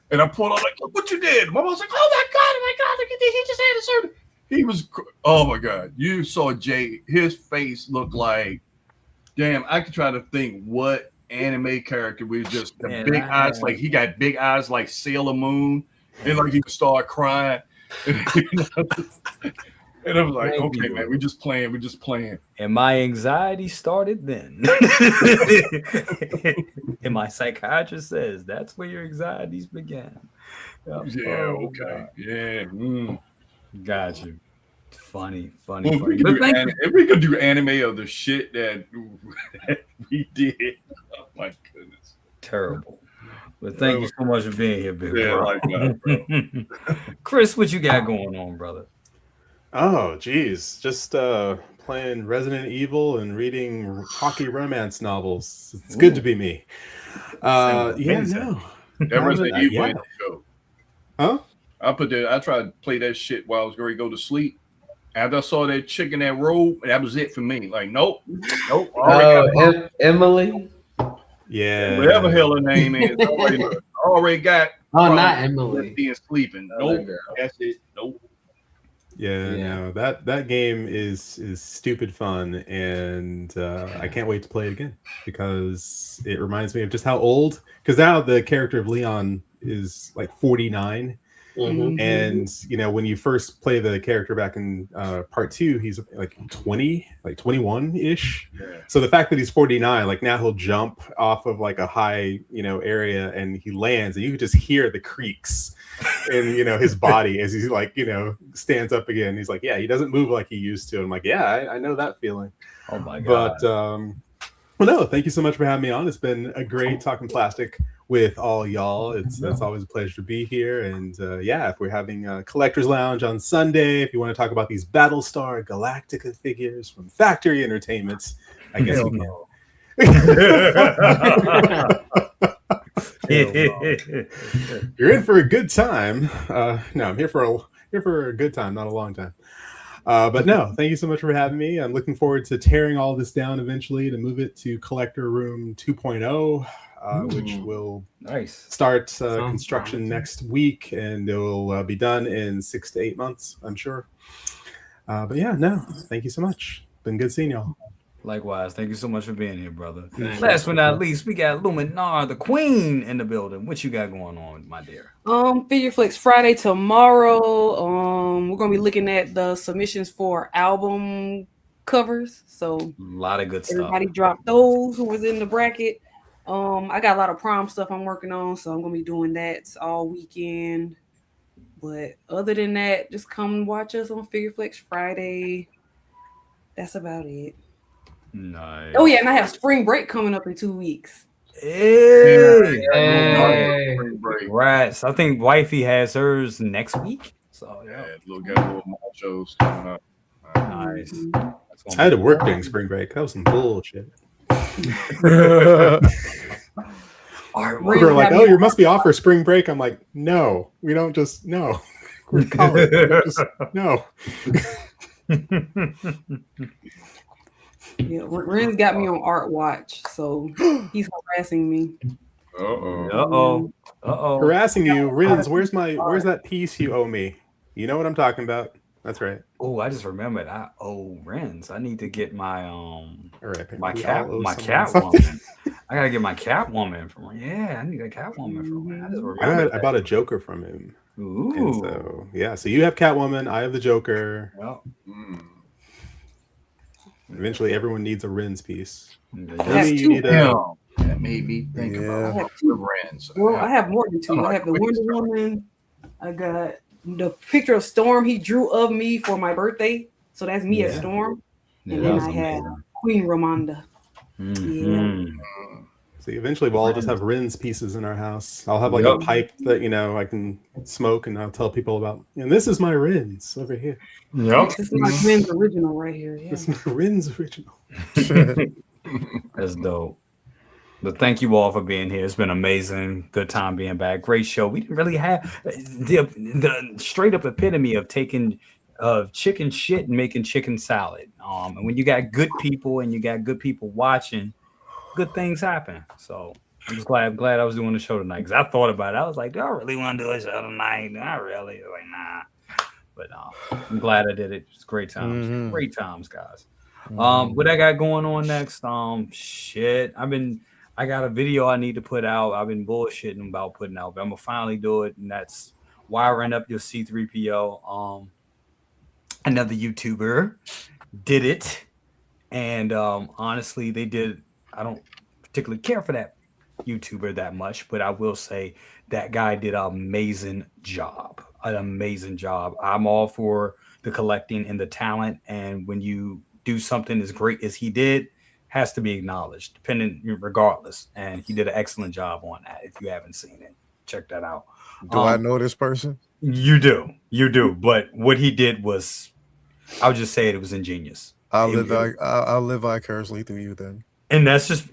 And I pulled out like, look what you did. Mama was like, oh my God, look at this. He just had a surgery. He was, oh my God. You saw Jay, his face looked like, damn, I could try to think what anime character was just the big eyes. Like he got big eyes like Sailor Moon. And like he would start crying. And I was like, okay, man, we're just playing. And my anxiety started then. And my psychiatrist says that's where your anxieties began. Yeah, okay. God. Yeah. Got you. Funny. Well, if we could do anime of the shit that we did. Oh my goodness. Terrible. But thank you so much for being here, big bro. Like that, bro. Chris, what you got going on, brother? Oh, geez. Just playing Resident Evil and reading hockey romance novels. It's good to be me. That Resident Evil show. Huh? I tried to play that shit while I was going to go to sleep. After I saw that chick in that robe, that was it for me. Like, nope. Emily? Yeah. Whatever hell her name is. Already got. Not Emily. Being sleeping. Nope. That's it. Nope. Yeah, no, that game is stupid fun, and I can't wait to play it again because it reminds me of just how old. Because now the character of Leon is like 49, and when you first play the character back in part 2, he's like 20, like 21-ish. Yeah. So the fact that he's 49, like now he'll jump off of like a high area and he lands, and you can just hear the creaks in his body as he's like stands up again. He's like, yeah, he doesn't move like he used to. I'm like, yeah, I know that feeling. Oh my god. But well, no, thank you so much for having me on. It's been a great talking plastic with all y'all. That's always a pleasure to be here. And if we're having a collector's lounge on Sunday, if you want to talk about these Battlestar Galactica figures from Factory Entertainments, I guess we can. You're in for a good time. No, I'm here for a good time, not a long time. But no, thank you so much for having me. I'm looking forward to tearing all this down eventually to move it to Collector Room 2.0, which will start construction next week, and it will be done in 6 to 8 months, I'm sure. But yeah, no, thank you so much. Been good seeing y'all. Likewise, thank you so much for being here, brother. Last but not least, we got Luminar, the queen, in the building. What you got going on, my dear? Figure Flex Friday tomorrow. We're gonna be looking at the submissions for album covers. So a lot of good stuff. Everybody dropped those who was in the bracket. I got a lot of prom stuff I'm working on, so I'm gonna be doing that all weekend. But other than that, just come watch us on Figure Flex Friday. That's about it. Nice. Oh yeah, and I have spring break coming up in 2 weeks. Hey, break. Rats. I think wifey has hers next week. So yeah, little more shows coming up. Nice. I had to work during spring break. That was some bullshit. We're like, oh, you must be off for spring break. I'm like, no, we don't just no. We're in college. Just no. Yeah, Ren's got me on Art Watch, so he's harassing me. Harassing you, Renz. Where's that piece you owe me? You know what I'm talking about. That's right. Oh, I just remembered. I owe Renz. I need to get my my We cat all owe Catwoman. I gotta get my Catwoman from her. Yeah, I need a Catwoman from her. I just remembered. I bought a Joker from him. Ooh. And so yeah, so you have Catwoman, I have the Joker. Well. Eventually, everyone needs a Renz piece. That made me think about the Renz. Well, I have more than two. I have the Wonder Woman. I got the picture of Storm he drew of me for my birthday. So that's me as Storm. And then I have Queen Ramonda. See, eventually we'll all just have Renz pieces in our house. I'll have like a pipe that I can smoke, and I'll tell people about. And this is my Renz over here. Yep, this is my Renz original right here. Yeah. This is my Renz original. That's dope. But thank you all for being here. It's been amazing. Good time being back. Great show. We didn't really have the straight up epitome of taking chicken shit and making chicken salad. And when you got good people and you got good people watching, good things happen. So I'm just glad I was doing the show tonight, because I thought about it. I was like, do I really want to do a show tonight? Not really. Like, nah. But I'm glad I did it. It's great times. Great times, guys. What I got going on next? Shit. I got a video I need to put out. I've been bullshitting about putting out, but I'm gonna finally do it, and that's wiring up your C3PO. Another YouTuber did it, and honestly, they did. I don't particularly care for that YouTuber that much, but I will say that guy did an amazing job. I'm all for the collecting and the talent, and when you do something as great as he did, has to be acknowledged, regardless. And he did an excellent job on that. If you haven't seen it, check that out. Do I know this person? You do. But what he did was, I would just say it was ingenious. I'll live vicariously through you then. And that's just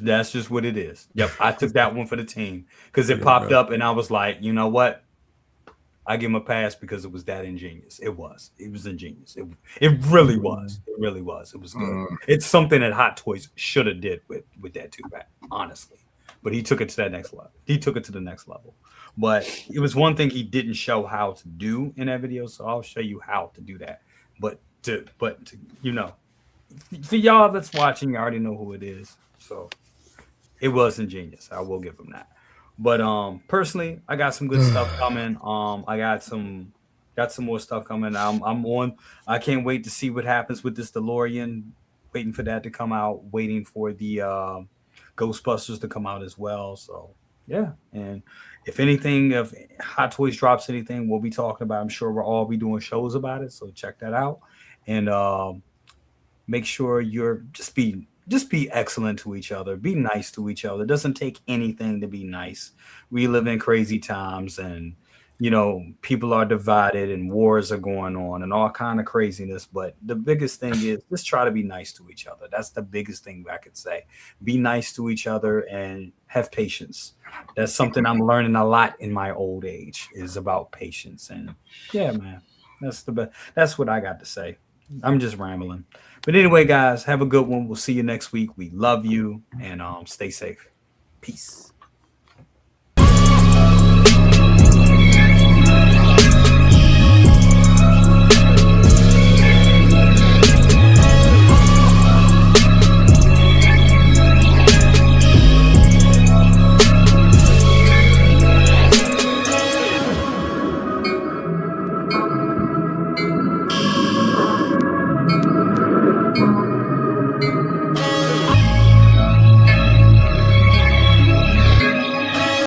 that's just what it is. Yep, I took that one for the team because it popped up, and I was like, you know what? I give him a pass because it was that ingenious. It was ingenious. It really was. It really was. It was good. It's something that Hot Toys should have did with that 2-pack, honestly. But he took it to that next level. He took it to the next level. But it was one thing he didn't show how to do in that video, so I'll show you how to do that. But for y'all that's watching, you already know who it is. So it was ingenious. I will give him that. But personally, I got some good stuff coming. I got some more stuff coming. I'm on. I can't wait to see what happens with this DeLorean. Waiting for that to come out. Waiting for the Ghostbusters to come out as well. So yeah. And if anything, if Hot Toys drops anything, we'll be talking about it. I'm sure we'll all be doing shows about it. So check that out. And make sure you're just be excellent to each other. Be nice to each other. It doesn't take anything to be nice. We live in crazy times, and people are divided and wars are going on and all kind of craziness. But the biggest thing is just try to be nice to each other. That's the biggest thing I could say. Be nice to each other and have patience. That's something I'm learning a lot in my old age, is about patience. And yeah, man, That's the best. That's what I got to say. I'm just rambling. But anyway, guys, have a good one. We'll see you next week. We love you and stay safe. Peace.